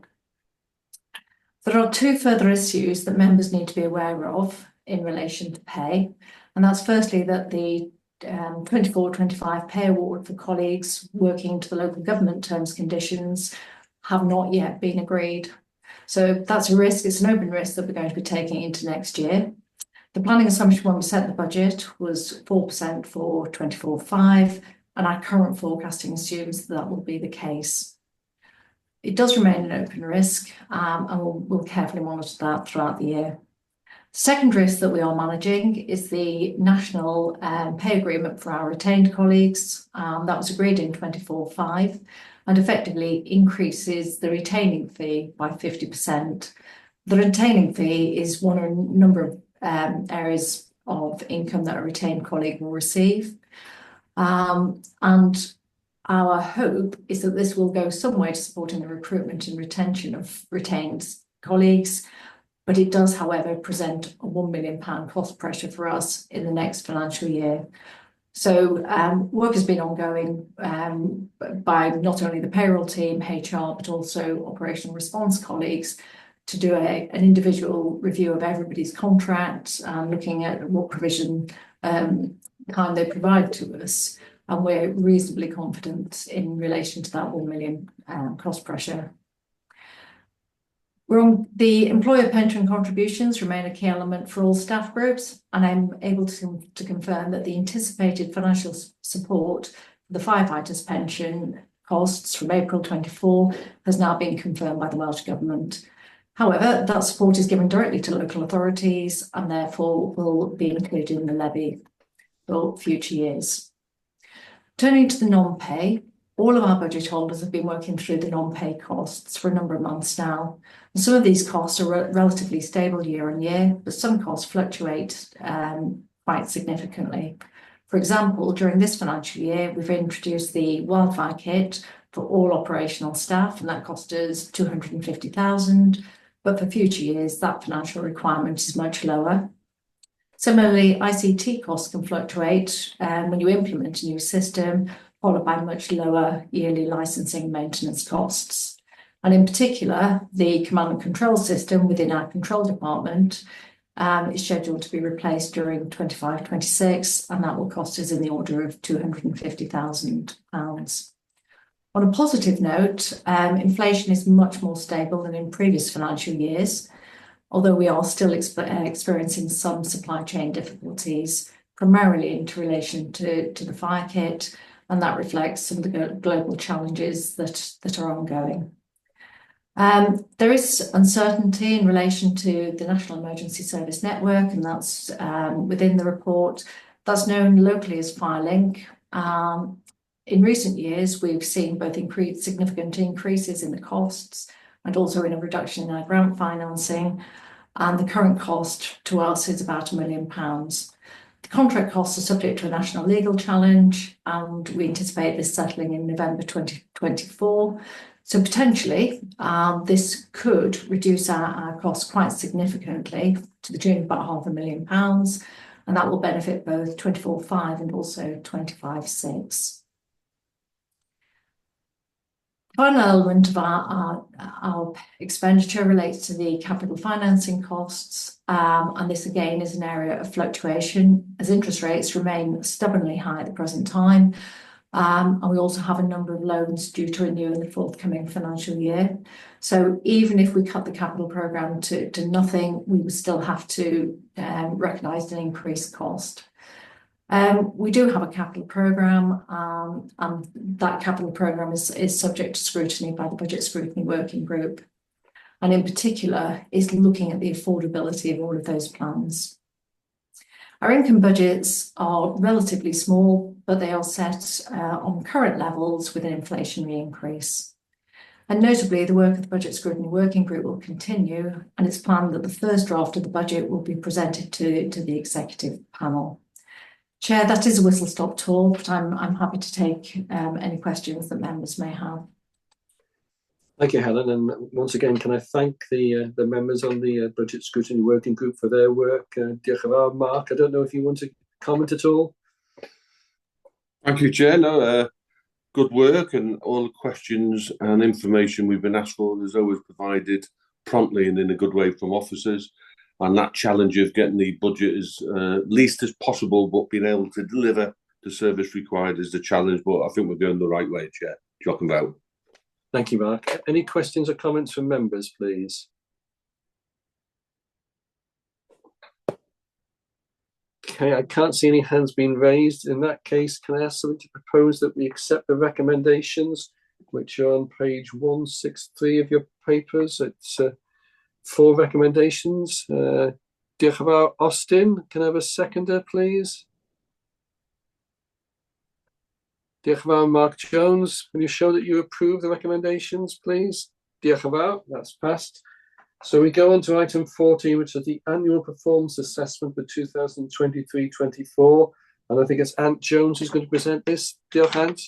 There are 2 further issues that members need to be aware of in relation to pay. And that's firstly that the 24-25 pay award for colleagues working to the local government terms and conditions have not yet been agreed. So that's a risk, it's an open risk that we're going to be taking into next year. The planning assumption when we set the budget was 4% for 24-5, and our current forecasting assumes that will be the case. It does remain an open risk, and we'll carefully monitor that throughout the year. The second risk that we are managing is the national pay agreement for our retained colleagues. That was agreed in 24-5 and effectively increases the retaining fee by 50%. The retaining fee is one of a number of areas of income that a retained colleague will receive. And our hope is that this will go some way to supporting the recruitment and retention of retained colleagues, but it does, however, present a £1 million cost pressure for us in the next financial year. So work has been ongoing by not only the payroll team, HR, but also operational response colleagues to do an individual review of everybody's contract, looking at what provision kind they provide to us. And we're reasonably confident in relation to that 1 million cost pressure. The employer pension contributions remain a key element for all staff groups, and I'm able to confirm that the anticipated financial support for the firefighters' pension costs from April 24 has now been confirmed by the Welsh Government. However, that support is given directly to local authorities and therefore will be included in the levy for future years. Turning to the non-pay, all of our budget holders have been working through the non-pay costs for a number of months now. And some of these costs are relatively stable year on year, but some costs fluctuate quite significantly. For example, during this financial year, we've introduced the wildfire kit for all operational staff, and that cost us 250,000. But for future years, that financial requirement is much lower. Similarly, ICT costs can fluctuate when you implement a new system, followed by much lower yearly licensing and maintenance costs. And in particular, the command and control system within our control department is scheduled to be replaced during 25-26, and that will cost us in the order of £250,000. On a positive note, inflation is much more stable than in previous financial years, although we are still experiencing some supply chain difficulties, primarily in relation to the fire kit, and that reflects some of the global challenges that are ongoing. There is uncertainty in relation to the National Emergency Service Network, and that's within the report. That's known locally as Firelink. In recent years, we've seen both significant increases in the costs and also in a reduction in our grant financing, and the current cost to us is about £1 million. The contract costs are subject to a national legal challenge, and we anticipate this settling in November 2024. So potentially, this could reduce our costs quite significantly to the tune of about £500,000, and that will benefit both 24/5 and also 25/6. The final element of our expenditure relates to the capital financing costs, and this again is an area of fluctuation as interest rates remain stubbornly high at the present time. And we also have a number of loans due to renew in the forthcoming financial year. So even if we cut the capital programme to nothing, we would still have to recognise an increased cost. We do have a capital programme, and that capital programme is subject to scrutiny by the Budget Scrutiny Working Group, and in particular is looking at the affordability of all of those plans. Our income budgets are relatively small, but they are set on current levels with an inflationary increase. And notably, the work of the Budget Scrutiny Working Group will continue, and it's planned that the first draft of the budget will be presented to the executive panel. Chair, that is a whistle-stop tour, but I'm happy to take any questions that members may have. Thank you, Helen. And once again, can I thank the members on the Budget Scrutiny Working Group for their work. Diolch yn fawr. Mark, I don't know if you want to comment at all. Thank you, Chair. No, good work, and all the questions and information we've been asked for is always provided promptly and in a good way from officers. And that challenge of getting the budget as least as possible, but being able to deliver the service required is the challenge. But I think we're going the right way, Chair. Diolch yn fawr. Thank you, Mark. Any questions or comments from members, please? Okay, I can't see any hands being raised. In that case, can I ask somebody to propose that we accept the recommendations, which are on page 163 of your papers? It's 4 recommendations. Diolch yn fawr. Austin, can I have a seconder, please? Diolch yn fawr. Mark Jones, can you show that you approve the recommendations, please? Diolch yn fawr. That's passed. So we go on to item 14, which is the annual performance assessment for 2023-24. And I think it's Ant Jones who's going to present this. Diolch, Ant.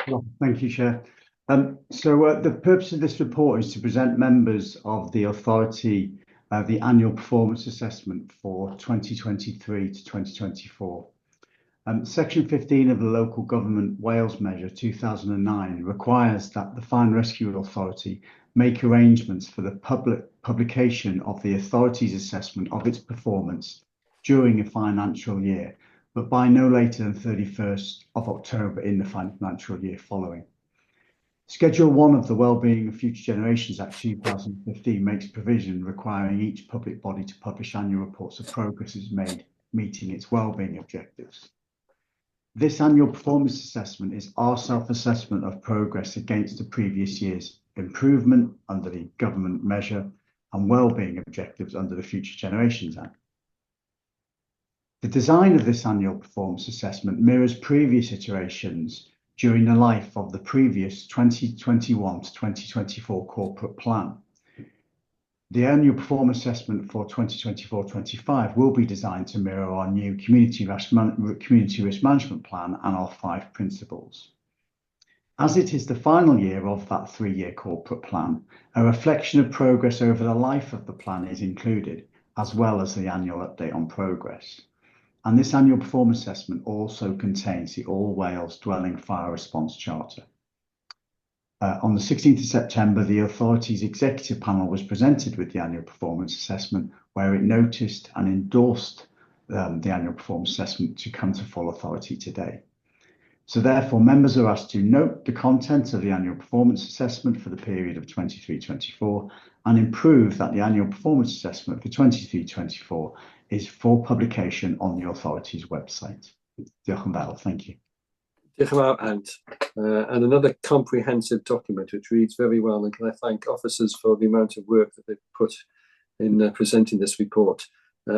Well, thank you, Chair. The purpose of this report is to present members of the authority the annual performance assessment for 2023 to 2024. Section 15 of the Local Government Wales Measure 2009 requires that the Fire and Rescue Authority make arrangements for the publication of the authority's assessment of its performance during a financial year, but by no later than 31st of October in the financial year following. Schedule 1 of the Wellbeing of Future Generations Act 2015 makes provision requiring each public body to publish annual reports of progress is made meeting its wellbeing objectives. This annual performance assessment is our self-assessment of progress against the previous year's improvement under the government measure and wellbeing objectives under the Future Generations Act. The design of this annual performance assessment mirrors previous iterations during the life of the previous 2021 to 2024 corporate plan. The annual performance assessment for 2024-25 will be designed to mirror our new community risk management plan and our 5 principles. As it is the final year of that 3-year corporate plan, a reflection of progress over the life of the plan is included, as well as the annual update on progress. And this annual performance assessment also contains the All Wales Dwelling Fire Response Charter. On the 16th of September, the authority's executive panel was presented with the annual performance assessment, where it noticed and endorsed the annual performance assessment to come to full authority today. So therefore, members are asked to note the content of the annual performance assessment for the period of 23-24 and improve that the annual performance assessment for 23-24 is for publication on the authority's website. Diolch yn fawr, thank you. Diolch yn fawr, Ant. And another comprehensive document which reads very well, and can I thank officers for the amount of work that they've put in presenting this report.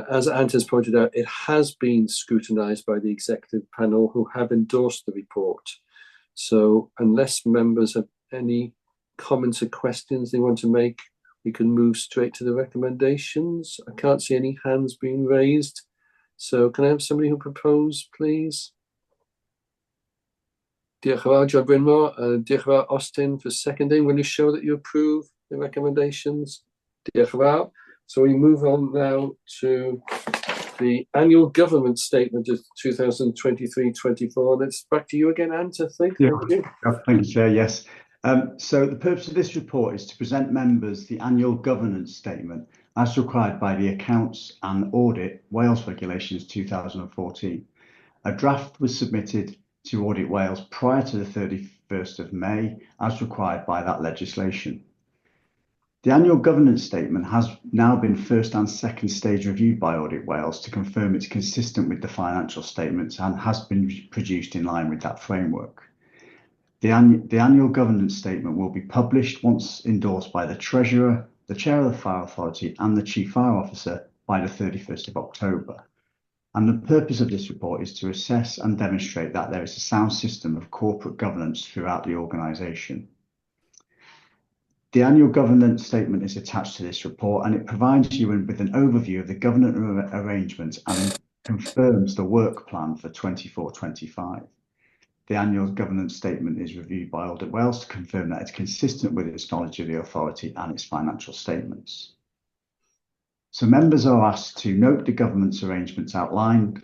As Ant has pointed out, it has been scrutinised by the executive panel who have endorsed the report. So unless members have any comments or questions they want to make, we can move straight to the recommendations. I can't see any hands being raised. So can I have somebody who propose, please? Diolch yn fawr, John Brynmore. Diolch yn fawr, Austin, for seconding. Will you show that you approve the recommendations? Diolch yn fawr. So we move on now to the annual government statement of 2023-24. That's back to you again, Ant, I think. Yeah. Thank you. Thank you, Chair. Yes. So the purpose of this report is to present members the annual governance statement as required by the Accounts and Audit Wales Regulations 2014. A draft was submitted to Audit Wales prior to the 31st of May as required by that legislation. The annual governance statement has now been first and second stage reviewed by Audit Wales to confirm it's consistent with the financial statements and has been produced in line with that framework. The annual governance statement will be published once endorsed by the Treasurer, the Chair of the Fire Authority and the Chief Fire Officer by the 31st of October. And the purpose of this report is to assess and demonstrate that there is a sound system of corporate governance throughout the organisation. The annual governance statement is attached to this report and it provides you with an overview of the governance arrangements and confirms the work plan for 24-25. The annual governance statement is reviewed by Audit Wales to confirm that it's consistent with its knowledge of the authority and its financial statements. So members are asked to note the governance arrangements outlined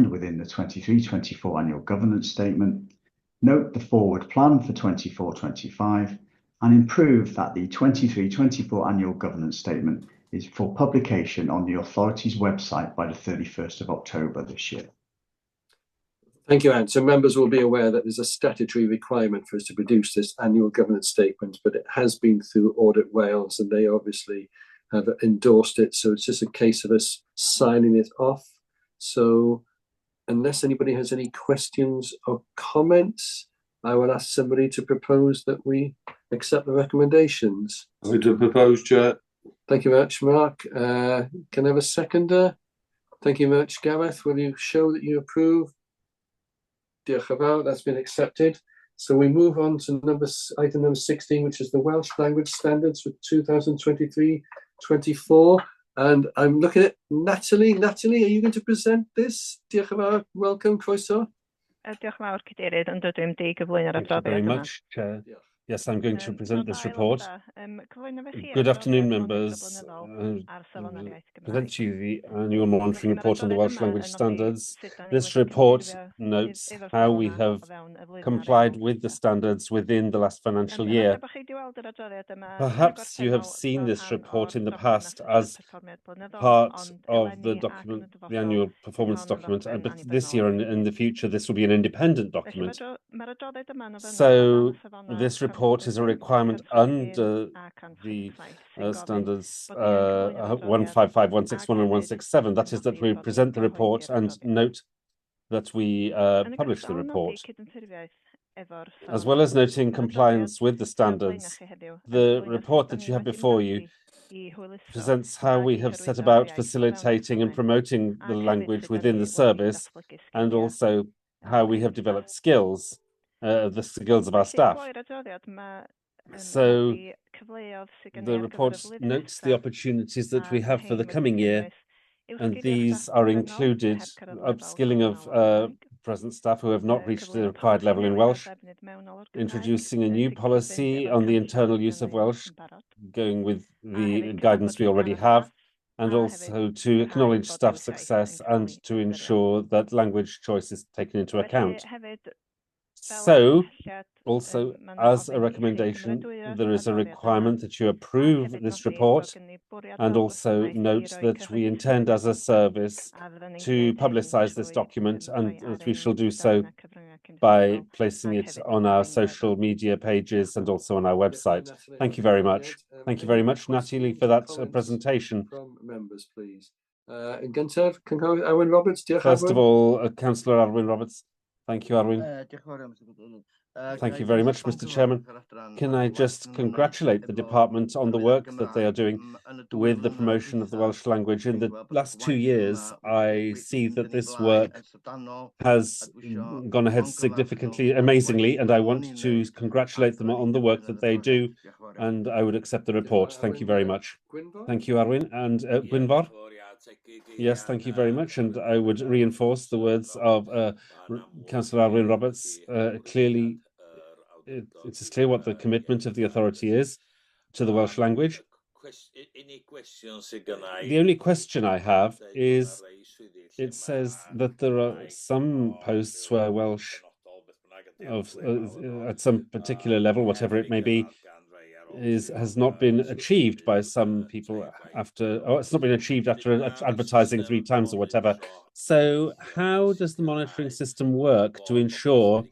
within the 23-24 annual governance statement, note the forward plan for 24-25, and improve that the 23-24 annual governance statement is for publication on the authority's website by the 31st of October this year. Thank you, Anne. So members will be aware that there's a statutory requirement for us to produce this annual governance statement, but it has been through Audit Wales and they obviously have endorsed it. So it's just a case of us signing it off. So unless anybody has any questions or comments, I will ask somebody to propose that we accept the recommendations. I would propose, Chair. Thank you very much, Mark. Can I have a seconder? Thank you very much, Gareth. Will you show that you approve? Diolch yn fawr, that's been accepted. So we move on to item number 16, which is the Welsh Language Standards for 2023-24. And I'm looking at Natalie. Natalie, are you going to present this? Diolch yn fawr, welcome, croeso. Diolch yn fawr, Cadeirydd, ond dwi'n di gyflwyno'r adroddiad yma. Thank you very much, Chair. Yes, I'm going to present this report. Good afternoon, members. Present to you the annual monitoring report on the Welsh language standards. This report notes how we have complied with the standards within the last financial year. Perhaps you have seen this report in the past as part of the document, the annual performance document, but this year and in the future, this will be an independent document. So this report is a requirement under the standards 155, 161 and 167. That is that we present the report and note that we publish the report. As well as noting compliance with the standards, the report that you have before you presents how we have set about facilitating and promoting the language within the service, and also how we have developed skills, the skills of our staff. So the report notes the opportunities that we have for the coming year, and these are included upskilling of present staff who have not reached the required level in Welsh, introducing a new policy on the internal use of Welsh, going with the guidance we already have, and also to acknowledge staff success and to ensure that language choice is taken into account. So, also, as a recommendation, there is a requirement that you approve this report, and also note that we intend as a service to publicize this document, and that we shall do so by placing it on our social media pages and also on our website. Thank you very much. Thank you very much, Natalie, for that presentation. From members, please. In gyntaf, Cynghorydd Arwyn Roberts, diolch First Arwyn. of all, Councillor Arwyn Roberts. Thank you, Arwyn. Thank you very much, Mr. Chairman. Can I just congratulate the department on the work that they are doing with the promotion of the Welsh language? In the last 2 years, I see that this work has gone ahead significantly, amazingly, and I want to congratulate them on the work that they do, and I would accept the report. Thank you very much. Thank you, Arwyn. And Gwynfor? Yes, thank you very much. And I would reinforce the words of Councillor Arwyn Roberts. Clearly, it is clear what the commitment of the authority is to the Welsh language. The only question I have is, it says that there are some posts where Welsh at some particular level, whatever it may be, has not been achieved by some people it's not been achieved after advertising 3 times or whatever. So how does the monitoring system work to ensure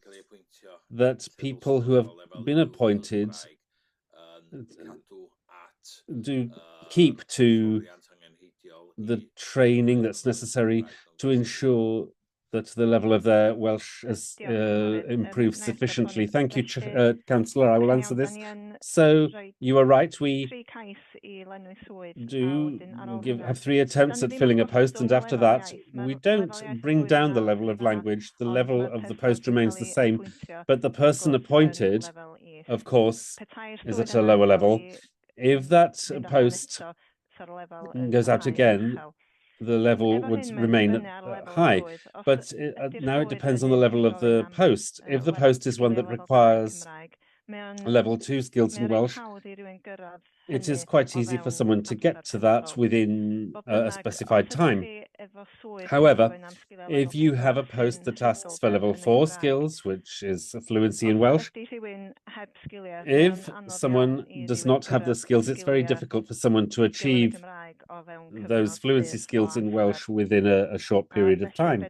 that people who have been appointed do keep to the training that's necessary to ensure that the level of their Welsh has improved sufficiently? Thank you, Councillor. I will answer this. So you are right. We do have 3 attempts at filling a post, and after that, we don't bring down the level of language. The level of the post remains the same, but the person appointed, of course, is at a lower level. If that post goes out again, the level would remain high, but now it depends on the level of the post. If the post is one that requires level 2 skills in Welsh, it is quite easy for someone to get to that within a specified time. However, if you have a post that asks for level 4 skills, which is fluency in Welsh, if someone does not have the skills, it's very difficult for someone to achieve those fluency skills in Welsh within a short period of time.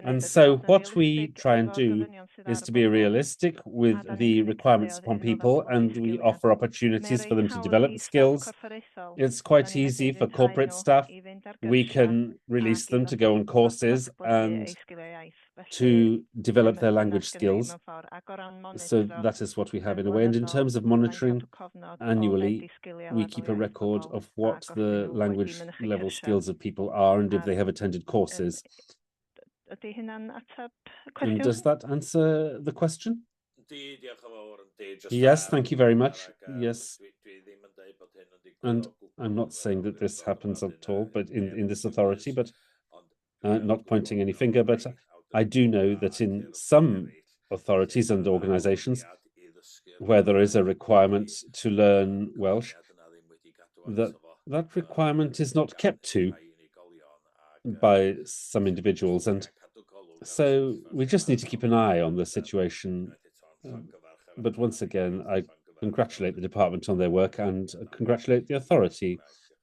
And so what we try and do is to be realistic with the requirements upon people, and we offer opportunities for them to develop the skills. It's quite easy for corporate staff. We can release them to go on courses and to develop their language skills. So that is what we have in a way. And in terms of monitoring, annually, we keep a record of what the language level skills of people are and if they have attended courses. And does that answer the question? Yes, thank you very much. Yes. And I'm not saying that this happens at all, but in this authority, but not pointing any finger, but I do know that in some authorities and organizations, where there is a requirement to learn Welsh, that requirement is not kept to by some individuals, and so we just need to keep an eye on the situation. But once again, I congratulate the department on their work and congratulate the authority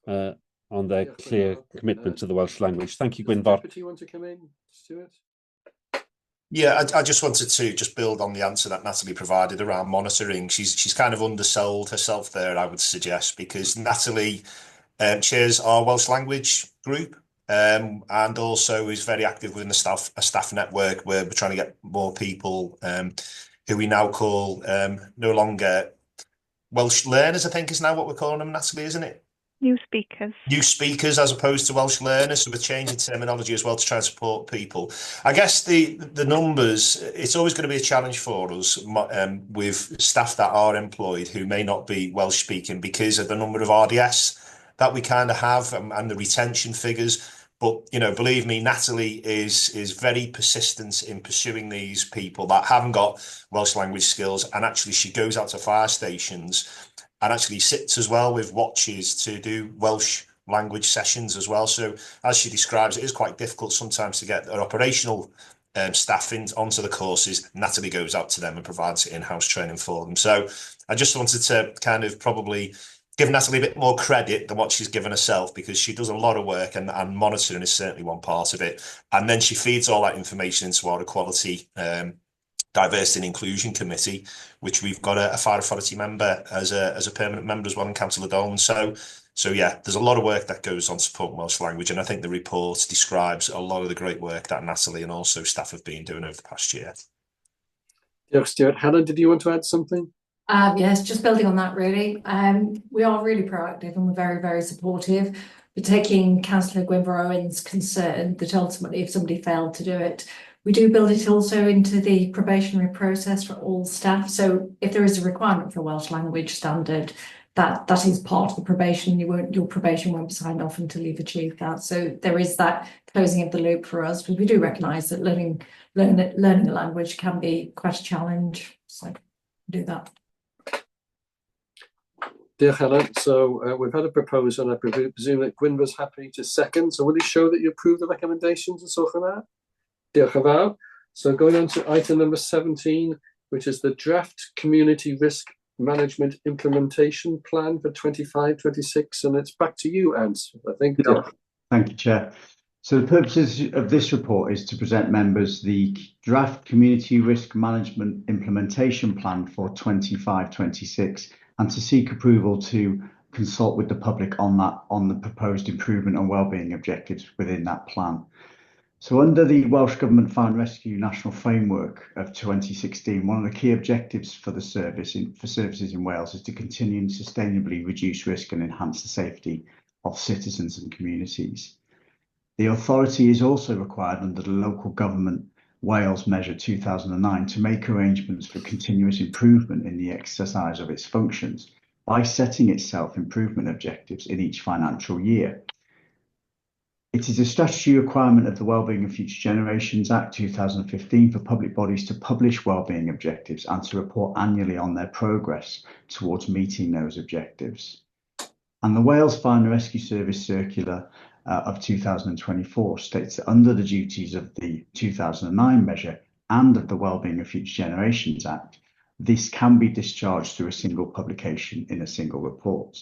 on their clear commitment to the Welsh language. Thank you, Gwynfor. Do you want to come in, Stuart? Yeah, I just wanted to just build on the answer that Natalie provided around monitoring. She's kind of undersold herself there, I would suggest, because Natalie chairs our Welsh language group and also is very active within a staff network where we're trying to get more people who we now call no longer Welsh learners, I think is now what we're calling them, Natalie, isn't it? New speakers. New speakers as opposed to Welsh learners. So we're changing terminology as well to try and support people. I guess the numbers, it's always going to be a challenge for us with staff that are employed who may not be Welsh speaking because of the number of RDS that we kind of have and the retention figures. But, you know, believe me, Natalie is very persistent in pursuing these people that haven't got Welsh language skills. And actually she goes out to fire stations and actually sits as well with watches to do Welsh language sessions as well. So as she describes, it is quite difficult sometimes to get our operational staff onto the courses. Natalie goes out to them and provides in-house training for them. So I just wanted to kind of probably give Natalie a bit more credit than what she's given herself, because she does a lot of work and monitoring is certainly one part of it. And then she feeds all that information into our equality diversity and inclusion committee, which we've got a fire authority member as a permanent member as well in Council Lydon. So yeah, there's a lot of work that goes on supporting Welsh language, and I think the report describes a lot of the great work that Natalie and also staff have been doing over the past year. Thanks, Stuart. Helen, did you want to add something? Yes, just building on that really. We are really proactive and we're very, very supportive. We're taking Councillor Gwynfor Owen's concern that ultimately if somebody failed to do it, we do build it also into the probationary process for all staff. So if there is a requirement for a Welsh language standard, that is part of the probation. Your probation won't be signed off until you've achieved that. So there is that closing of the loop for us. But we do recognise that learning a language can be quite a challenge. So do that. Dear Helen, so we've had a proposal and I presume that Gwynfor's happy to second. So will you show that you approve the recommendations and so for that? Diolch yn fawr. So going on to item number 17, which is the draft community risk management implementation plan for 25-26, and it's back to you, Ant, I think. Yeah. Thank you, Chair. So the purposes of this report is to present members the draft community risk management implementation plan for 25-26 and to seek approval to consult with the public on the proposed improvement and wellbeing objectives within that plan. So under the Welsh Government Fire and Rescue National Framework of 2016, one of the key objectives for the services in Wales is to continue and sustainably reduce risk and enhance the safety of citizens and communities. The authority is also required under the Local Government Wales Measure 2009 to make arrangements for continuous improvement in the exercise of its functions by setting itself improvement objectives in each financial year. It is a statutory requirement of the Wellbeing of Future Generations Act 2015 for public bodies to publish wellbeing objectives and to report annually on their progress towards meeting those objectives. And the Wales Fire and Rescue Service Circular of 2024 states that under the duties of the 2009 measure and of the Wellbeing of Future Generations Act, this can be discharged through a single publication in a single report.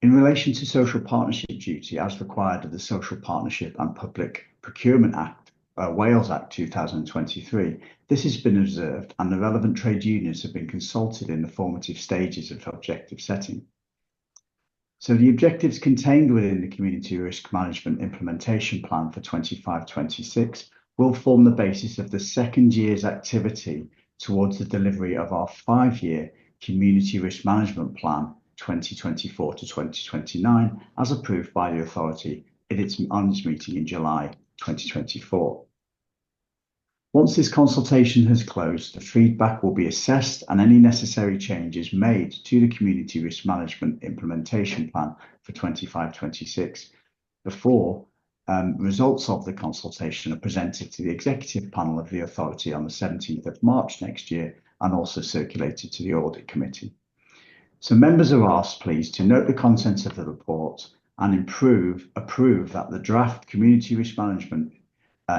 In relation to social partnership duty, as required of the Social Partnership and Public Procurement Act, Wales Act 2023, this has been observed and the relevant trade unions have been consulted in the formative stages of objective setting. So the objectives contained within the Community Risk Management Implementation Plan for 25-26 will form the basis of the second year's activity towards the delivery of our 5-year Community Risk Management Plan 2024 to 2029, as approved by the authority on its meeting in July 2024. Once this consultation has closed, the feedback will be assessed and any necessary changes made to the Community Risk Management Implementation Plan for 25-26 before results of the consultation are presented to the executive panel of the authority on the 17th of March next year and also circulated to the Audit Committee. So members are asked, please, to note the contents of the report and approve that the draft Community Risk Management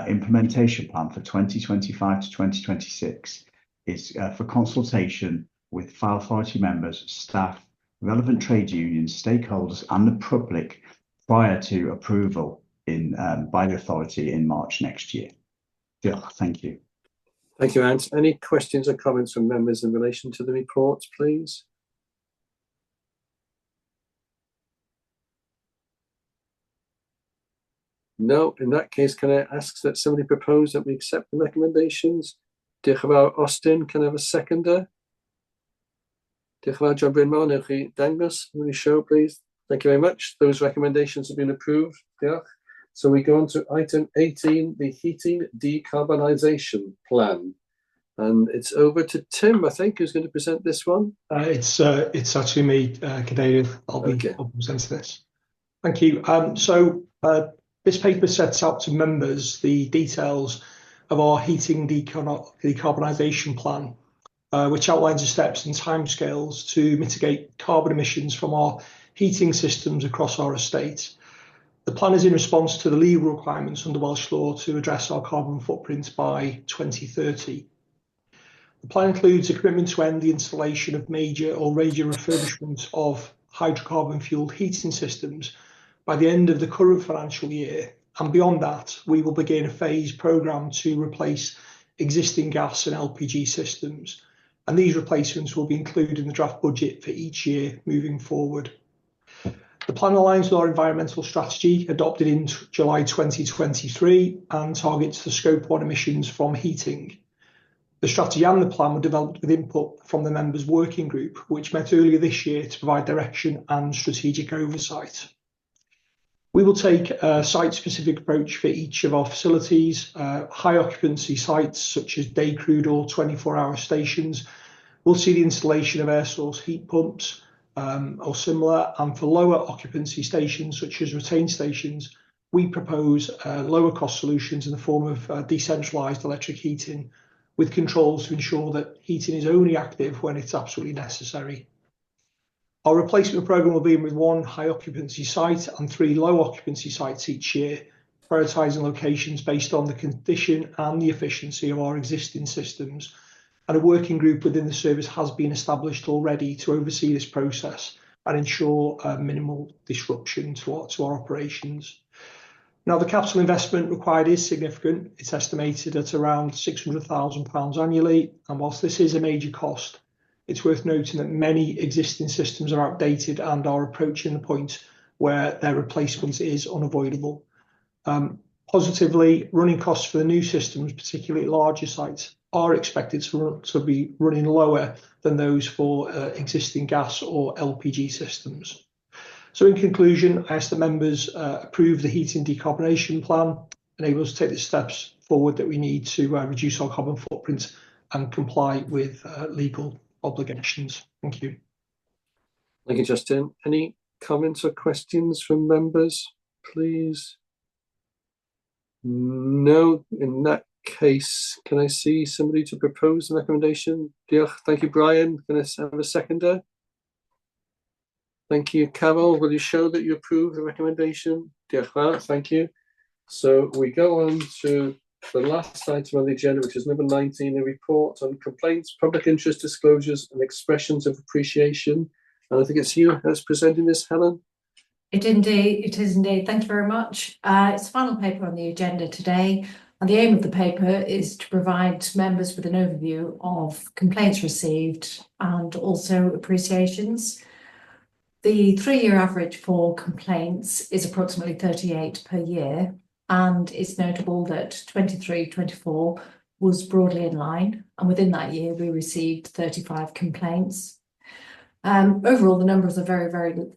Implementation Plan for 2025 to 2026 is for consultation with Fire Authority members, staff, relevant trade unions, stakeholders and the public prior to approval by the authority in March next year. Thank you. Thank you, Ant. Any questions or comments from members in relation to the report, please? No, in that case, can I ask that somebody propose that we accept the recommendations? Diolch yn fawr, Austin, can I have a seconder? Diolch yn fawr, John Bryn Mawr, newch chi dangos, will you show, please? Thank you very much. Those recommendations have been approved. Diolch. So we go on to item 18, the heating decarbonisation plan. And it's over to Tim, I think, who's going to present this one. It's actually me, Cadeirydd. I'll be presenting this. Thank you. This paper sets out to members the details of our heating decarbonisation plan, which outlines the steps and timescales to mitigate carbon emissions from our heating systems across our estate. The plan is in response to the legal requirements under Welsh law to address our carbon footprint by 2030. The plan includes a commitment to end the installation of major or radio refurbishment of hydrocarbon-fuelled heating systems by the end of the current financial year, and beyond that, we will begin a phased programme to replace existing gas and LPG systems, and these replacements will be included in the draft budget for each year moving forward. The plan aligns with our environmental strategy adopted in July 2023 and targets the Scope 1 emissions from heating. The strategy and the plan were developed with input from the members' working group, which met earlier this year to provide direction and strategic oversight. We will take a site-specific approach for each of our facilities. High-occupancy sites, such as day crude or 24-hour stations, will see the installation of air source heat pumps or similar, and for lower occupancy stations, such as retained stations, we propose lower-cost solutions in the form of decentralised electric heating, with controls to ensure that heating is only active when it's absolutely necessary. Our replacement programme will be with 1 high occupancy site and 3 low occupancy sites each year, prioritising locations based on the condition and the efficiency of our existing systems. And a working group within the service has been established already to oversee this process and ensure minimal disruption to our operations. Now, the capital investment required is significant. It's estimated at around £600,000 annually, and whilst this is a major cost, it's worth noting that many existing systems are outdated and are approaching the point where their replacement is unavoidable. Positively, running costs for the new systems, particularly at larger sites, are expected to be running lower than those for existing gas or LPG systems. So in conclusion, I ask the members approve the heating decarbonisation plan, enable us to take the steps forward that we need to reduce our carbon footprint and comply with legal obligations. Thank you. Thank you, Justin. Any comments or questions from members, please? No. In that case, can I see somebody to propose the recommendation? Diolch. Thank you, Brian. Can I have a seconder? Thank you, Carol. Will you show that you approve the recommendation? Diolch. Thank you. So we go on to the last item on the agenda, which is number 19, a report on complaints, public interest disclosures and expressions of appreciation. And I think it's you that's presenting this, Helen. It is indeed. Thank you very much. It's the final paper on the agenda today, and the aim of the paper is to provide members with an overview of complaints received and also appreciations. The 3-year average for complaints is approximately 38 per year, and it's notable that 23-24 was broadly in line, and within that year we received 35 complaints. Overall, the numbers are very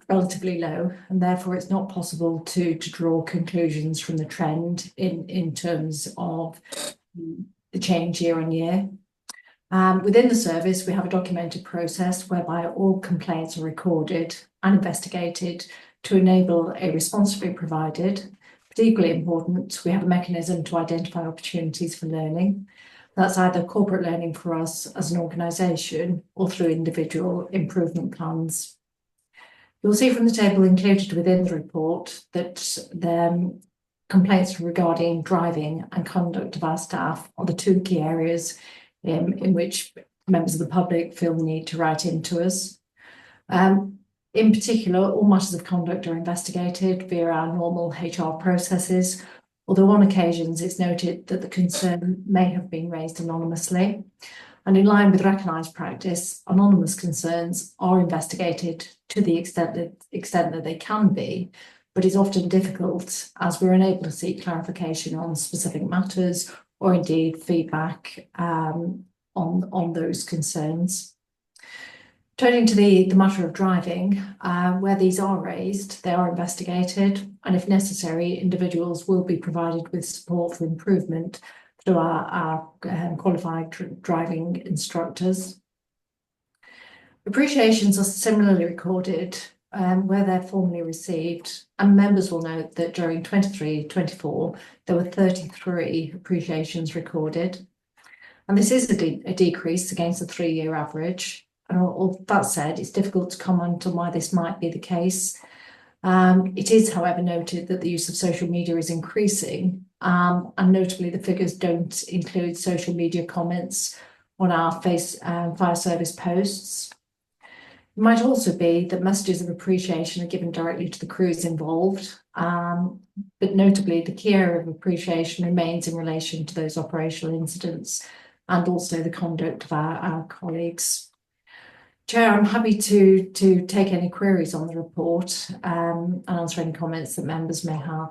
relatively low, and therefore it's not possible to draw conclusions from the trend in terms of the change year on year. Within the service, we have a documented process whereby all complaints are recorded and investigated to enable a response to be provided. But equally important, we have a mechanism to identify opportunities for learning. That's either corporate learning for us as an organisation or through individual improvement plans. You'll see from the table included within the report that the complaints regarding driving and conduct of our staff are the two key areas in which members of the public feel the need to write into us. In particular, all matters of conduct are investigated via our normal HR processes, although on occasions it's noted that the concern may have been raised anonymously. And in line with recognised practice, anonymous concerns are investigated to the extent that they can be, but it's often difficult as we're unable to seek clarification on specific matters or indeed feedback on those concerns. Turning to the matter of driving, where these are raised, they are investigated, and if necessary, individuals will be provided with support for improvement through our qualified driving instructors. Appreciations are similarly recorded where they're formally received, and members will note that during 23-24 there were 33 appreciations recorded, and this is a decrease against the 3-year average. And all that said, it's difficult to comment on why this might be the case. It is, however, noted that the use of social media is increasing, and notably the figures don't include social media comments on our fire service posts. It might also be that messages of appreciation are given directly to the crews involved, but notably the key area of appreciation remains in relation to those operational incidents and also the conduct of our colleagues. Chair, I'm happy to take any queries on the report and answer any comments that members may have.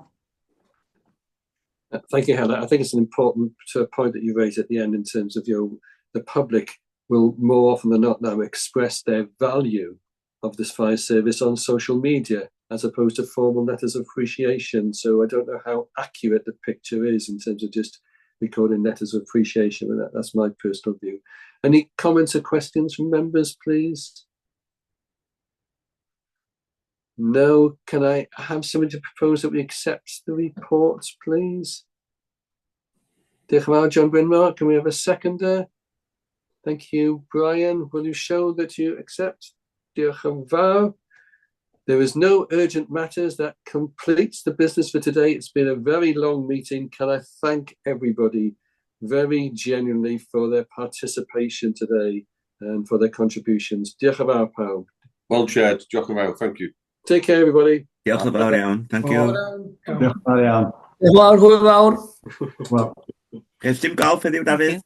Thank you, Helen. I think it's an important point that you raised at the end in terms of the public will more often than not now express their value of this fire service on social media as opposed to formal letters of appreciation. So I don't know how accurate the picture is in terms of just recording letters of appreciation, but that's my personal view. Any comments or questions from members, please? No. Can I have somebody to propose that we accept the reports, please? Diolch yn fawr, John Brynmawr. Can we have a seconder? Thank you. Brian, will you show that you accept? Diolch yn fawr. There is no urgent matters. That completes the business for today. It's been a very long meeting. Can I thank everybody very genuinely for their participation today and for their contributions. Diolch yn fawr pawb. Well chaired. Diolch yn fawr. Thank you. Take care, everybody. Diolch yn fawr iawn. Thank you. Diolch yn fawr iawn. Diolch yn fawr, hwyl fawr. Ges dim golf heddiw, Dafydd?